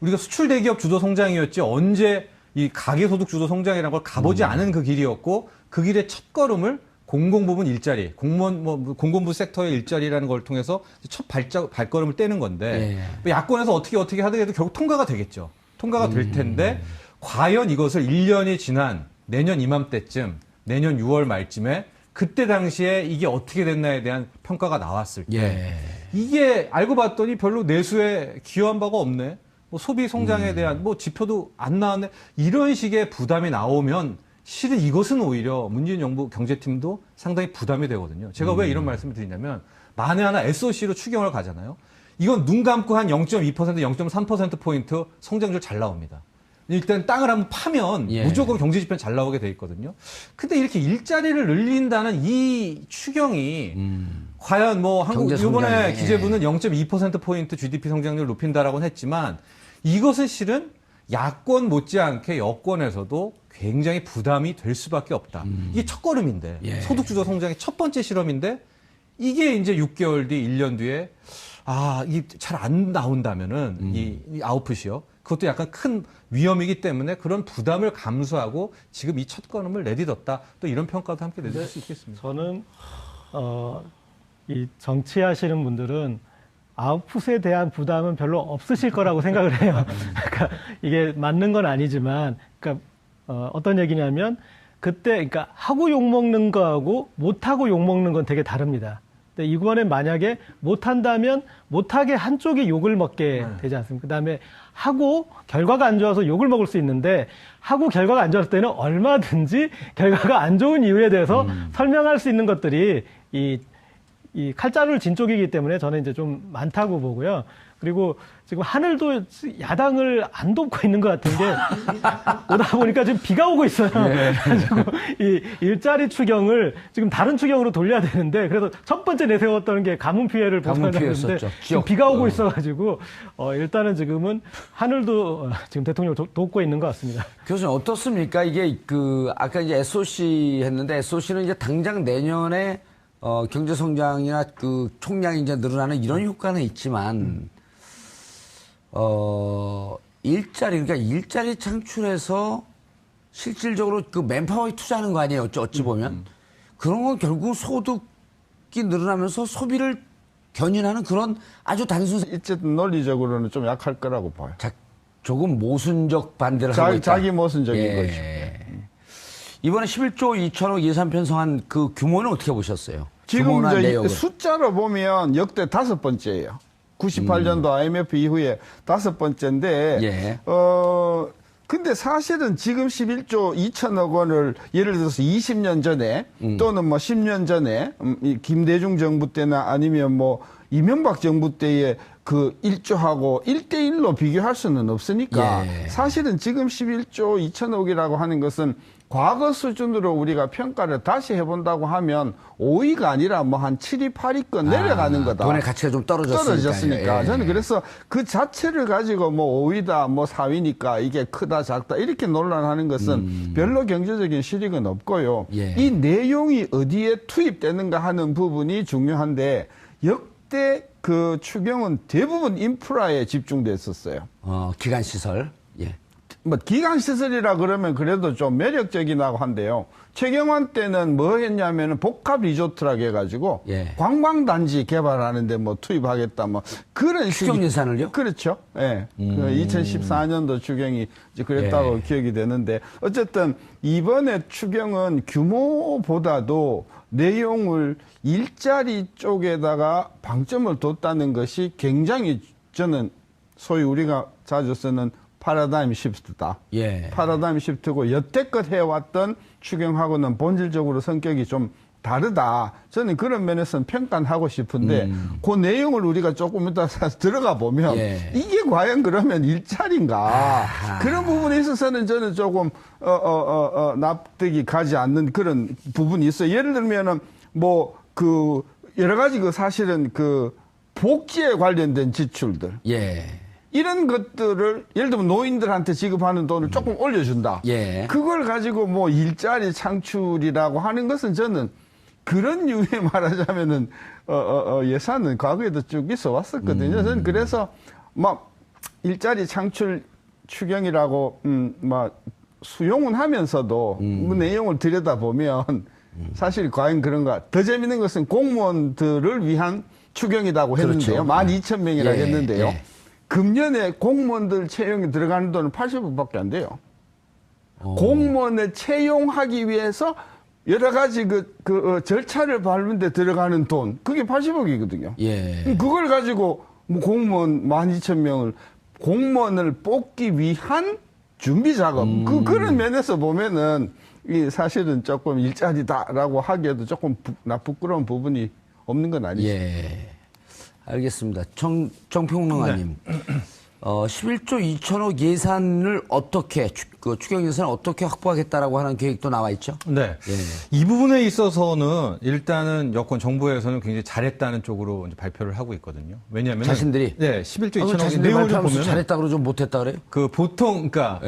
E: 우리가 수출 대기업 주도 성장이었지 언제 이 가계소득 주도 성장이라는 걸 가보지 않은 그 길이었고 그 길의 첫 걸음을 공공부문 일자리, 공무원 공공부 섹터의 일자리라는 걸 통해서 첫 발걸음을 떼는 건데
A: 예.
E: 야권에서 어떻게 하더라도 결국 통과가 되겠죠. 통과가 될 텐데 과연 이것을 1년이 지난 내년 이맘때쯤 내년 6월 말쯤에 그때 당시에 이게 어떻게 됐나에 대한 평가가 나왔을 때
A: 예.
E: 이게 알고 봤더니 별로 내수에 기여한 바가 없네. 뭐 소비 성장에 대한 뭐 지표도 안 나왔네. 이런 식의 부담이 나오면 실은 이것은 오히려 문재인 정부 경제팀도 상당히 부담이 되거든요. 제가 왜 이런 말씀을 드리냐면 만에 하나 SOC로 추경을 가잖아요. 이건 눈 감고 한 0.2%, 0.3%포인트 성장률 잘 나옵니다. 일단 땅을 한번 파면
A: 예.
E: 무조건 경제 지표는 잘 나오게 돼 있거든요. 근데 이렇게 일자리를 늘린다는 이 추경이 과연 뭐 한국
A: 경제 성장에.
E: 이번에 기재부는 0.2%포인트 GDP 성장률 높인다라고는 했지만 이것은 실은 야권 못지않게 여권에서도 굉장히 부담이 될 수밖에 없다. 이게 첫걸음인데
A: 예.
E: 소득주도 성장의 첫 번째 실험인데 이게 이제 6개월 뒤, 1년 뒤에 이게 잘 안 나온다면은 이 아웃풋이요. 그것도 약간 큰 위험이기 때문에 그런 부담을 감수하고 지금 이 첫걸음을 내딛었다. 또 이런 평가도 함께 내줄 수 있겠습니다.
C: 저는 이 정치하시는 분들은 아웃풋에 대한 부담은 별로 없으실 거라고 생각을 해요. 그러니까 이게 맞는 건 아니지만, 그러니까 어떤 얘기냐면 그때 그러니까 하고 욕 먹는 거하고 못 하고 욕 먹는 건 되게 다릅니다. 근데 이번에 만약에 못 한다면 못하게 한쪽이 욕을 먹게 되지 않습니까? 그다음에 하고 결과가 안 좋아서 욕을 먹을 수 있는데 하고 결과가 안 좋았을 때는 얼마든지 결과가 안 좋은 이유에 대해서 설명할 수 있는 것들이 이 칼자루를 진 쪽이기 때문에 저는 이제 좀 많다고 보고요. 그리고 지금 하늘도 야당을 안 돕고 있는 것 같은 게 오다 보니까 지금 비가 오고 있어요. 그래가지고 이 일자리 추경을 지금 다른 추경으로 돌려야 되는데 그래서 첫 번째 내세웠던 게 가뭄 피해를 보상하는데 지금 비가 오고 있어가지고 일단은 지금은 하늘도 지금 대통령을 돕고 있는 것 같습니다.
A: 교수님 어떻습니까? 이게 아까 이제 SOC 했는데 SOC는 이제 당장 내년에 경제 성장이나 총량이 이제 늘어나는 이런 효과는 있지만 그러니까 일자리 창출해서 실질적으로 맨파워에 투자하는 거 아니에요? 어찌 보면. 그런 건 결국 소득이 늘어나면서 소비를 견인하는 그런 아주 단순.
D: 어쨌든 논리적으로는 좀 약할 거라고 봐요.
A: 조금 모순적 반대를 하고 있다.
D: 자기 모순적인 거죠.
A: 이번에 11조 2천억 예산 편성한 그 규모는 어떻게 보셨어요?
D: 지금
A: 내역을.
D: 숫자로 보면 역대 5번째예요. 98년도 IMF 이후에 5번째인데, 근데 사실은 지금 11조 2천억 원을 예를 들어서 20년 전에 또는 뭐 10년 전에 김대중 정부 때나 아니면 뭐 이명박 정부 때의 그 1조하고 1대1로 비교할 수는 없으니까 사실은 지금 11조 2천억이라고 하는 것은 과거 수준으로 우리가 평가를 다시 해본다고 하면 5위가 아니라 뭐 한 7위, 8위권 내려가는 거다.
A: 돈의 가치가 좀 떨어졌으니까.
D: 저는 그래서 그 자체를 가지고 뭐 5위다, 뭐 4위니까 이게 크다, 작다 이렇게 논란하는 것은 별로 경제적인 실익은 없고요. 이 내용이 어디에 투입되는가 하는 부분이 중요한데 역대 그 추경은 대부분 인프라에 집중됐었어요.
A: 기간시설.
D: 뭐 기간시설이라 그러면 그래도 좀 매력적이라고 한데요. 최경환 때는 뭐 했냐면은 복합 리조트라고 해가지고 관광단지 개발하는데 뭐 투입하겠다 뭐 그런
A: 추경 예산을요?
D: 그렇죠. 예. 그 2014년도 추경이 이제 그랬다고 기억이 되는데 어쨌든 이번에 추경은 규모보다도 내용을 일자리 쪽에다가 방점을 뒀다는 것이 굉장히 저는 소위 우리가 자주 쓰는 파라다임 시프트다. 파라다임 시프트고 여태껏 해왔던 추경하고는 본질적으로 성격이 좀 다르다. 저는 그런 면에서는 평가는 하고 싶은데 그 내용을 우리가 조금 이따 들어가 보면 이게 과연 그러면 일자리인가 그런 부분에 있어서는 저는 조금 납득이 가지 않는 그런 부분이 있어요. 예를 들면은 뭐 그 여러 가지 그 사실은 그 복지에 관련된 지출들 이런 것들을 예를 들면 노인들한테 지급하는 돈을 조금 올려준다. 그걸 가지고 뭐 일자리 창출이라고 하는 것은 저는 그런 유의 말하자면은 예산은 과거에도 쭉 있어 왔었거든요. 저는 그래서 막 일자리 창출 추경이라고 막 수용은 하면서도 그 내용을 들여다보면 사실 과연 그런가. 더 재밌는 것은 공무원들을 위한 추경이라고 했는데요. 12,000명이라고 했는데요. 금년에 공무원들 채용에 들어가는 돈은 80억밖에 안 돼요. 공무원을 채용하기 위해서 여러 가지 절차를 밟는데 들어가는 돈, 그게 80억이거든요. 그걸 가지고 뭐 공무원 12,000명을 공무원을 뽑기 위한 준비 작업. 그런 면에서 보면은 이 사실은 조금 일자리다라고 하기에도 조금 부끄러운 부분이 없는 건 아니죠.
A: 알겠습니다. 정평론가님, 11조 2천억 예산을 어떻게 추경 예산을 어떻게 확보하겠다라고 하는 계획도 나와 있죠?
E: 네. 이 부분에 있어서는 일단은 여권 정부에서는 굉장히 잘했다는 쪽으로 이제 발표를 하고 있거든요. 왜냐하면
A: 자신들이
E: 11조 2천억 내용을 좀 보면
A: 잘했다 그러죠, 못했다 그래요?
E: 그 보통 그러니까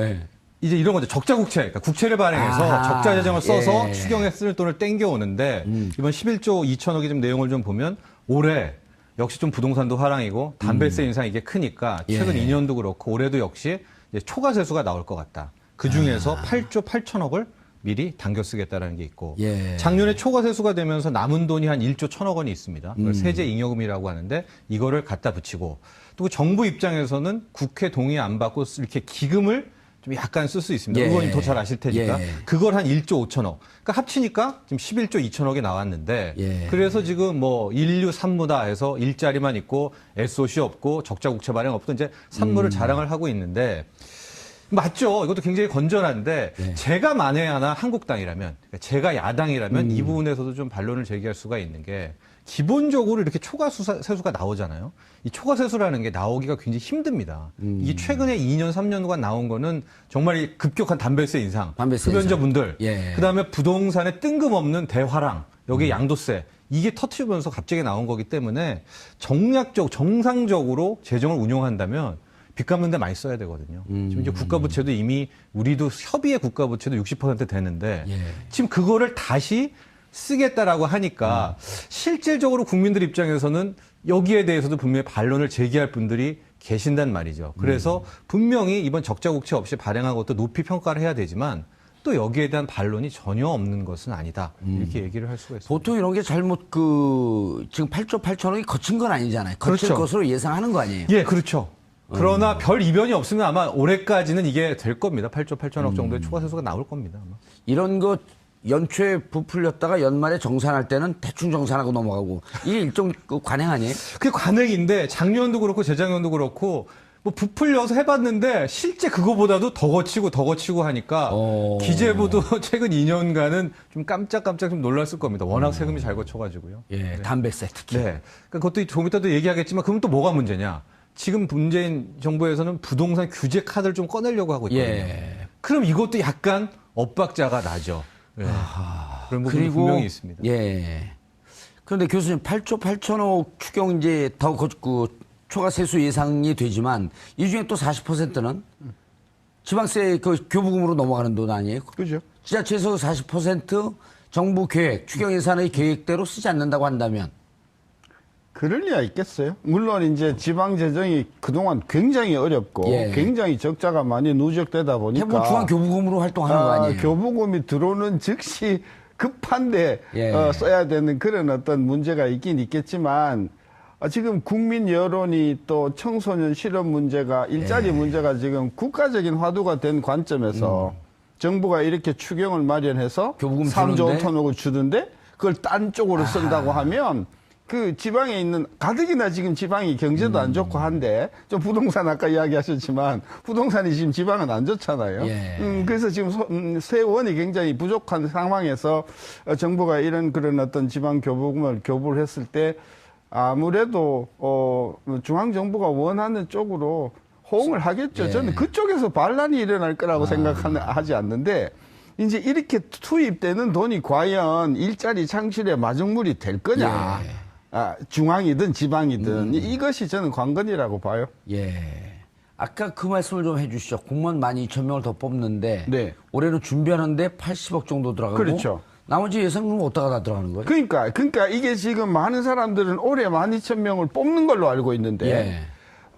E: 이제 이런 거죠. 적자 국채, 그러니까 국채를 발행해서 적자 재정을 써서 추경에 쓸 돈을 땡겨 오는데 이번 11조 2천억의 좀 내용을 좀 보면 올해 역시 좀 부동산도 화랑이고 담배세 인상이 이게 크니까 최근 2년도 그렇고 올해도 역시 이제 초과 세수가 나올 것 같다. 그 중에서 8조 8천억을 미리 당겨 쓰겠다라는 게 있고
A: 예.
E: 작년에 초과 세수가 되면서 남은 돈이 한 1조 1천억 원이 있습니다. 그걸 세제 잉여금이라고 하는데 이거를 갖다 붙이고 또 정부 입장에서는 국회 동의 안 받고 이렇게 기금을 좀 약간 쓸 수 있습니다.
A: 예.
E: 의원님 더 잘 아실 테니까.
A: 예.
E: 그걸 한 1조 5천억. 그러니까 합치니까 지금 11조 2천억이 나왔는데
A: 예.
E: 그래서 지금 뭐 인류 산무다 해서 일자리만 있고 SOC 없고 적자 국채 발행 없고 이제 산무를 자랑을 하고 있는데 맞죠. 이것도 굉장히 건전한데
A: 네.
E: 제가 만에 하나 한국당이라면 그러니까 제가 야당이라면 이 부분에서도 좀 반론을 제기할 수가 있는 게 기본적으로 이렇게 초과 세수가 나오잖아요. 이 초과 세수라는 게 나오기가 굉장히 힘듭니다. 이게 최근에 2년, 3년간 나온 거는 정말 이 급격한 담배세 인상,
A: 담배세
E: 흡연자분들,
A: 예.
E: 그다음에 부동산의 뜬금없는 대화랑, 여기 양도세 이게 터트리면서 갑자기 나온 거기 때문에 정상적으로 재정을 운용한다면 빚 갚는 데 많이 써야 되거든요. 지금 이제 국가부채도 이미 우리도 협의의 국가부채도 60% 되는데
A: 예.
E: 지금 그거를 다시 쓰겠다라고 하니까 실질적으로 국민들 입장에서는 여기에 대해서도 분명히 반론을 제기할 분들이 계신단 말이죠. 그래서 분명히 이번 적자 국채 없이 발행한 것도 높이 평가를 해야 되지만 또 여기에 대한 반론이 전혀 없는 것은 아니다. 이렇게 얘기를 할 수가 있습니다.
A: 보통 이런 게 잘못 지금 8조 8천억이 거친 건 아니잖아요. 거칠
E: 그렇죠.
A: 것으로 예상하는 거 아니에요.
E: 예, 그렇죠. 그러나 별 이변이 없으면 아마 올해까지는 이게 될 겁니다. 8조 8천억 정도의 초과 세수가 나올 겁니다. 아마.
A: 이런 거 연초에 부풀렸다가 연말에 정산할 때는 대충 정산하고 넘어가고 이게 일종 그 관행 아니에요?
E: 그게 관행인데 작년도 그렇고 재작년도 그렇고 뭐 부풀려서 해봤는데 실제 그거보다도 더 거치고 하니까 기재부도 최근 2년간은 좀 깜짝깜짝 좀 놀랐을 겁니다. 워낙 세금이 잘 거쳐가지고요.
A: 예, 담배세 특히.
E: 네. 그러니까 그것도 조금 이따도 얘기하겠지만 그럼 또 뭐가 문제냐? 지금 문재인 정부에서는 부동산 규제 카드를 좀 꺼내려고 하고 있거든요.
A: 예.
E: 그럼 이것도 약간 엇박자가 나죠. 예. 그런 부분이 분명히 있습니다.
A: 예. 그런데 교수님 8조 8천억 추경 이제 더 초과 세수 예상이 되지만 이 중에 또 40%는 지방세 그 교부금으로 넘어가는 돈 아니에요?
D: 그죠?
A: 지자체에서 40% 정부 계획, 추경 예산의 계획대로 쓰지 않는다고 한다면
D: 그럴 리가 있겠어요? 물론 이제 지방 재정이 그동안 굉장히 어렵고
A: 예.
D: 굉장히 적자가 많이 누적되다 보니까
A: 대부분 중앙 교부금으로 활동하는 거 아니에요?
D: 교부금이 들어오는 즉시 급한데
A: 예.
D: 써야 되는 그런 어떤 문제가 있긴 있겠지만 지금 국민 여론이 또 청소년 실업 문제가 일자리 문제가 지금 국가적인 화두가 된 관점에서 정부가 이렇게 추경을 마련해서
A: 교부금
D: 3조
A: 주는데?
D: 5천억을 주던데 그걸 딴 쪽으로 쓴다고 하면 그 지방에 있는 가뜩이나 지금 지방이 경제도 안 좋고 한데 좀 부동산 아까 이야기하셨지만 부동산이 지금 지방은 안 좋잖아요.
A: 예.
D: 그래서 지금 세원이 굉장히 부족한 상황에서 정부가 이런 그런 어떤 지방 교부금을 교부를 했을 때 아무래도 중앙 정부가 원하는 쪽으로 호응을 하겠죠.
A: 예.
D: 저는 그쪽에서 반란이 일어날 거라고 생각하지 않는데 이제 이렇게 투입되는 돈이 과연 일자리 창출의 마중물이 될 거냐.
A: 예.
D: 중앙이든 지방이든 이것이 저는 관건이라고 봐요.
A: 예. 아까 그 말씀을 좀 해주시죠. 공무원 12,000명을 더 뽑는데
D: 네.
A: 올해는 준비하는데 80억 정도 들어가고
D: 그렇죠.
A: 나머지 예산은 어디다가 다 들어가는 거예요?
D: 그러니까 이게 지금 많은 사람들은 올해 12,000명을 뽑는 걸로 알고 있는데
A: 예.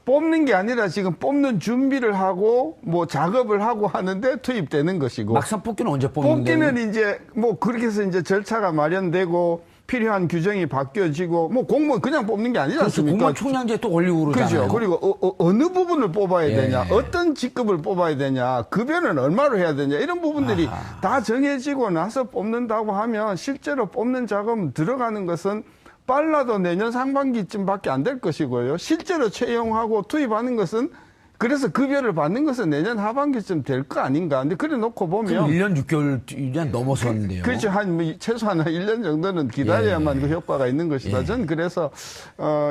D: 뽑는 게 아니라 지금 뽑는 준비를 하고 뭐 작업을 하고 하는데 투입되는 것이고
A: 막상 뽑기는 언제 뽑는데?
D: 뽑기는 이제 뭐 그렇게 해서 이제 절차가 마련되고 필요한 규정이 바뀌어지고 뭐 공무원 그냥 뽑는 게 아니지
A: 그렇죠.
D: 않습니까?
A: 공무원 총량제 또 올리고 그러잖아요.
D: 그죠. 그리고 어느 부분을 뽑아야
A: 예.
D: 되냐, 어떤 직급을 뽑아야 되냐, 급여는 얼마로 해야 되냐 이런 부분들이 다 정해지고 나서 뽑는다고 하면 실제로 뽑는 작업 들어가는 것은 빨라도 내년 상반기쯤밖에 안 될 것이고요. 실제로 채용하고 투입하는 것은 그래서 급여를 받는 것은 내년 하반기쯤 될 거 아닌가. 근데 그래 놓고 보면.
A: 그럼 1년 6개월 1년 넘어섰는데요.
D: 그렇죠. 최소한 1년 정도는 기다려야만 그 효과가 있는 것이다. 저는 그래서,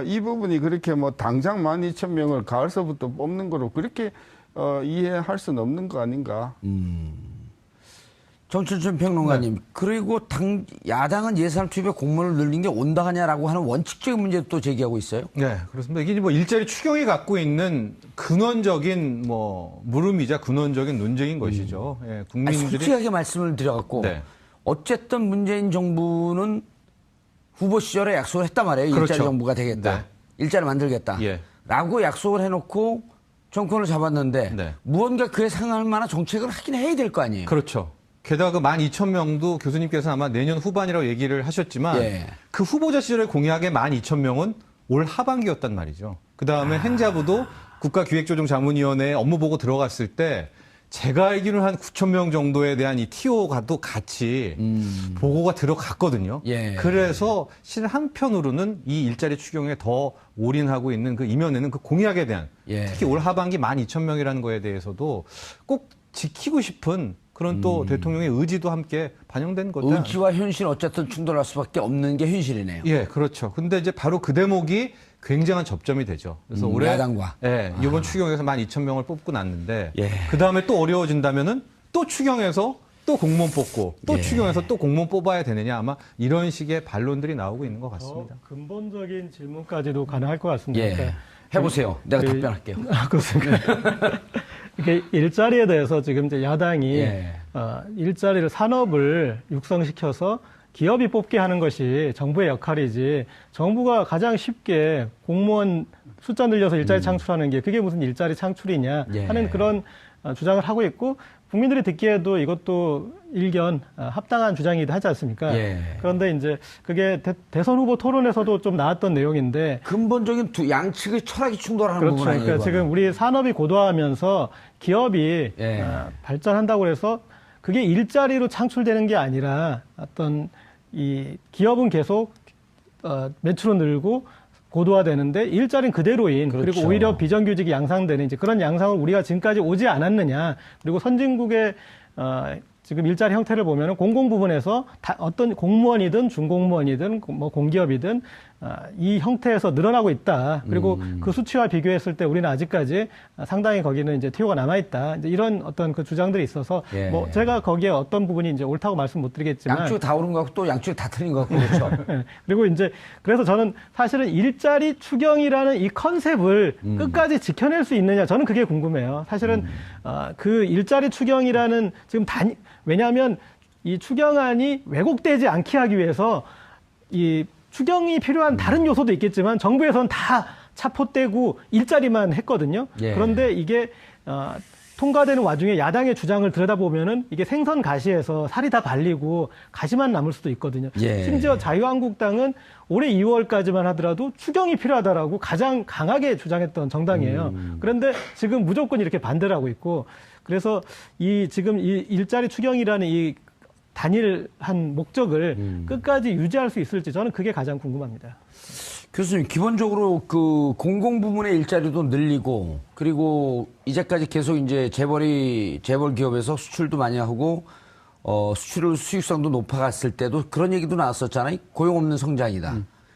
D: 이 부분이 그렇게 뭐 당장 12,000명을 가을서부터 뽑는 거로 그렇게, 이해할 수는 없는 거 아닌가.
A: 정춘천 평론가님, 그리고 야당은 예산 투입에 공무원을 늘린 게 온당하냐라고 하는 원칙적인 문제도 또 제기하고 있어요.
E: 네, 그렇습니다. 이게 뭐 일자리 추경이 갖고 있는 근원적인 뭐 물음이자 근원적인 논쟁인 것이죠. 예,
A: 아니,
E: 국민들이
A: 솔직하게 말씀을 드려갖고
E: 네.
A: 어쨌든 문재인 정부는 후보 시절에 약속을 했단 말이에요.
E: 그렇죠.
A: 일자리 정부가 되겠다.
E: 네.
A: 일자리 만들겠다.
E: 예.
A: 라고 약속을 해놓고 정권을 잡았는데
E: 네.
A: 무언가 그에 상응할 만한 정책을 하긴 해야 될 거 아니에요.
E: 그렇죠. 게다가 그 12,000명도 교수님께서 아마 내년 후반이라고 얘기를 하셨지만
A: 예.
E: 그 후보자 시절의 공약의 12,000명은 올 하반기였단 말이죠. 그다음에 행자부도 국가기획조정자문위원회에 업무 보고 들어갔을 때 제가 알기로는 한 9,000명 정도에 대한 이 TO가도 같이 보고가 들어갔거든요.
A: 예.
E: 그래서 실 한편으로는 이 일자리 추경에 더 올인하고 있는 그 이면에는 그 공약에 대한
A: 예.
E: 특히 올 하반기 12,000명이라는 거에 대해서도 꼭 지키고 싶은 그런 또 대통령의 의지도 함께 반영된 거다.
A: 의지와 현실 어쨌든 충돌할 수밖에 없는 게 현실이네요.
E: 예, 그렇죠. 근데 이제 바로 그 대목이 굉장한 접점이 되죠. 그래서 올해
A: 야당과.
E: 예, 이번 추경에서 12,000명을 뽑고 났는데
A: 예.
E: 그 다음에 또 어려워진다면은 또 추경해서 또 공무원 뽑고 또
A: 예.
E: 추경해서 또 공무원 뽑아야 되느냐 아마 이런 식의 반론들이 나오고 있는 것 같습니다.
C: 근본적인 질문까지도 가능할 것 같습니다.
A: 예.
C: 그러니까
A: 해보세요. 내가
C: 그-
A: 답변할게요.
C: 그렇습니까? 이게 일자리에 대해서 지금 이제 야당이
A: 예.
C: 일자리를 산업을 육성시켜서 기업이 뽑게 하는 것이 정부의 역할이지 정부가 가장 쉽게 공무원 숫자 늘려서 일자리 창출하는 게 그게 무슨 일자리 창출이냐
A: 예.
C: 하는 그런 주장을 하고 있고 국민들이 듣기에도 이것도 일견 합당한 주장이기도 하지 않습니까?
A: 예.
C: 그런데 이제 그게 대선 후보 토론에서도 좀 나왔던 내용인데
A: 근본적인 양측의 철학이 충돌하는
C: 그렇죠.
A: 부분 아니에요?
C: 그러니까 지금 우리 산업이 고도화하면서 기업이
A: 예.
C: 발전한다고 해서 그게 일자리로 창출되는 게 아니라 어떤 이 기업은 계속 매출은 늘고 고도화되는데 일자리는 그대로인
A: 그렇죠.
C: 그리고 오히려 비정규직이 양상되는 이제 그런 양상을 우리가 지금까지 오지 않았느냐. 그리고 선진국의 지금 일자리 형태를 보면은 공공 부분에서 어떤 공무원이든 중공무원이든 뭐 공기업이든 이 형태에서 늘어나고 있다. 그리고 그 수치와 비교했을 때 우리는 아직까지 상당히 거기는 이제 TO가 남아 있다. 이제 이런 어떤 그 주장들이 있어서
A: 예.
C: 뭐 제가 거기에 어떤 부분이 이제 옳다고 말씀 못 드리겠지만
A: 양쪽이 다 옳은 것 같고 또 양쪽이 다 틀린 것 같고 그렇죠.
C: 예. 그리고 이제 그래서 저는 사실은 일자리 추경이라는 이 컨셉을 끝까지 지켜낼 수 있느냐 저는 그게 궁금해요. 사실은 그 일자리 추경이라는 지금 왜냐하면 이 추경안이 왜곡되지 않게 하기 위해서 이 추경이 필요한 다른 요소도 있겠지만 정부에서는 다 차포떼고 일자리만 했거든요.
A: 예.
C: 그런데 이게 통과되는 와중에 야당의 주장을 들여다보면은 이게 생선 가시에서 살이 다 발리고 가시만 남을 수도 있거든요.
A: 예.
C: 심지어 자유한국당은 올해 2월까지만 하더라도 추경이 필요하다라고 가장 강하게 주장했던 정당이에요. 그런데 지금 무조건 이렇게 반대를 하고 있고 그래서 지금 이 일자리 추경이라는 이 단일한 목적을 끝까지 유지할 수 있을지 저는 그게 가장 궁금합니다.
A: 교수님, 기본적으로 그 공공 부문의 일자리도 늘리고 그리고 이제까지 계속 이제 재벌 기업에서 수출도 많이 하고 수출 수익성도 높아갔을 때도 그런 얘기도 나왔었잖아요. 고용 없는 성장이다.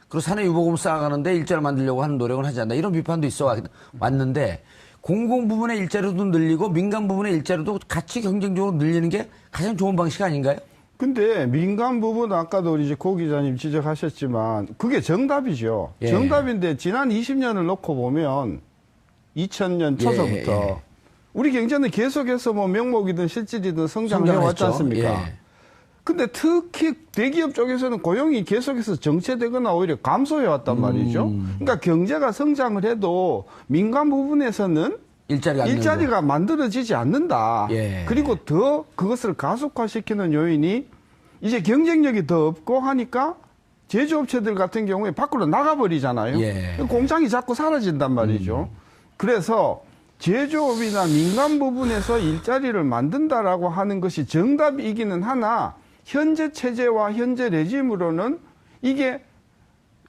A: 그리고 사내 유보금 쌓아가는데 일자리 만들려고 하는 노력은 하지 않는다. 이런 비판도 있어 왔는데 공공 부문의 일자리도 늘리고 민간 부문의 일자리도 같이 경쟁적으로 늘리는 게 가장 좋은 방식 아닌가요?
D: 근데 민간 부분 아까도 우리 이제 고 기자님 지적하셨지만 그게 정답이죠.
A: 예.
D: 정답인데 지난 20년을 놓고 보면 2000년 초서부터
A: 예.
D: 우리 경제는 계속해서 뭐 명목이든 실질이든 성장해 왔지
A: 성장했죠.
D: 않습니까?
A: 예.
D: 근데 특히 대기업 쪽에서는 고용이 계속해서 정체되거나 오히려 감소해 왔단 말이죠. 그러니까 경제가 성장을 해도 민간 부분에서는 일자리가 만들어지지 않는다.
A: 예.
D: 그리고 더 그것을 가속화시키는 요인이 이제 경쟁력이 더 없고 하니까 제조업체들 같은 경우에 밖으로 나가버리잖아요.
A: 예.
D: 공장이 자꾸 사라진단 말이죠. 그래서 제조업이나 민간 부분에서 일자리를 만든다라고 하는 것이 정답이기는 하나 현재 체제와 현재 레짐으로는 이게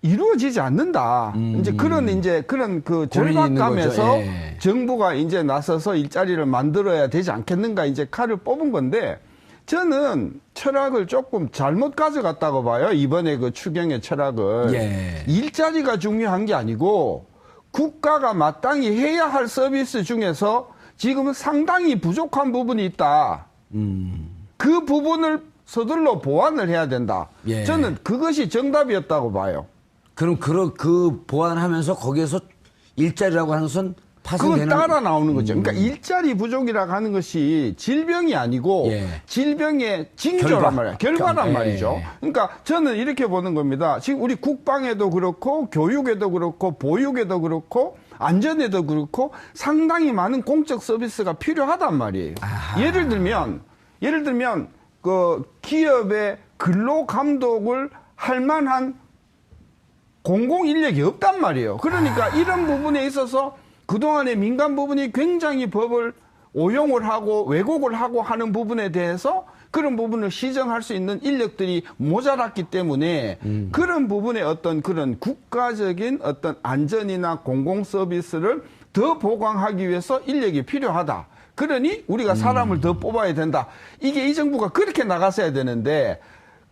D: 이루어지지 않는다. 이제 그런 그 절박감에서
A: 예.
D: 정부가 이제 나서서 일자리를 만들어야 되지 않겠는가 이제 칼을 뽑은 건데 저는 철학을 조금 잘못 가져갔다고 봐요. 이번에 그 추경의 철학을.
A: 예.
D: 일자리가 중요한 게 아니고 국가가 마땅히 해야 할 서비스 중에서 지금은 상당히 부족한 부분이 있다. 그 부분을 서둘러 보완을 해야 된다.
A: 예.
D: 저는 그것이 정답이었다고 봐요.
A: 그럼 그 보완하면서 거기에서 일자리라고 하는 것은
D: 그건
A: 파생되는
D: 따라 나오는 거죠. 그러니까 일자리 부족이라고 하는 것이 질병이 아니고
A: 예.
D: 질병의 징조란 말이에요. 결과란
A: 예.
D: 말이죠. 그러니까 저는 이렇게 보는 겁니다. 지금 우리 국방에도 그렇고 교육에도 그렇고 보육에도 그렇고 안전에도 그렇고 상당히 많은 공적 서비스가 필요하단 말이에요.
A: 아하.
D: 예를 들면 그 기업의 근로 감독을 할 만한 공공 인력이 없단 말이에요. 그러니까 이런 부분에 있어서 그동안의 민간 부분이 굉장히 법을 오용을 하고 왜곡을 하고 하는 부분에 대해서 그런 부분을 시정할 수 있는 인력들이 모자랐기 때문에 그런 부분에 어떤 그런 국가적인 어떤 안전이나 공공 서비스를 더 보강하기 위해서 인력이 필요하다. 그러니 우리가 사람을 더 뽑아야 된다. 이게 이 정부가 그렇게 나갔어야 되는데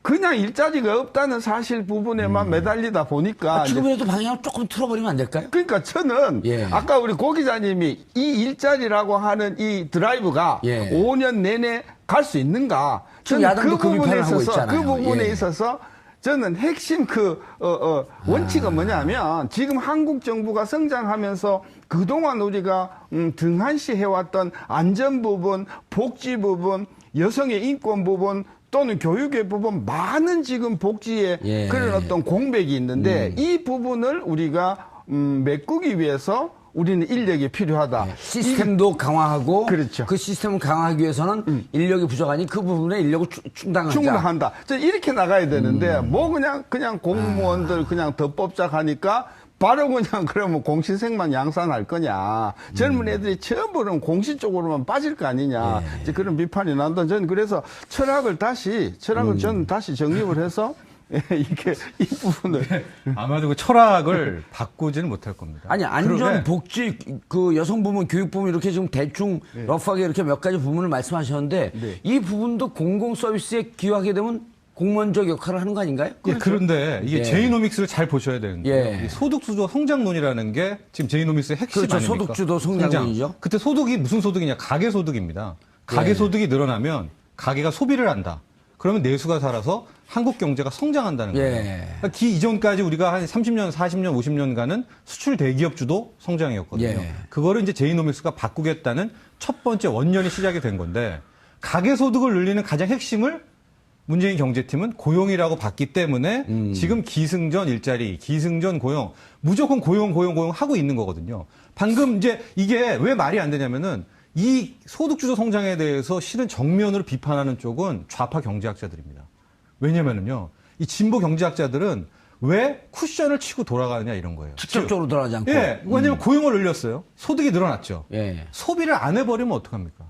D: 그냥 일자리가 없다는 사실 부분에만 매달리다 보니까
A: 지금이라도 방향을 조금 틀어버리면 안 될까요?
D: 그러니까 저는
A: 예.
D: 아까 우리 고 기자님이 이 일자리라고 하는 이 드라이브가
A: 예.
D: 5년 내내 갈 수 있는가?
A: 지금
D: 저는
A: 야당도 그 비판을 하고 있잖아요.
D: 그 부분에
A: 예.
D: 있어서 저는 핵심 원칙은 뭐냐면 지금 한국 정부가 성장하면서 그동안 우리가 등한시 해왔던 안전 부분, 복지 부분, 여성의 인권 부분 또는 교육의 부분 많은 지금 복지에
A: 예.
D: 그런 어떤 공백이 있는데 이 부분을 우리가 메꾸기 위해서 우리는 인력이 필요하다.
A: 시스템도 강화하고
D: 그렇죠.
A: 그 시스템을 강화하기 위해서는 인력이 부족하니 그 부분에 인력을 충당하자.
D: 충분한다. 이렇게 나가야 되는데 뭐 그냥 공무원들 그냥 더 뽑자 하니까 바로 그냥 그러면 공시생만 양산할 거냐. 젊은 애들이 전부 그럼 공시 쪽으로만 빠질 거 아니냐. 이제 그런 비판이 난다. 저는 그래서 철학을 저는 다시 정립을 해서 이게 이 부분을
E: 아마도 그 철학을 바꾸지는 못할 겁니다.
A: 아니 안전,
E: 그러게
A: 복지, 그 여성 부문, 교육 부문 이렇게 지금 대충 러프하게 이렇게 몇 가지 부분을 말씀하셨는데
D: 네.
A: 이 부분도 공공 서비스에 기여하게 되면 공무원적 역할을 하는 거 아닌가요?
E: 예, 그런데 이게
A: 예.
E: 제이노믹스를 잘 보셔야 되는데
A: 예.
E: 이 소득주도 성장론이라는 게 지금 제이노믹스의 핵심
A: 그렇죠.
E: 아닙니까?
A: 소득주도 성장론이죠.
E: 그때 소득이 무슨 소득이냐? 가계소득입니다. 가계소득이 늘어나면 가계가 소비를 한다. 그러면 내수가 살아서 한국 경제가 성장한다는 거예요.
A: 예.
E: 그러니까 기 이전까지 우리가 한 30년, 40년, 50년간은 수출 대기업 주도 성장이었거든요.
A: 예.
E: 그거를 이제 제이노믹스가 바꾸겠다는 첫 번째 원년이 시작이 된 건데 가계소득을 늘리는 가장 핵심을 문재인 경제팀은 고용이라고 봤기 때문에 지금 기승전 일자리, 기승전 고용, 무조건 고용 하고 있는 거거든요. 방금 이제 이게 왜 말이 안 되냐면은 이 소득주도 성장에 대해서 실은 정면으로 비판하는 쪽은 좌파 경제학자들입니다. 왜냐면은요, 이 진보 경제학자들은 왜 쿠션을 치고 돌아가느냐 이런 거예요.
A: 직접적으로 들어가지 않고.
E: 예, 왜냐면 고용을 늘렸어요. 소득이 늘어났죠.
A: 예.
E: 소비를 안 해버리면 어떡합니까?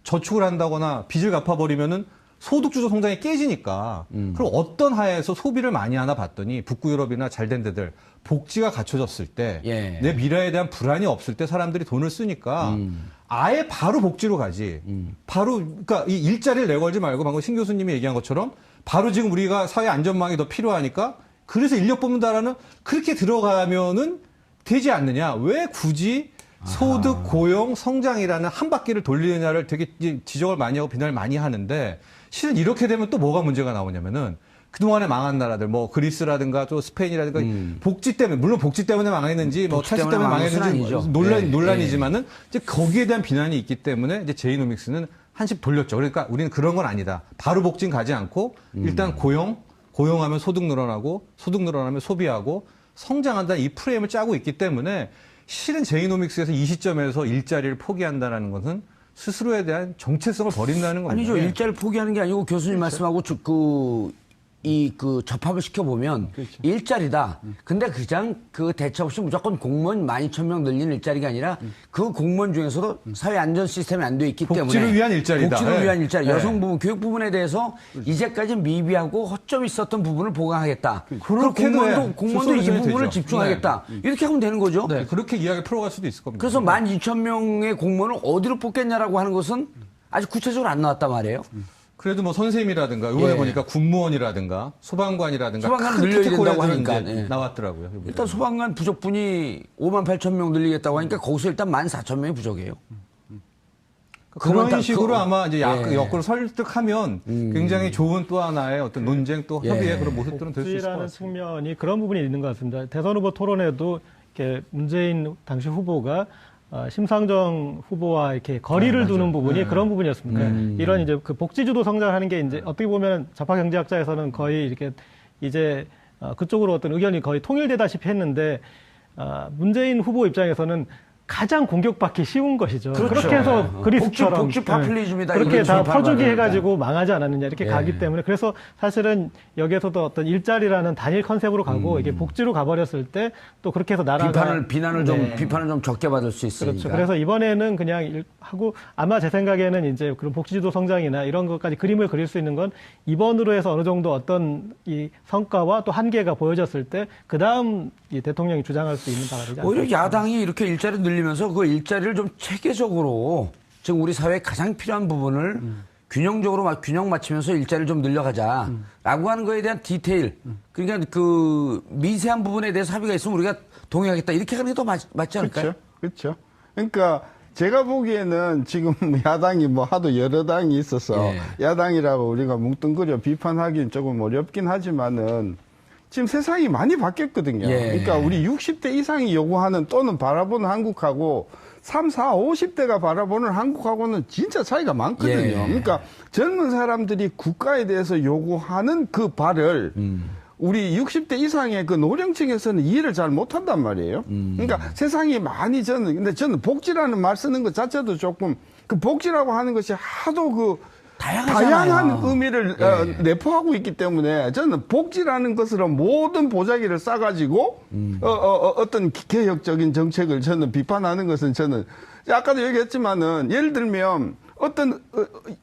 E: 저축을 한다거나 빚을 갚아버리면은 소득주도 성장이 깨지니까 그럼 어떤 하에서 소비를 많이 하나 봤더니 북구 유럽이나 잘된 데들 복지가 갖춰졌을 때 내
A: 예.
E: 미래에 대한 불안이 없을 때 사람들이 돈을 쓰니까 아예 바로 복지로 가지. 바로 그러니까 이 일자리를 내걸지 말고 방금 신 교수님이 얘기한 것처럼 바로 지금 우리가 사회 안전망이 더 필요하니까 그래서 인력 뽑는다라는 그렇게 들어가면은 되지 않느냐. 왜 굳이 소득, 고용, 성장이라는 한 바퀴를 돌리느냐를 되게 지적을 많이 하고 비난을 많이 하는데 실은 이렇게 되면 또 뭐가 문제가 나오냐면은 그동안에 망한 나라들, 뭐 그리스라든가 또 스페인이라든가 복지 때문에, 물론 복지 때문에 망했는지 뭐
A: 복지
E: 탈세 때문에
A: 때문에 망한
E: 망했는지
A: 것은 아니죠.
E: 논란이지만은 이제 거기에 대한 비난이 있기 때문에 이제 제이노믹스는 한식 돌렸죠. 그러니까 우리는 그런 건 아니다. 바로 복지는 가지 않고 일단 고용하면 소득 늘어나고 소득 늘어나면 소비하고 성장한다는 이 프레임을 짜고 있기 때문에 실은 제이노믹스에서 이 시점에서 일자리를 포기한다는 것은 스스로에 대한 정체성을 버린다는 겁니다.
A: 아니죠.
E: 예.
A: 일자리를 포기하는 게 아니고 교수님 말씀하고 접합을 시켜보면 일자리다. 근데 그냥 그 대체 없이 무조건 공무원 12,000명 늘리는 일자리가 아니라 그 공무원 중에서도 사회 안전 시스템이 안 돼 있기 때문에
E: 복지를 위한 일자리다.
A: 복지를
E: 네.
A: 위한 일자리.
E: 네.
A: 여성 부분, 교육 부분에 대해서 이제까지 미비하고 허점이 있었던 부분을 보강하겠다. 그리고
E: 그렇게도 해.
A: 공무원도 이
E: 수소로
A: 부분을
E: 되죠.
A: 집중하겠다. 이렇게 하면 되는 거죠.
E: 네, 그렇게 이야기 풀어갈 수도 있을 겁니다.
A: 그래서 12,000명의 공무원을 어디로 뽑겠냐라고 하는 것은 아직 구체적으로 안 나왔단 말이에요.
E: 그래도 뭐 선생님이라든가 이번에
A: 예.
E: 보니까 군무원이라든가 소방관이라든가
A: 소방관은
E: 큰
A: 늘려야
E: 카테고리에서는
A: 된다고 하니까.
E: 이제
A: 예.
E: 나왔더라고요. 이번에.
A: 일단 소방관 부족분이 58,000명 늘리겠다고 하니까 거기서 일단 14,000명이 부족해요.
E: 그런 식으로 아마 이제
A: 예.
E: 여권을 설득하면 굉장히 좋은 또 하나의 어떤 논쟁 또 협의의
A: 예.
E: 그런 모습들은 될 수 있을 것
C: 복지라는
E: 같습니다.
C: 측면이 그런 부분이 있는 것 같습니다. 대선 후보 토론에도 이렇게 문재인 당시 후보가 심상정 후보와 이렇게 거리를 두는 부분이 그런 부분이었습니다. 이런 이제 그 복지주도 성장하는 게 이제 어떻게 보면 좌파 경제학자에서는 거의 이렇게 이제 그쪽으로 어떤 의견이 거의 통일되다시피 했는데 문재인 후보 입장에서는 가장 공격받기 쉬운 것이죠.
A: 그렇죠.
C: 그렇게 해서 그리스처럼
A: 복지 파퓰리즘이다.
C: 그렇게
A: 이거
C: 다
A: 비판을
C: 퍼주기
A: 받으니까.
C: 해가지고 망하지 않았느냐 이렇게
A: 예.
C: 가기 때문에 그래서 사실은 여기에서도 어떤 일자리라는 단일 컨셉으로 가고 이게 복지로 가버렸을 때 또 그렇게 해서 나라가
A: 비판을 좀 적게 받을 수 있으니까.
C: 그렇죠. 그래서 이번에는 그냥 하고 아마 제 생각에는 이제 그런 복지주도 성장이나 이런 것까지 그림을 그릴 수 있는 건 이번으로 해서 어느 정도 어떤 이 성과와 또 한계가 보여졌을 때 그 다음 이 대통령이 주장할 수 있는 바가 되지 않을까.
A: 오히려 야당이 이렇게 일자리 늘리면서 그 일자리를 좀 체계적으로 지금 우리 사회에 가장 필요한 부분을 균형적으로 균형 맞추면서 일자리를 좀 늘려가자라고 하는 거에 대한 디테일. 그러니까 그 미세한 부분에 대해서 합의가 있으면 우리가 동의하겠다. 이렇게 하는 게 더 맞지 않을까요?
D: 그렇죠. 그러니까 제가 보기에는 지금 야당이 뭐 하도 여러 당이 있어서
A: 예.
D: 야당이라고 우리가 뭉뚱그려 비판하기는 조금 어렵긴 하지만은 지금 세상이 많이 바뀌었거든요.
A: 예.
D: 그러니까 우리 60대 이상이 요구하는 또는 바라보는 한국하고 3, 4, 50대가 바라보는 한국하고는 진짜 차이가 많거든요.
A: 예.
D: 그러니까 젊은 사람들이 국가에 대해서 요구하는 그 발을 우리 60대 이상의 그 노령층에서는 이해를 잘 못한단 말이에요. 그러니까 세상이 많이 근데 저는 복지라는 말 쓰는 것 자체도 조금 그 복지라고 하는 것이 하도 그 다양한 의미를 내포하고 있기 때문에 저는 복지라는 것으로 모든 보자기를 싸가지고 어떤 개혁적인 정책을 저는 비판하는 것은 저는 아까도 얘기했지만은 예를 들면 어떤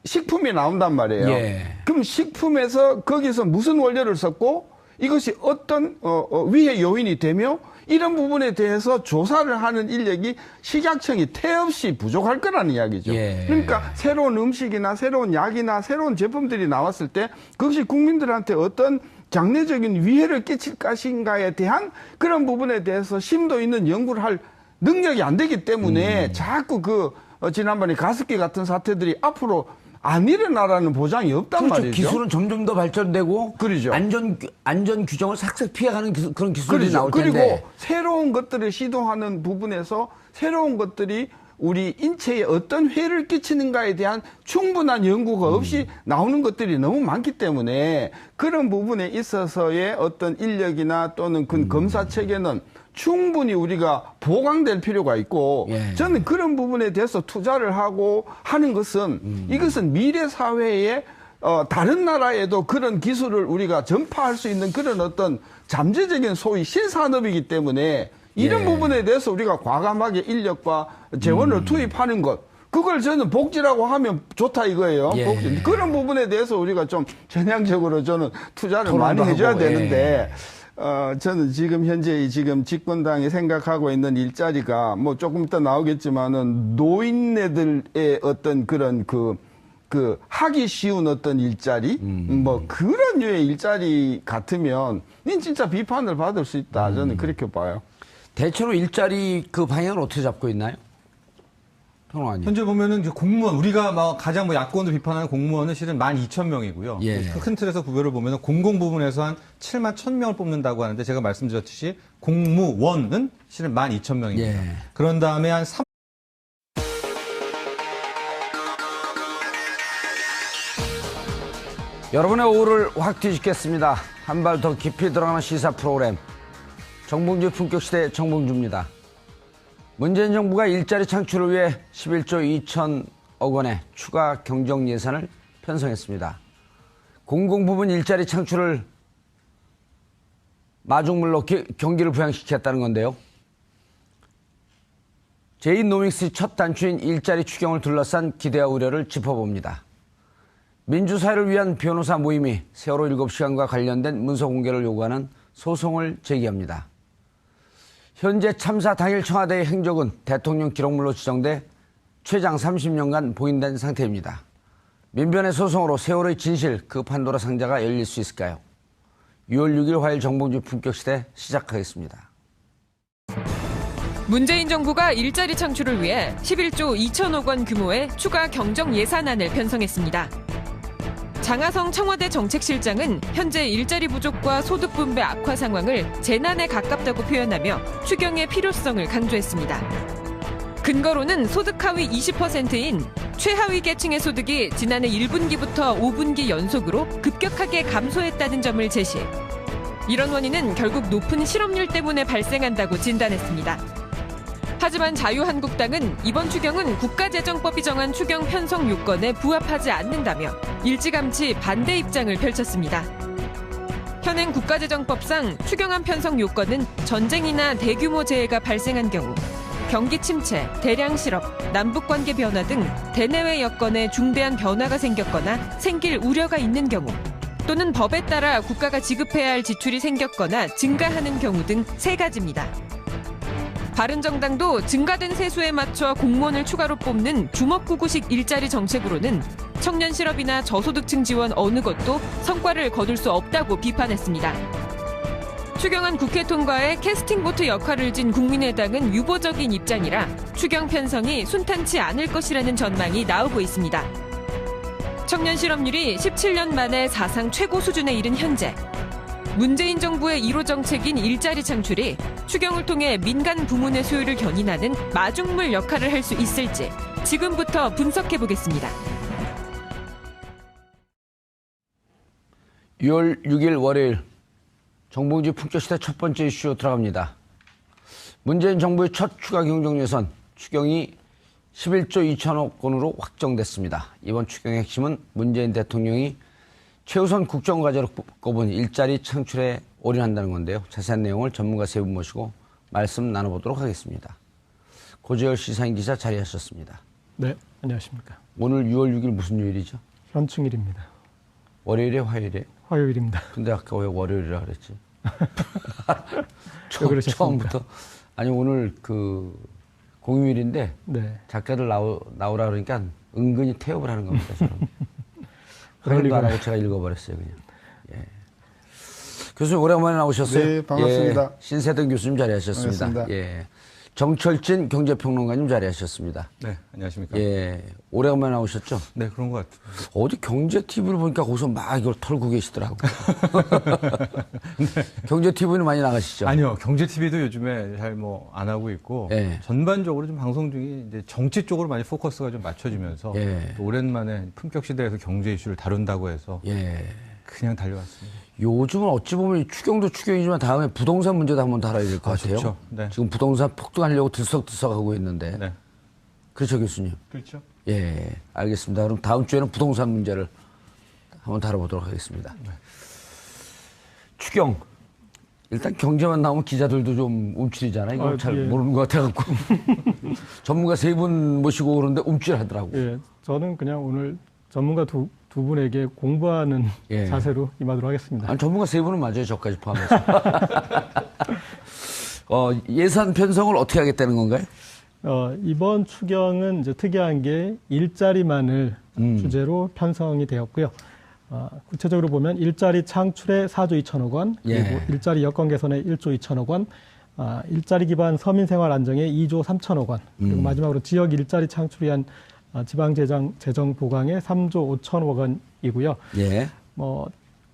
D: 식품이 나온단 말이에요.
A: 예.
D: 그럼 식품에서 거기서 무슨 원료를 썼고 이것이 어떤 위해 요인이 되며 이런 부분에 대해서 조사를 하는 인력이 식약청이 태없이 부족할 거라는 이야기죠.
A: 예.
D: 그러니까 새로운 음식이나 새로운 약이나 새로운 제품들이 나왔을 때 그것이 국민들한테 어떤 장래적인 위해를 끼칠 것인가에 대한 그런 부분에 대해서 심도 있는 연구를 할 능력이 안 되기 때문에 자꾸 지난번에 가습기 같은 사태들이 앞으로 안 일어나라는 보장이 없단
A: 그렇죠.
D: 말이죠.
A: 기술은 점점 더 발전되고
D: 그러죠.
A: 안전 규정을 삭삭 피해가는 그런 기술이
D: 그렇죠.
A: 나올 텐데.
D: 그리고 새로운 것들을 시도하는 부분에서 새로운 것들이 우리 인체에 어떤 해를 끼치는가에 대한 충분한 연구가 없이 나오는 것들이 너무 많기 때문에 그런 부분에 있어서의 어떤 인력이나 또는 그 검사 체계는 충분히 우리가 보강될 필요가 있고
A: 예.
D: 저는 그런 부분에 대해서 투자를 하고 하는 것은 이것은 미래 사회에 다른 나라에도 그런 기술을 우리가 전파할 수 있는 그런 어떤 잠재적인 소위 신산업이기 때문에 이런
A: 예.
D: 부분에 대해서 우리가 과감하게 인력과 재원을 투입하는 것 그걸 저는 복지라고 하면 좋다 이거예요.
A: 예.
D: 복지. 그런 부분에 대해서 우리가 좀 전향적으로 저는 투자를 많이
A: 토론도
D: 해줘야
A: 하고,
D: 되는데 저는 지금 현재 지금 집권당이 생각하고 있는 일자리가 뭐 조금 이따 나오겠지만은 노인네들의 어떤 그런 하기 쉬운 어떤 일자리 뭐 그런 류의 일자리 같으면 진짜 비판을 받을 수 있다. 저는 그렇게 봐요.
A: 대체로 일자리 그 방향을 어떻게 잡고 있나요? 평론가님.
E: 현재 보면은 이제 공무원, 우리가 가장 야권을 비판하는 공무원은 실은 12,000명이고요.
A: 예.
E: 큰 틀에서 구별을 보면은 공공 부분에서 한 71,000명을 뽑는다고 하는데 제가 말씀드렸듯이 공무원은 실은 12,000명입니다.
A: 예.
E: 그런 다음에 한 3.
A: 여러분의 오후를 확 뒤집겠습니다. 한 발 더 깊이 들어가는 시사 프로그램. 정봉주 품격시대 정봉주입니다. 문재인 정부가 일자리 창출을 위해 11조 2천억 원의 추가 경정 예산을 편성했습니다. 공공부문 일자리 창출을 마중물로 경기를 부양시켰다는 건데요. 제2노믹스의 첫 단추인 일자리 추경을 둘러싼 기대와 우려를 짚어봅니다. 민주사회를 위한 변호사 모임이 세월호 7시간과 관련된 문서 공개를 요구하는 소송을 제기합니다. 현재 참사 당일 청와대의 행적은 대통령 기록물로 지정돼 최장 30년간 봉인된 상태입니다. 민변의 소송으로 세월호의 진실, 그 판도라 상자가 열릴 수 있을까요? 6월 6일 화요일 정봉주 품격시대 시작하겠습니다.
B: 문재인 정부가 일자리 창출을 위해 11조 2천억 원 규모의 추가 경정 예산안을 편성했습니다. 장하성 청와대 정책실장은 현재 일자리 부족과 소득 분배 악화 상황을 재난에 가깝다고 표현하며 추경의 필요성을 강조했습니다. 근거로는 소득 하위 20%인 최하위 계층의 소득이 지난해 1분기부터 5분기 연속으로 급격하게 감소했다는 점을 제시. 이런 원인은 결국 높은 실업률 때문에 발생한다고 진단했습니다. 하지만 자유한국당은 이번 추경은 국가재정법이 정한 추경 편성 요건에 부합하지 않는다며 일찌감치 반대 입장을 펼쳤습니다. 현행 국가재정법상 추경안 편성 요건은 전쟁이나 대규모 재해가 발생한 경우, 경기 침체, 대량 실업, 남북관계 변화 등 대내외 여건에 중대한 변화가 생겼거나 생길 우려가 있는 경우, 또는 법에 따라 국가가 지급해야 할 지출이 생겼거나 증가하는 경우 등 3가지입니다. 바른정당도 증가된 세수에 맞춰 공무원을 추가로 뽑는 주먹구구식 일자리 정책으로는 청년 실업이나 저소득층 지원 어느 것도 성과를 거둘 수 없다고 비판했습니다. 추경안 국회 통과에 캐스팅보트 역할을 진 국민의당은 유보적인 입장이라 추경 편성이 순탄치 않을 것이라는 전망이 나오고 있습니다. 청년 실업률이 17년 만에 사상 최고 수준에 이른 현재, 문재인 정부의 1호 정책인 일자리 창출이 추경을 통해 민간 부문의 수요를 견인하는 마중물 역할을 할 수 있을지 지금부터 분석해 보겠습니다.
A: 6월 6일 월요일 정봉주 품격시대 첫 번째 이슈 들어갑니다. 문재인 정부의 첫 추가 경정 예산 추경이 11조 2천억 원으로 확정됐습니다. 이번 추경의 핵심은 문재인 대통령이 최우선 국정과제로 꼽은 일자리 창출에 올인한다는 건데요. 자세한 내용을 전문가 3분 모시고 말씀 나눠보도록 하겠습니다. 고재열 시사인 기자 자리하셨습니다.
C: 네, 안녕하십니까.
A: 오늘 6월 6일 무슨 요일이죠?
C: 현충일입니다.
A: 월요일에 화요일에?
C: 화요일입니다.
A: 근데 아까 왜 월요일이라 그랬지?
C: 왜 그러셨습니까?
A: 처음부터. 아니 오늘 그 공휴일인데
C: 네.
A: 작가들 나오라 그러니까 은근히 태업을 하는 겁니다. 저는.
C: 그럴
A: 확인도 안
C: 리가요.
A: 하고 제가 읽어버렸어요. 그냥. 예. 교수님 오랜만에 나오셨어요.
D: 네, 반갑습니다.
A: 예, 신세등 교수님 자리하셨습니다.
D: 반갑습니다.
A: 예. 정철진 경제평론가님 자리하셨습니다.
E: 네, 안녕하십니까.
A: 예. 오래간만에 나오셨죠?
E: 네, 그런 것 같아요.
A: 어디 경제 TV를 보니까 거기서 막 이걸 털고 계시더라고요.
E: 네.
A: 경제 TV는 많이 나가시죠?
E: 아니요, 경제 TV도 요즘에 잘 뭐 안 하고 있고
A: 예.
E: 전반적으로 좀 방송 중이 이제 정치 쪽으로 많이 포커스가 좀 맞춰지면서
A: 예.
E: 또 오랜만에 품격 시대에서 경제 이슈를 다룬다고 해서
A: 예.
E: 그냥 달려왔습니다.
A: 요즘은 어찌 보면 추경도 추경이지만 다음에 부동산 문제도 한번 다뤄야 될 것 같아요.
E: 좋죠. 네.
A: 지금 부동산 폭등하려고 들썩들썩하고 있는데.
E: 네,
A: 그렇죠, 교수님?
E: 그렇죠.
A: 예, 알겠습니다. 그럼 다음 주에는 부동산 문제를 한번 다뤄보도록 하겠습니다.
E: 네.
A: 추경. 일단 경제만 나오면 기자들도 좀 움츠리잖아요. 이거 잘
C: 예.
A: 모르는 것 같아갖고. 전문가 3분 모시고 그러는데 움찔하더라고요.
C: 예, 저는 그냥 오늘 전문가 두 분에게 공부하는
A: 예.
C: 자세로 임하도록 하겠습니다.
A: 아니, 전문가 3분은 맞아요. 저까지 포함해서. 예산 편성을 어떻게 하겠다는 건가요?
C: 이번 추경은 이제 특이한 게 일자리만을 주제로 편성이 되었고요. 구체적으로 보면 일자리 창출에 4조 2천억 원, 그리고
A: 예.
C: 일자리 여건 개선에 1조 2천억 원, 일자리 기반 서민생활 안정에 2조 3천억 원, 그리고 마지막으로 지역 일자리 창출을 위한 지방재정 보강에 3조 5천억 원이고요.
A: 예.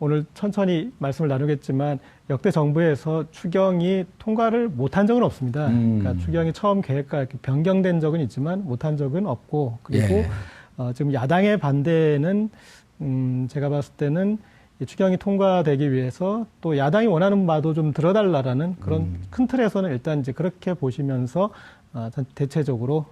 C: 오늘 천천히 말씀을 나누겠지만 역대 정부에서 추경이 통과를 못한 적은 없습니다. 그러니까 추경이 처음 계획과 이렇게 변경된 적은 있지만 못한 적은 없고, 그리고
A: 예.
C: 지금 야당의 반대는 제가 봤을 때는 이 추경이 통과되기 위해서 또 야당이 원하는 바도 좀 들어달라라는 그런 큰 틀에서는 일단 이제 그렇게 보시면서 대체적으로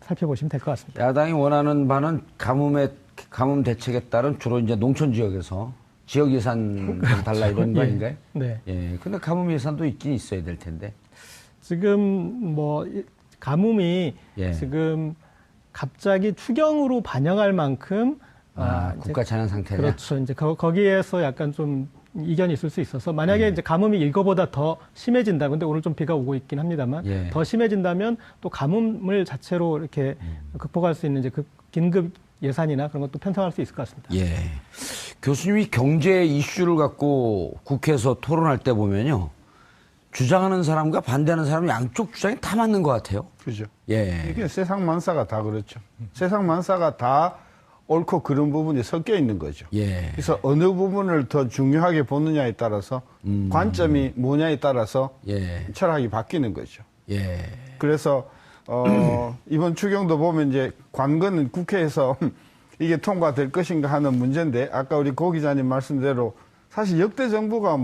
C: 살펴보시면 될 것 같습니다.
A: 야당이 원하는 바는 가뭄 대책에 따른 주로 이제 농촌 지역에서 지역 예산 좀 달라 이런 거 아닌가요?
C: 네.
A: 예. 근데 가뭄 예산도 있긴 있어야 될 텐데.
C: 지금 가뭄이
A: 예.
C: 지금 갑자기 추경으로 반영할 만큼
A: 국가 재난 상태냐?
C: 그렇죠. 이제 거기에서 약간 좀 이견이 있을 수 있어서 만약에 이제 가뭄이 이거보다 더 심해진다. 근데 오늘 좀 비가 오고 있긴 합니다만
A: 예.
C: 더 심해진다면 또 가뭄을 자체로 이렇게 극복할 수 있는 이제 그 긴급 예산이나 그런 것도 편성할 수 있을 것 같습니다.
A: 예. 교수님이 경제 이슈를 갖고 국회에서 토론할 때 보면요. 주장하는 사람과 반대하는 사람 양쪽 주장이 다 맞는 것 같아요.
D: 그죠.
A: 예.
D: 이게 세상 만사가 다 그렇죠. 세상 만사가 다 옳고 그런 부분이 섞여 있는 거죠.
A: 예.
D: 그래서 어느 부분을 더 중요하게 보느냐에 따라서 관점이 뭐냐에 따라서
A: 예.
D: 철학이 바뀌는 거죠.
A: 예.
D: 그래서 이번 추경도 보면 이제 관건은 국회에서 이게 통과될 것인가 하는 문제인데 아까 우리 고 기자님 말씀대로 사실 역대 정부가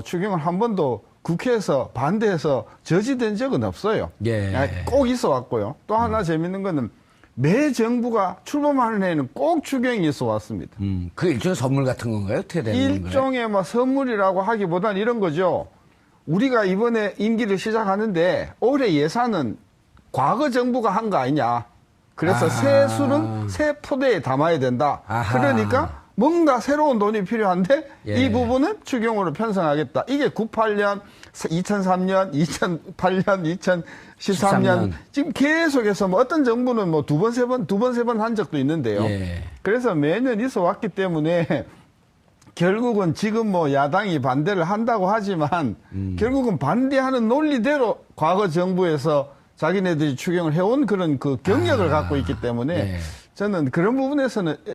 D: 추경을 한 번도 국회에서 반대해서 저지된 적은 없어요.
A: 예.
D: 꼭 있어 왔고요. 또 하나 재밌는 거는 매 정부가 출범하는 해에는 꼭 추경이 있어 왔습니다.
A: 그 일종의 선물 같은 건가요? 어떻게 되는 건가요?
D: 일종의 뭐 선물이라고 하기보단 이런 거죠. 우리가 이번에 임기를 시작하는데 올해 예산은 과거 정부가 한 거 아니냐. 그래서 세수는 새 포대에 담아야 된다.
A: 아하.
D: 그러니까 뭔가 새로운 돈이 필요한데
A: 예.
D: 이 부분은 추경으로 편성하겠다. 이게 98년, 2003년, 2008년, 2013년 지금 계속해서 뭐 어떤 정부는 뭐 두 번, 세 번 한 적도 있는데요.
A: 예.
D: 그래서 매년 있어 왔기 때문에 결국은 지금 뭐 야당이 반대를 한다고 하지만 결국은 반대하는 논리대로 과거 정부에서 자기네들이 추경을 해온 그런 그 경력을 갖고 있기 때문에
A: 예.
D: 저는 그런 부분에서는